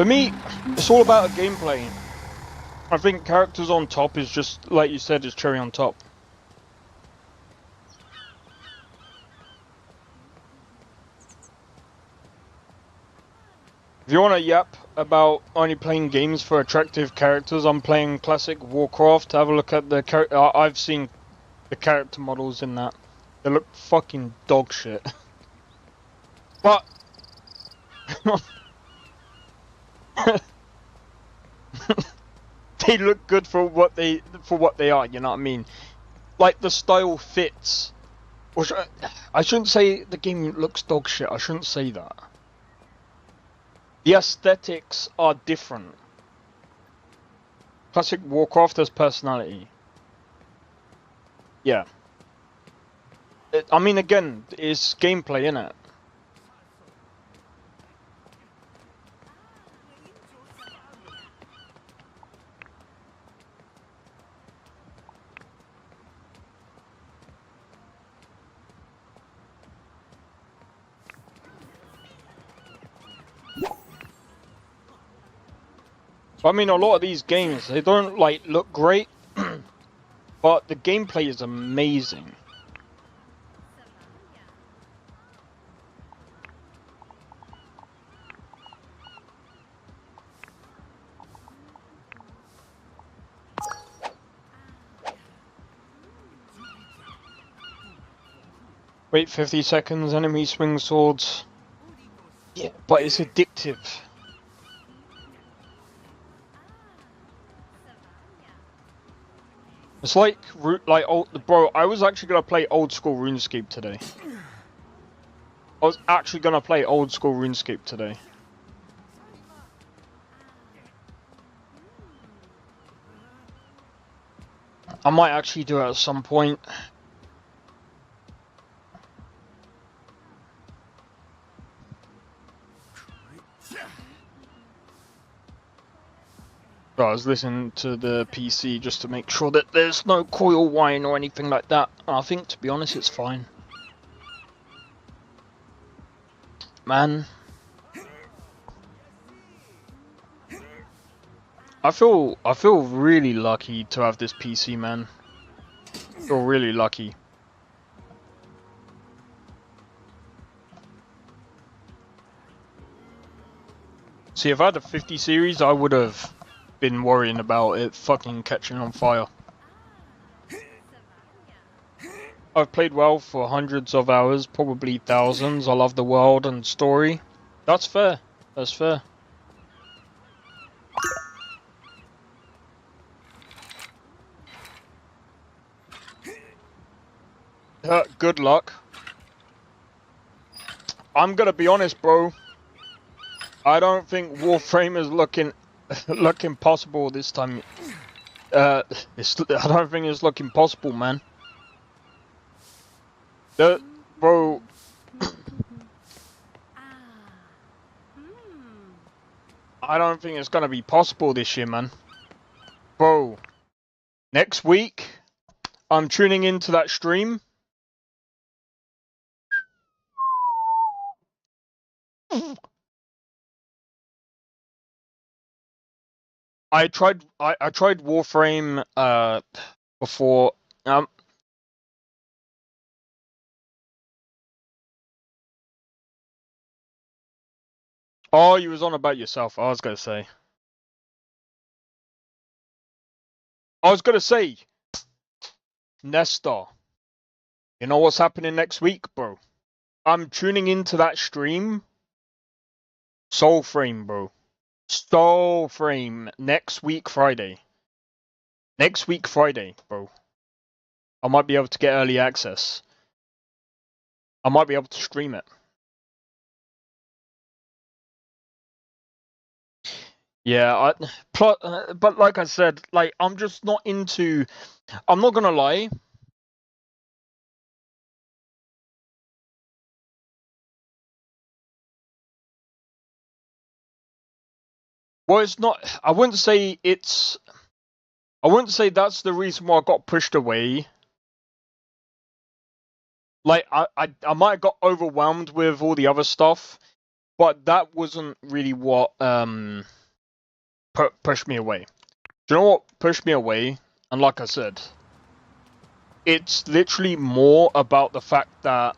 me, it's all about gameplay. I think characters on top is just, like you said, is cherry on top. If you want to yap about only playing games for attractive characters, I'm playing classic Warcraft. Have a look at the I've seen the character models in that. They look fucking dog shit. But they look good for what they are, you know what I mean? Like the style fits. Or I shouldn't say the game looks dog shit. I shouldn't say that. The aesthetics are different. Classic Warcraft has personality. Yeah. I mean, again, it's gameplay, innit? I mean, a lot of these games, they don't, like, look great, but the gameplay is amazing. Wait 50 seconds, enemy swing swords. Yeah, but it's addictive. It's like old, bro. I was actually gonna play old school RuneScape today. I was actually gonna play old school RuneScape today. I might actually do it at some point. So I was listening to the PC just to make sure that there's no coil whine or anything like that. I think, to be honest, it's fine. Man. I feel really lucky to have this PC, man. I feel really lucky. See, if I had a 50 series, I would have been worrying about it fucking catching on fire. I've played WoW for hundreds of hours, probably thousands. I love the world and story. That's fair. That's fair. Good luck. I'm gonna be honest, bro. I don't think Warframe is looking possible this time. I don't think it's looking possible, man. Bro. I don't think it's gonna be possible this year, man. Bro. Next week, I'm tuning into that stream. I tried Warframe before. Oh, you was on about yourself. I was gonna say, Nestor. You know what's happening next week, bro? I'm tuning into that stream. Soulframe, bro. Soulframe next week Friday. Next week Friday, bro. I might be able to get early access. I might be able to stream it. Yeah, but like I said, like I'm just not into. I'm not gonna lie. Well, it's not. I wouldn't say it's. I wouldn't say that's the reason why I got pushed away. Like I might have got overwhelmed with all the other stuff, but that wasn't really what pushed me away. Do you know what pushed me away? And like I said, it's literally more about the fact that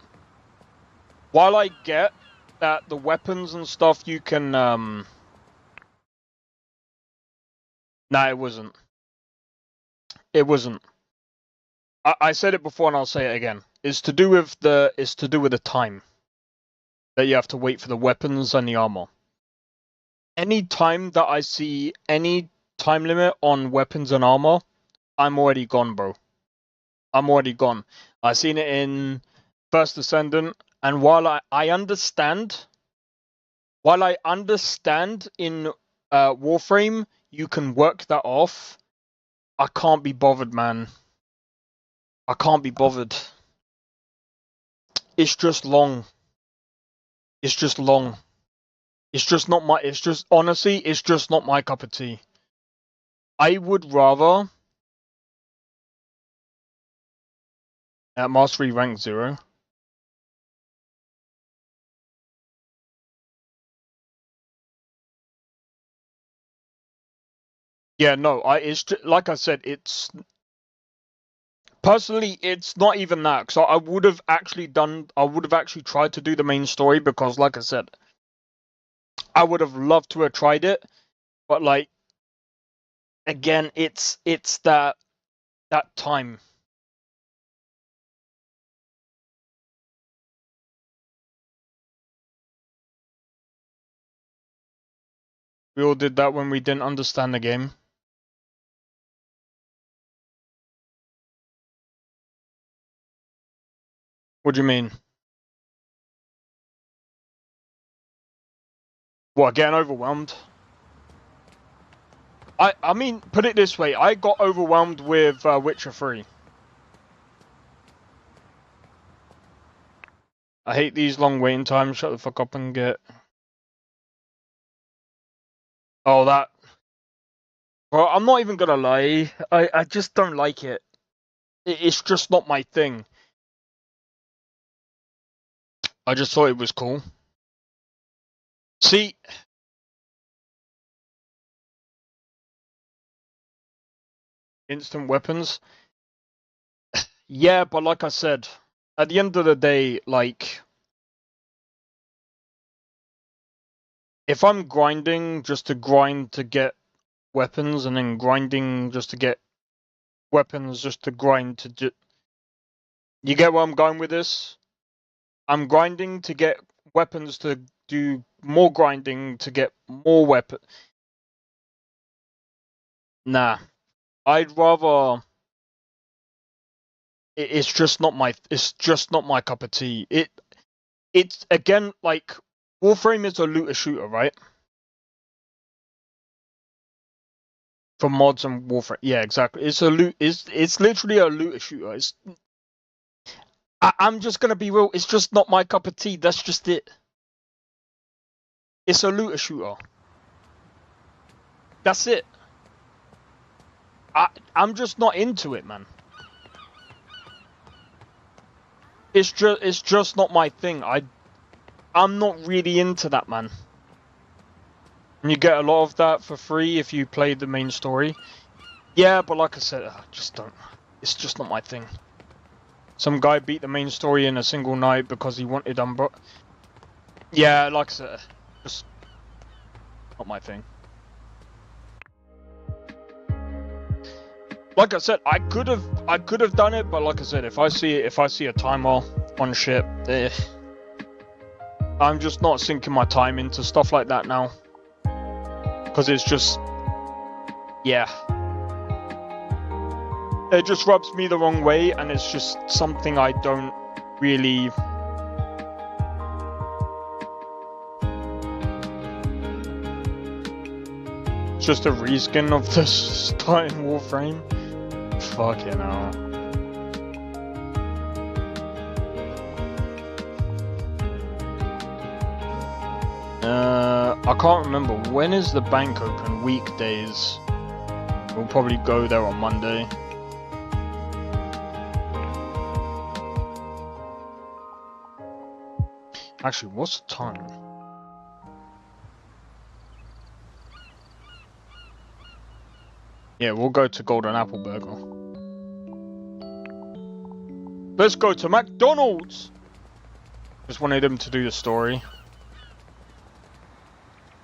while I get that the weapons and stuff you can nah, it wasn't. It wasn't. I said it before and I'll say it again. It's to do with the time that you have to wait for the weapons and the armor. Any time that I see any time limit on weapons and armor, I'm already gone, bro. I'm already gone. I seen it in First Descendant, and while I understand in Warframe you can work that off, I can't be bothered, man. I can't be bothered. It's just long. It's just long. It's just not my. It's just honestly, it's just not my cup of tea. I would rather at Mastery rank 0. Yeah, no, it's like I said, it's personally, it's not even that. So I would have actually tried to do the main story because, like I said, I would have loved to have tried it, but like, again, it's that time. We all did that when we didn't understand the game. What do you mean? What, getting overwhelmed? I mean, put it this way, I got overwhelmed with Witcher 3. I hate these long waiting times, shut the fuck up and get... Oh, that... Well, I'm not even gonna lie. I just don't like it. It's just not my thing. I just thought it was cool. See, instant weapons. Yeah, but like I said, at the end of the day, like, if I'm grinding just to grind to get weapons, and then grinding just to get weapons just to grind to you get where I'm going with this? I'm grinding to get weapons to do more grinding to get more weapon. Nah, I'd rather. It's just not my. It's just not my cup of tea. It's again like Warframe is a looter shooter, right? For mods and Warframe, yeah, exactly. It's a loot. It's literally a looter shooter. I'm just gonna be real. It's just not my cup of tea. That's just it. It's a looter shooter. That's it. I'm just not into it, man. It's just not my thing. I'm not really into that, man. And you get a lot of that for free if you play the main story. Yeah, but like I said, I just don't. It's just not my thing. Some guy beat the main story in a single night because he wanted Umbra. Yeah, like I said, just not my thing. Like I said, I could have done it, but like I said, if I see a timer on shit, I'm just not sinking my time into stuff like that now. Because it's just, yeah. It just rubs me the wrong way, and it's just something I don't really... It's just a reskin of the starting Warframe. Fucking hell. I can't remember. When is the bank open? Weekdays. We'll probably go there on Monday. Actually, what's the time? Yeah, we'll go to Golden Apple Burger. Let's go to McDonald's! Just wanted him to do the story.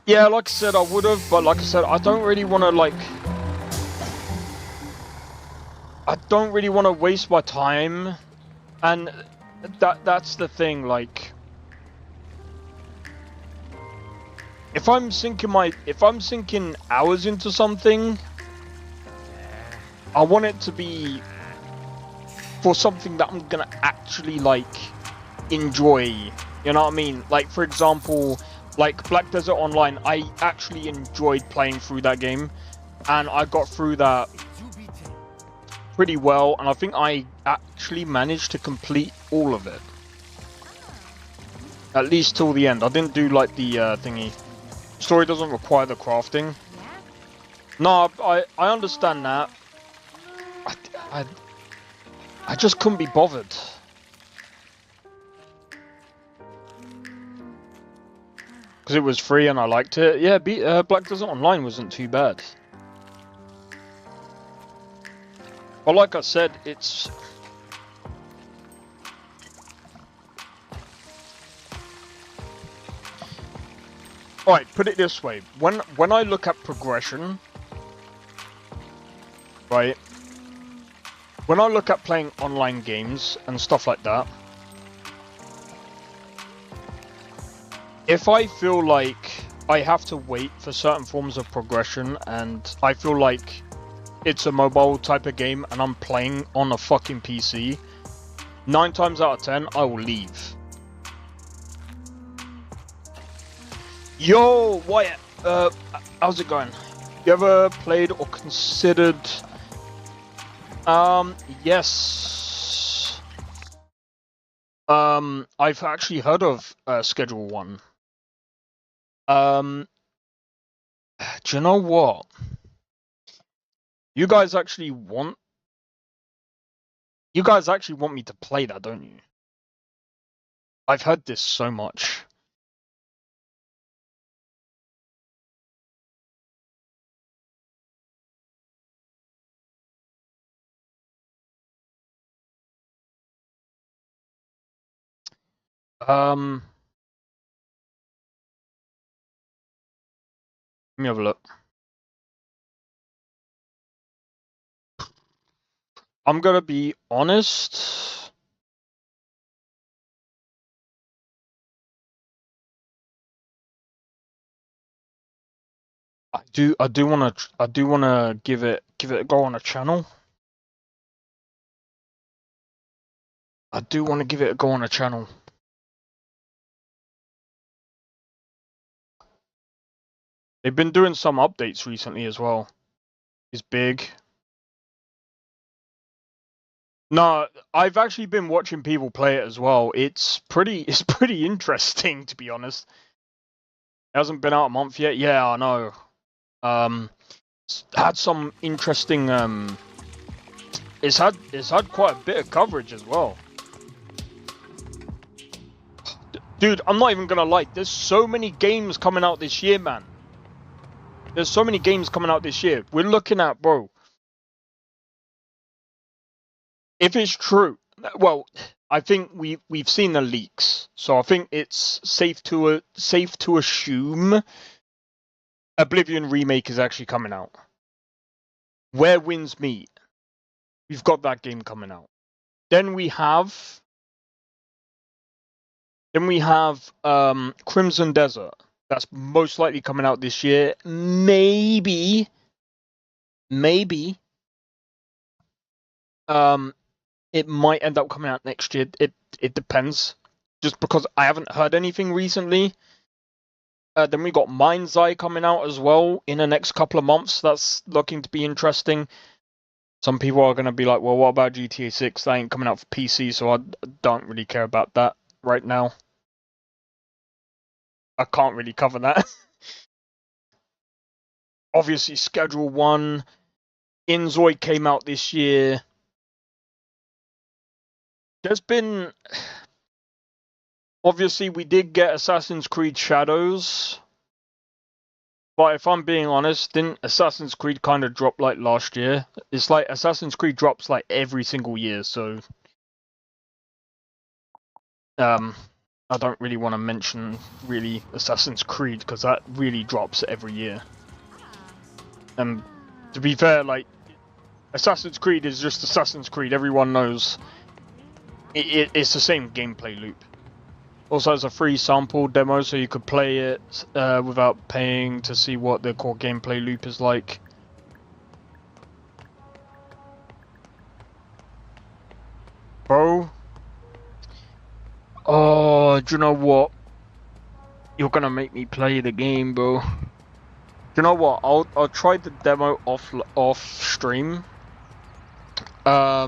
Yeah, like I said, I would have, but like I said, I don't really want to, like... I don't really want to waste my time. And that's the thing, like... If I'm sinking hours into something, I want it to be for something that I'm gonna actually, like, enjoy. You know what I mean? Like, for example... Like, Black Desert Online, I actually enjoyed playing through that game, and I got through that pretty well, and I think I actually managed to complete all of it. At least till the end. I didn't do, like, the thingy. Story doesn't require the crafting. No, I understand that. I just couldn't be bothered. Because it was free and I liked it. Yeah, Black Desert Online wasn't too bad. But like I said, it's... Alright, put it this way. When I look at progression... Right? When I look at playing online games and stuff like that... If I feel like I have to wait for certain forms of progression and I feel like it's a mobile type of game and I'm playing on a fucking PC, 9 times out of 10, I will leave. Yo, Wyatt, how's it going? You ever played or considered... Yes. I've actually heard of Schedule 1. Do you know what? You guys actually want me to play that, don't you? I've heard this so much. Let me have a look. I'm gonna be honest. I do wanna give it a go on a channel. I do want to give it a go on a channel. They've been doing some updates recently as well. It's big. No, I've actually been watching people play it as well. It's pretty interesting, to be honest. It hasn't been out a month yet. Yeah, I know. It's had some interesting it's had quite a bit of coverage as well. Dude, I'm not even gonna lie, there's so many games coming out this year, man. There's so many games coming out this year. We're looking at, bro. If it's true, well, I think we've seen the leaks, so I think it's safe to assume Oblivion remake is actually coming out. Where Winds Meet, we've got that game coming out. Then we have Crimson Desert. That's most likely coming out this year. Maybe. It might end up coming out next year. It depends. Just because I haven't heard anything recently. Then we got InZOI coming out as well in the next couple of months. That's looking to be interesting. Some people are going to be like, well, what about GTA 6? That ain't coming out for PC, so I don't really care about that right now. I can't really cover that. Obviously, Schedule 1. InZOI came out this year. There's been... Obviously, we did get Assassin's Creed Shadows. But if I'm being honest, didn't Assassin's Creed kind of drop like last year? It's like Assassin's Creed drops like every single year, so... I don't really want to mention really Assassin's Creed because that really drops every year. And to be fair, like Assassin's Creed is just Assassin's Creed. Everyone knows it's the same gameplay loop. Also has a free sample demo, so you could play it without paying to see what the core gameplay loop is like. Bro. Oh, do you know what? You're gonna make me play the game, bro. Do you know what? I'll try the demo off stream. I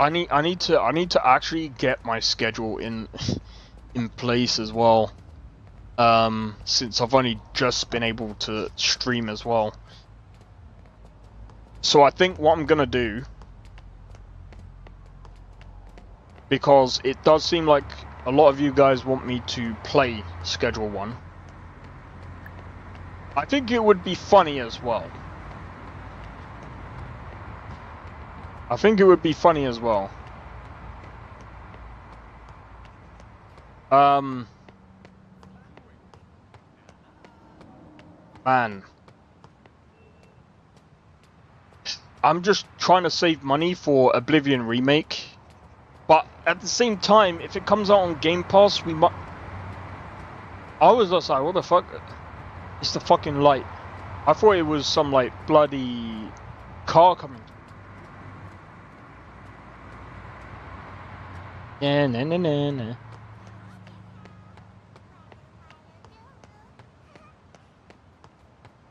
need to actually get my schedule in place as well. Since I've only just been able to stream as well. So I think what I'm gonna do, because it does seem like a lot of you guys want me to play Schedule 1. I think it would be funny as well. Man. I'm just trying to save money for Oblivion Remake. But at the same time, if it comes out on Game Pass, we might... I was just like, what the fuck? It's the fucking light. I thought it was some, like, bloody car coming. Yeah, nah.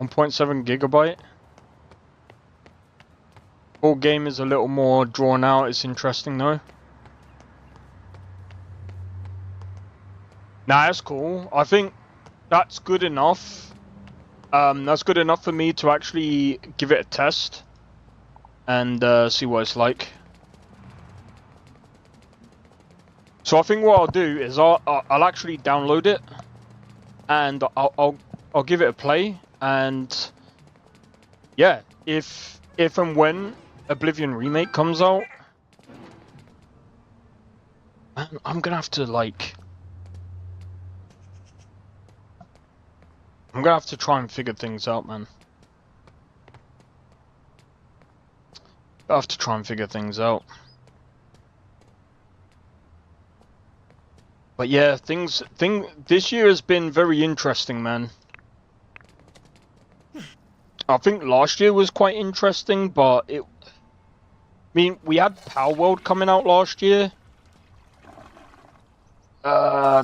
1.7 gigabyte. Full game is a little more drawn out. It's interesting though. Nah, that's cool. I think that's good enough That's good enough for me to actually give it a test and see what it's like. So I think what I'll do is I'll actually download it and I'll give it a play, and yeah, if and when Oblivion Remake comes out, man, I'm gonna have to try and figure things out, man. I have to try and figure things out. But yeah, this year has been very interesting, man. I think last year was quite interesting, but I mean, we had Power World coming out last year. Yeah.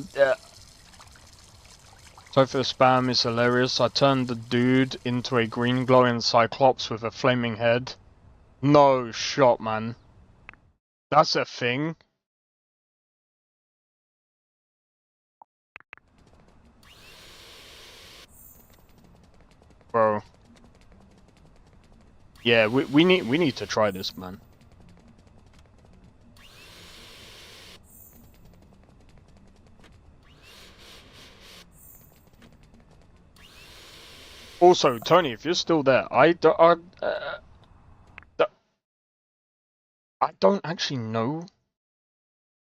So for the spam, it's hilarious. I turned the dude into a green glowing cyclops with a flaming head. No shot, man. That's a thing. Bro. Yeah, we need to try this, man. Also, Tony, if you're still there, I don't actually know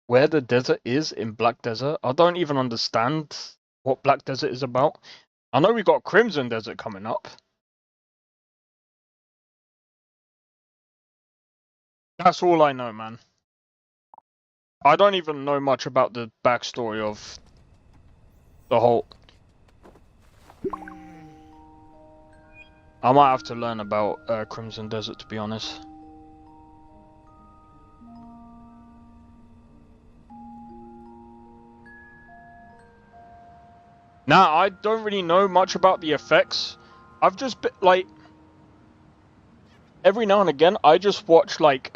where the desert is in Black Desert. I don't even understand what Black Desert is about. I know we got Crimson Desert coming up. That's all I know, man. I don't even know much about the backstory of the whole... I might have to learn about Crimson Desert, to be honest. Nah, I don't really know much about the effects. I've just been, like... Every now and again, I just watch, like,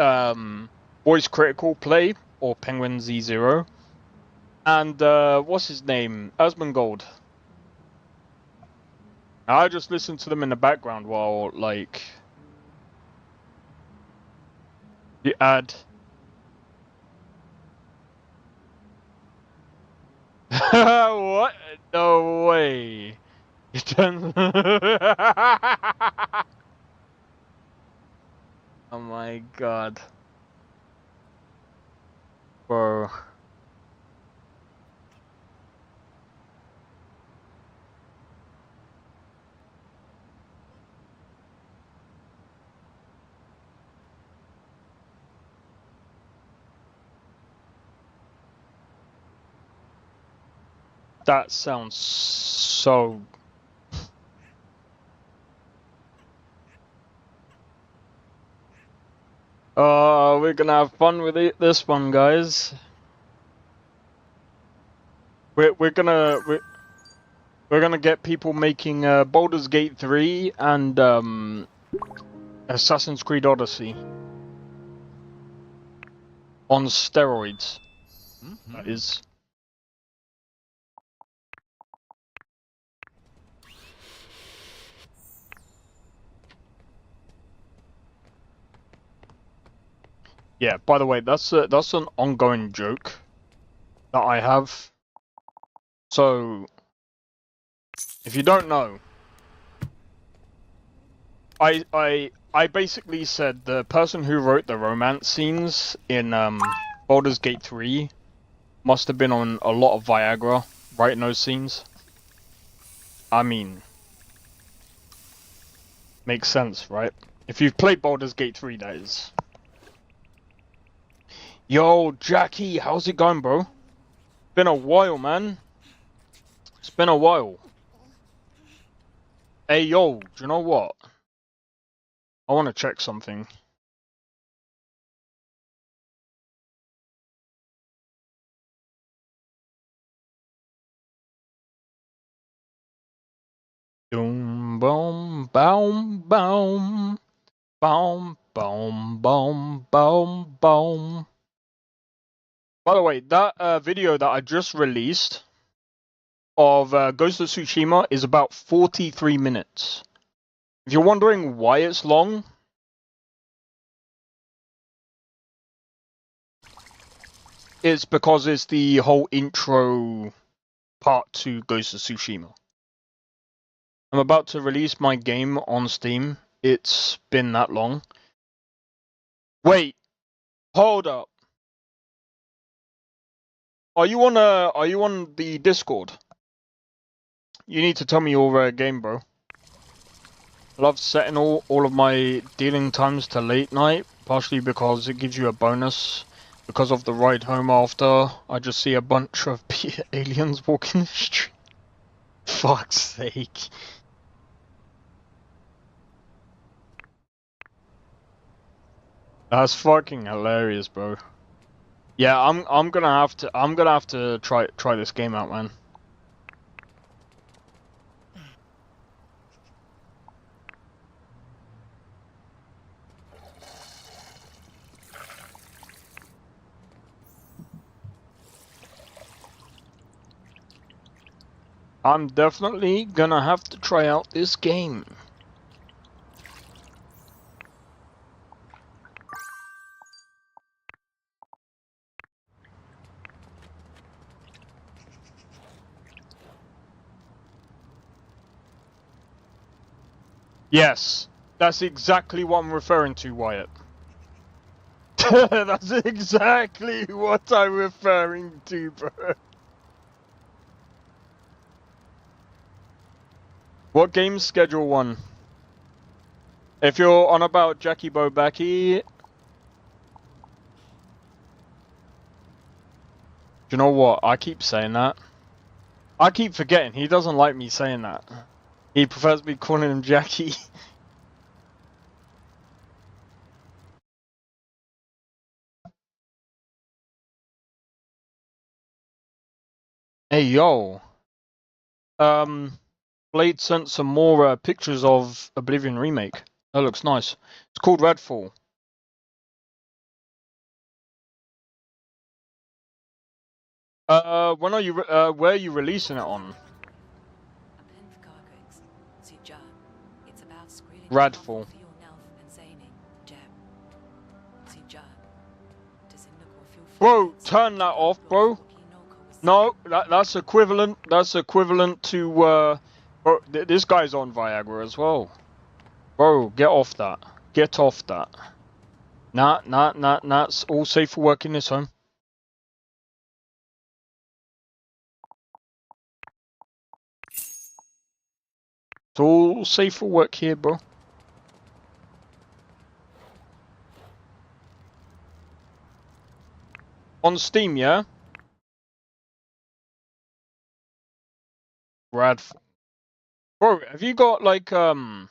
Voice Critical play, or Penguin Z0. And, what's his name? Asmongold. I just listen to them in the background while, like... The ad... What? No way. You done... Oh my god. Bro. That sounds so... we're gonna have fun with this one, guys. We're gonna get people making Baldur's Gate 3 and Assassin's Creed Odyssey on steroids. That is. Yeah, by the way, that's an ongoing joke that I have. So, if you don't know, I basically said the person who wrote the romance scenes in Baldur's Gate 3 must have been on a lot of Viagra writing those scenes. I mean, makes sense, right? If you've played Baldur's Gate 3, that is. Yo, Jackie, how's it going, bro? Been a while, man. It's been a while. Hey, yo, do you know what? I want to check something. Boom, boom, boom, boom. Boom, boom, boom, boom, boom. By the way, that video that I just released of Ghost of Tsushima is about 43 minutes. If you're wondering why it's long, it's because it's the whole intro part to Ghost of Tsushima. I'm about to release my game on Steam. It's been that long. Wait, hold up. Are you on the Discord? You need to tell me your game, bro. I love setting all of my dealing times to late night, partially because it gives you a bonus. Because of the ride home after, I just see a bunch of aliens walking the street. Fuck's sake. That's fucking hilarious, bro. Yeah, I'm gonna have to try this game out, man. I'm definitely gonna have to try out this game. Yes, that's exactly what I'm referring to, Wyatt. That's exactly what I'm referring to, bro. What game's Schedule 1? If you're on about Jackie Bobacki, do you know what? I keep saying that. I keep forgetting. He doesn't like me saying that. He prefers me calling him Jackie. Hey, yo. Blade sent some more pictures of Oblivion Remake. That looks nice. It's called Redfall. When are you? Where are you releasing it on? Redfall. Bro, turn that off, bro. No, that's equivalent. That's equivalent to bro, this guy's on Viagra as well. Bro, get off that. Get off that. Nah. It's all safe for work in this home. It's all safe for work here, bro. On Steam, yeah? Redfall. Bro, have you got like have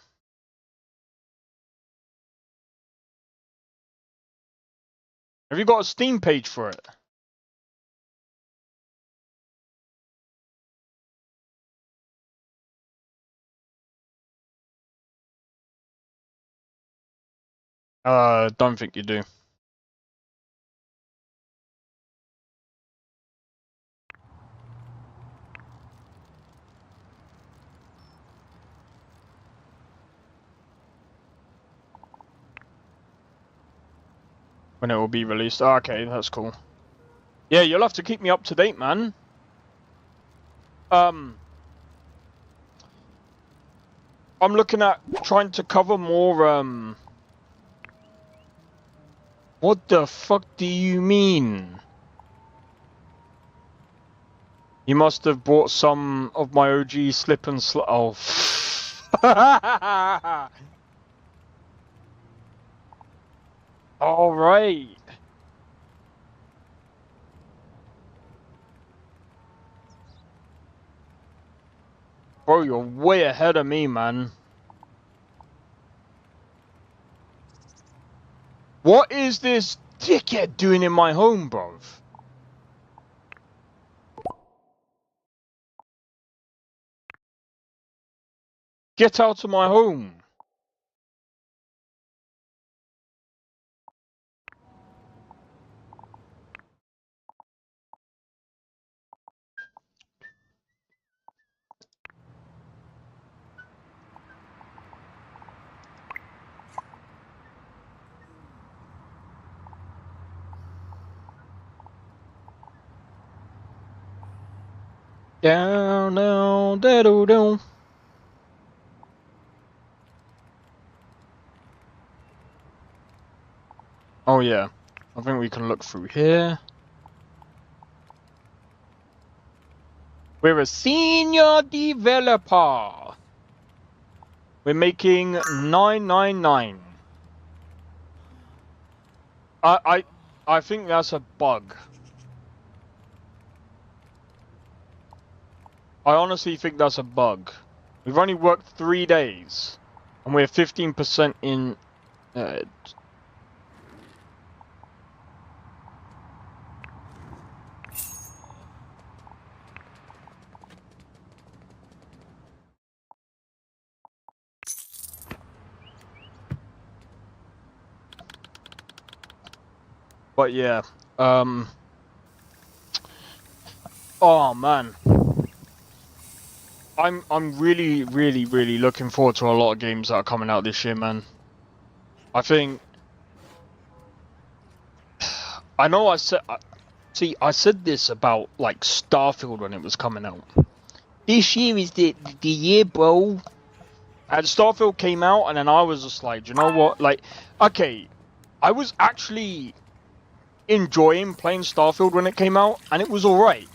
you got a Steam page for it? Don't think you do. When it will be released. Oh, okay, that's cool. Yeah, you'll have to keep me up to date, man. I'm looking at trying to cover more, What the fuck do you mean? You must have bought some of my OG slip and oh. Alright. Bro, you're way ahead of me, man. What is this dickhead doing in my home, bruv? Get out of my home. Down, down, down, down. Oh yeah, I think we can look through here. We're a senior developer. We're making 999. I think that's a bug. I honestly think that's a bug. We've only worked 3 days, and we're 15% in. But yeah, oh man, I'm really looking forward to a lot of games that are coming out this year, man. I think I know I said I said this about like Starfield when it was coming out. This year is the year, bro. And Starfield came out, and then I was just like, do you know what? Like, okay, I was actually enjoying playing Starfield when it came out, and it was alright.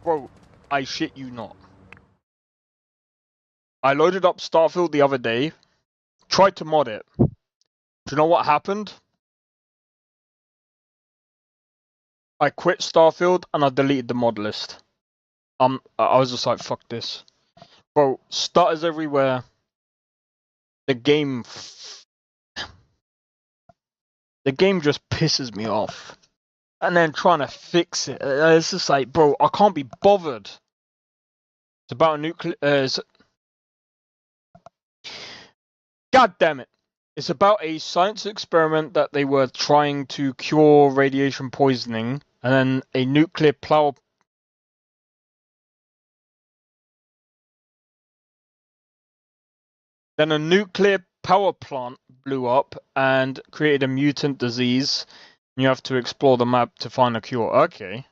Bro, I shit you not. I loaded up Starfield the other day, tried to mod it. Do you know what happened? I quit Starfield and I deleted the mod list. I was just like, fuck this. Bro, stutters everywhere. The game just pisses me off. And then trying to fix it. It's just like, bro, I can't be bothered. It's about a nuclear... God damn it. It's about a science experiment that they were trying to cure radiation poisoning. And then a nuclear power... Then a nuclear power plant blew up and created a mutant disease. You have to explore the map to find a cure. Okay.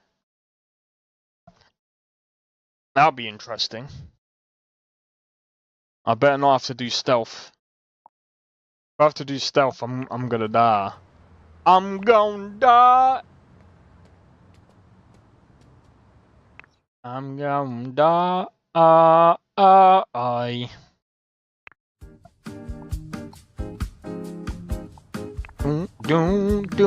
That'll be interesting. I better not have to do stealth. If I have to do stealth, I'm gonna die. I'm gonna die. I'm gonna die. I. Don't.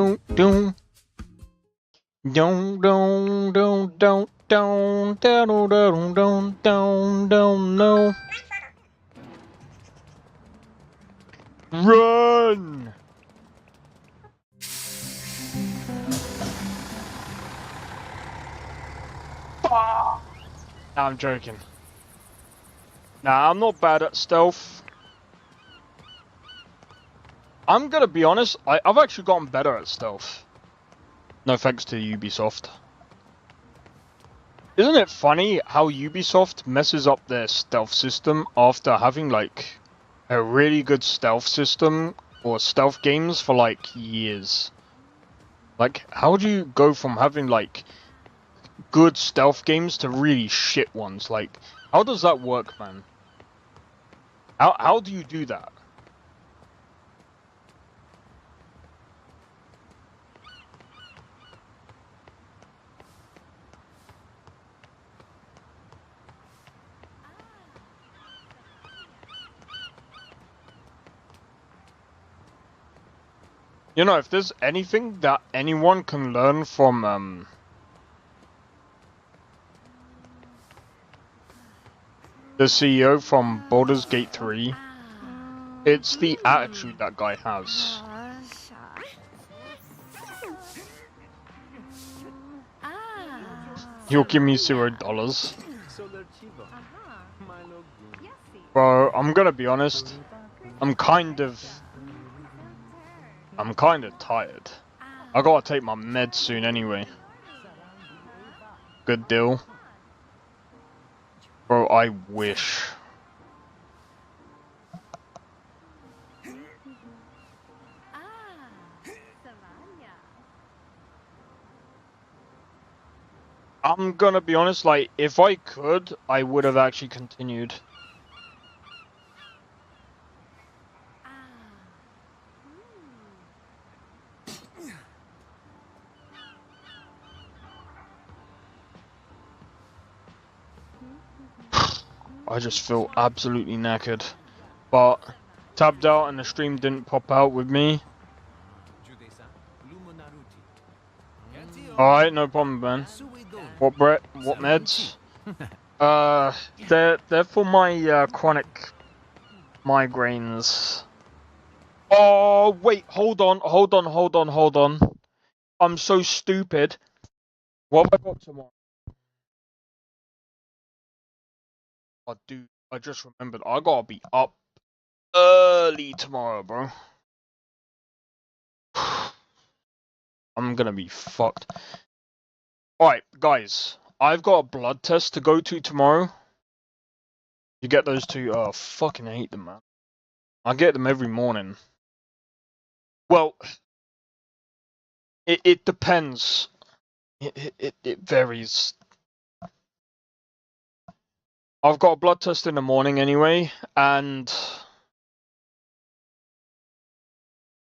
No. Run! Nah, I'm joking. Nah, I'm not bad at stealth. I'm gonna be honest, I've actually gotten better at stealth. No thanks to Ubisoft. Isn't it funny how Ubisoft messes up their stealth system after having like a really good stealth system or stealth games for like years? Like, how do you go from having like good stealth games to really shit ones? Like, how does that work, man? How do you do that? You know, if there's anything that anyone can learn from the CEO from Baldur's Gate 3, it's the attitude that guy has. He'll give me $0. Bro, I'm gonna be honest. I'm kind of tired. I gotta take my meds soon anyway. Good deal. Bro, I wish. I'm gonna be honest, like, if I could, I would have actually continued. I just feel absolutely knackered. But tabbed out and the stream didn't pop out with me. Alright, no problem, man. What meds? They're for my chronic migraines. Oh wait, hold on. I'm so stupid. What have I got tomorrow? Oh dude, I just remembered I gotta be up early tomorrow, bro. I'm gonna be fucked. Alright, guys. I've got a blood test to go to tomorrow. You get those two? Oh, fucking hate them, man. I get them every morning. Well, it depends. It varies. I've got a blood test in the morning anyway, and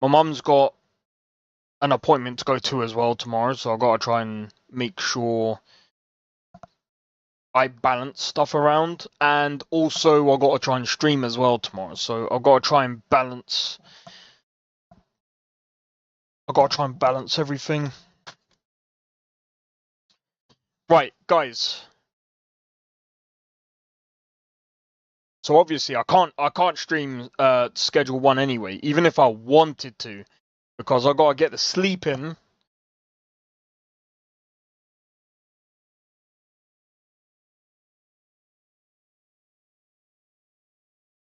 my mum's got an appointment to go to as well tomorrow, so I've got to try and make sure I balance stuff around, and also I've got to try and stream as well tomorrow, so I've got to try and balance. I've got to try and balance everything. Right, guys. So obviously I can't stream schedule 1 anyway, even if I wanted to, because I gotta get the sleep in.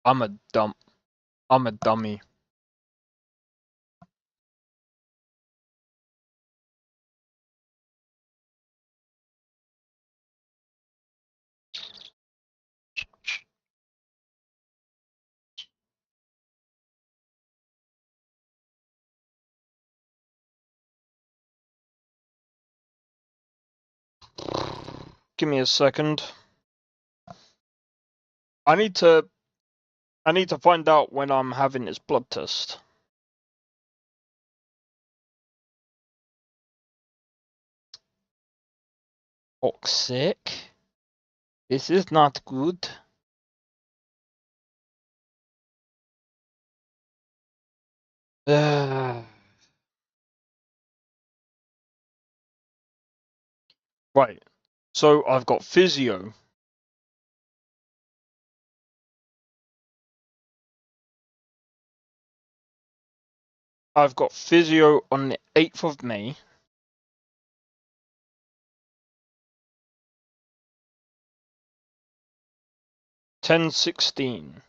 I'm a dummy. Give me a second. I need to find out when I'm having this blood test. Toxic. This is not good. Right. So I've got physio. I've got physio on the 8th of May. $10.16.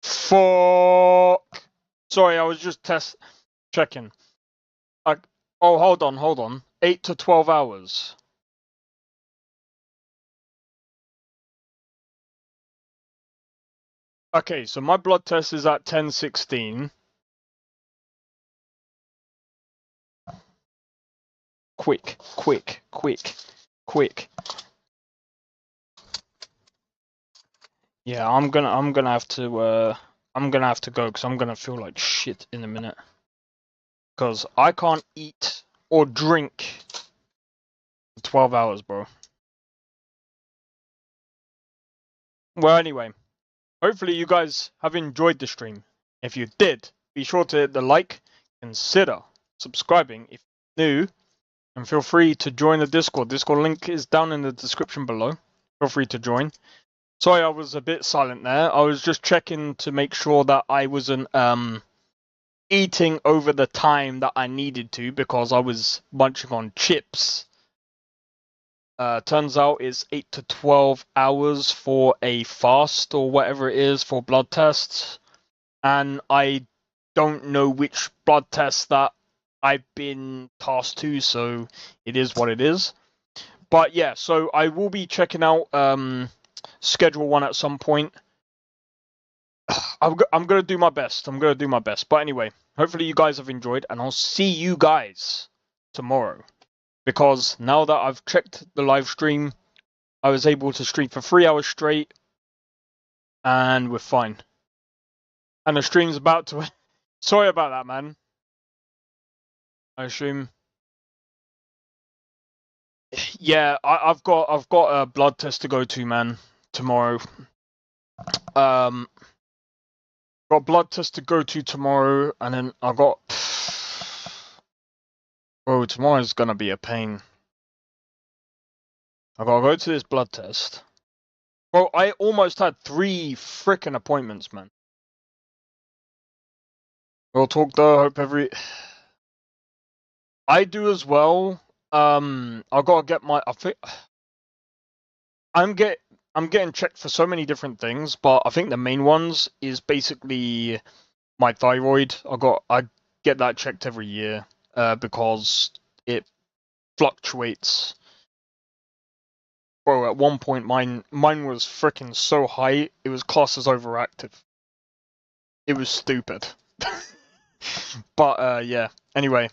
Fuck. Sorry, I was just checking. Oh, hold on. 8 to 12 hours. Okay, so my blood test is at 10:16. Quick. Yeah, I'm gonna have to go because I'm gonna feel like shit in a minute. Because I can't eat or drink for 12 hours, bro. Well, anyway, hopefully you guys have enjoyed the stream. If you did, be sure to hit the like, consider subscribing if you're new, and feel free to join the Discord. Discord link is down in the description below. Feel free to join. Sorry, I was a bit silent there. I was just checking to make sure that I wasn't eating over the time that I needed to because I was munching on chips. Turns out it's 8 to 12 hours for a fast or whatever it is for blood tests. And I don't know which blood test that I've been tasked to, so it is what it is. But yeah, so I will be checking out Schedule 1 at some point. I'm going to do my best. But anyway, hopefully you guys have enjoyed, and I'll see you guys tomorrow. Because now that I've checked the live stream, I was able to stream for 3 hours straight, and we're fine. And the stream's about to... Sorry about that, man. I assume... Yeah, I've got a blood test to go to, man, tomorrow. Got a blood test to go to tomorrow, and then I got... Oh, tomorrow's gonna be a pain. I gotta go to this blood test. Bro, I almost had 3 frickin' appointments, man. We'll talk though, hope I do as well. I gotta get my... I'm getting checked for so many different things, but I think the main ones is basically my thyroid. I get that checked every year because it fluctuates. Bro, at one point mine was freaking so high it was classed as overactive. It was stupid. But yeah. Anyway,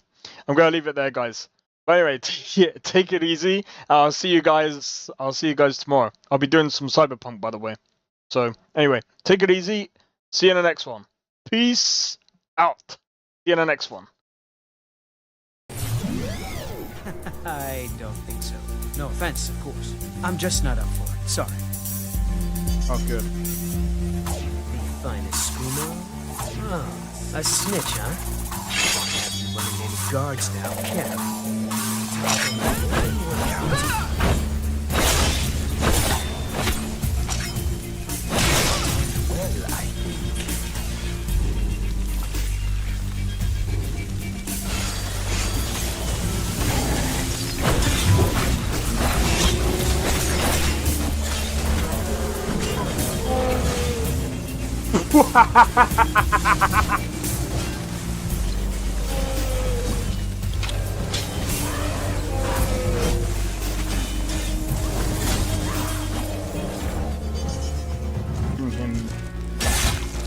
I'm gonna leave it there, guys. But anyway, take it easy. I'll see you guys tomorrow. I'll be doing some Cyberpunk, by the way. So anyway, take it easy. See you in the next one. Peace out. See you in the next one. I don't think so. No offense, of course. I'm just not up for it. Sorry. Oh, good. The finest Skumo? Oh, a snitch, huh? Won't have you running any guards now, can I?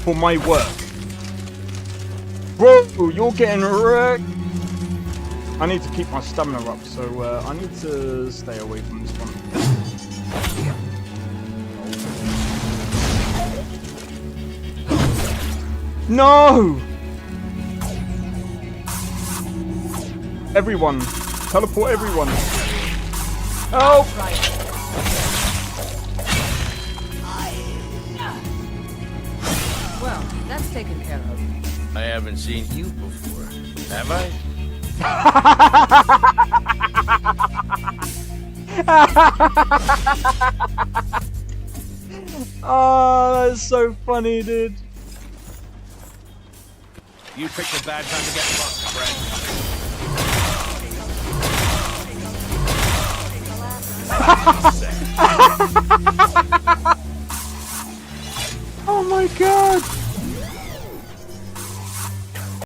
For my work. Bro, you're getting wrecked. I need to keep my stamina up, so I need to stay away from this one. No! Everyone! Teleport everyone! Help! Well, that's taken care of. I haven't seen you before, have I? Oh, that's so funny, dude. You picked a bad time to get fucked, friend. Oh my god!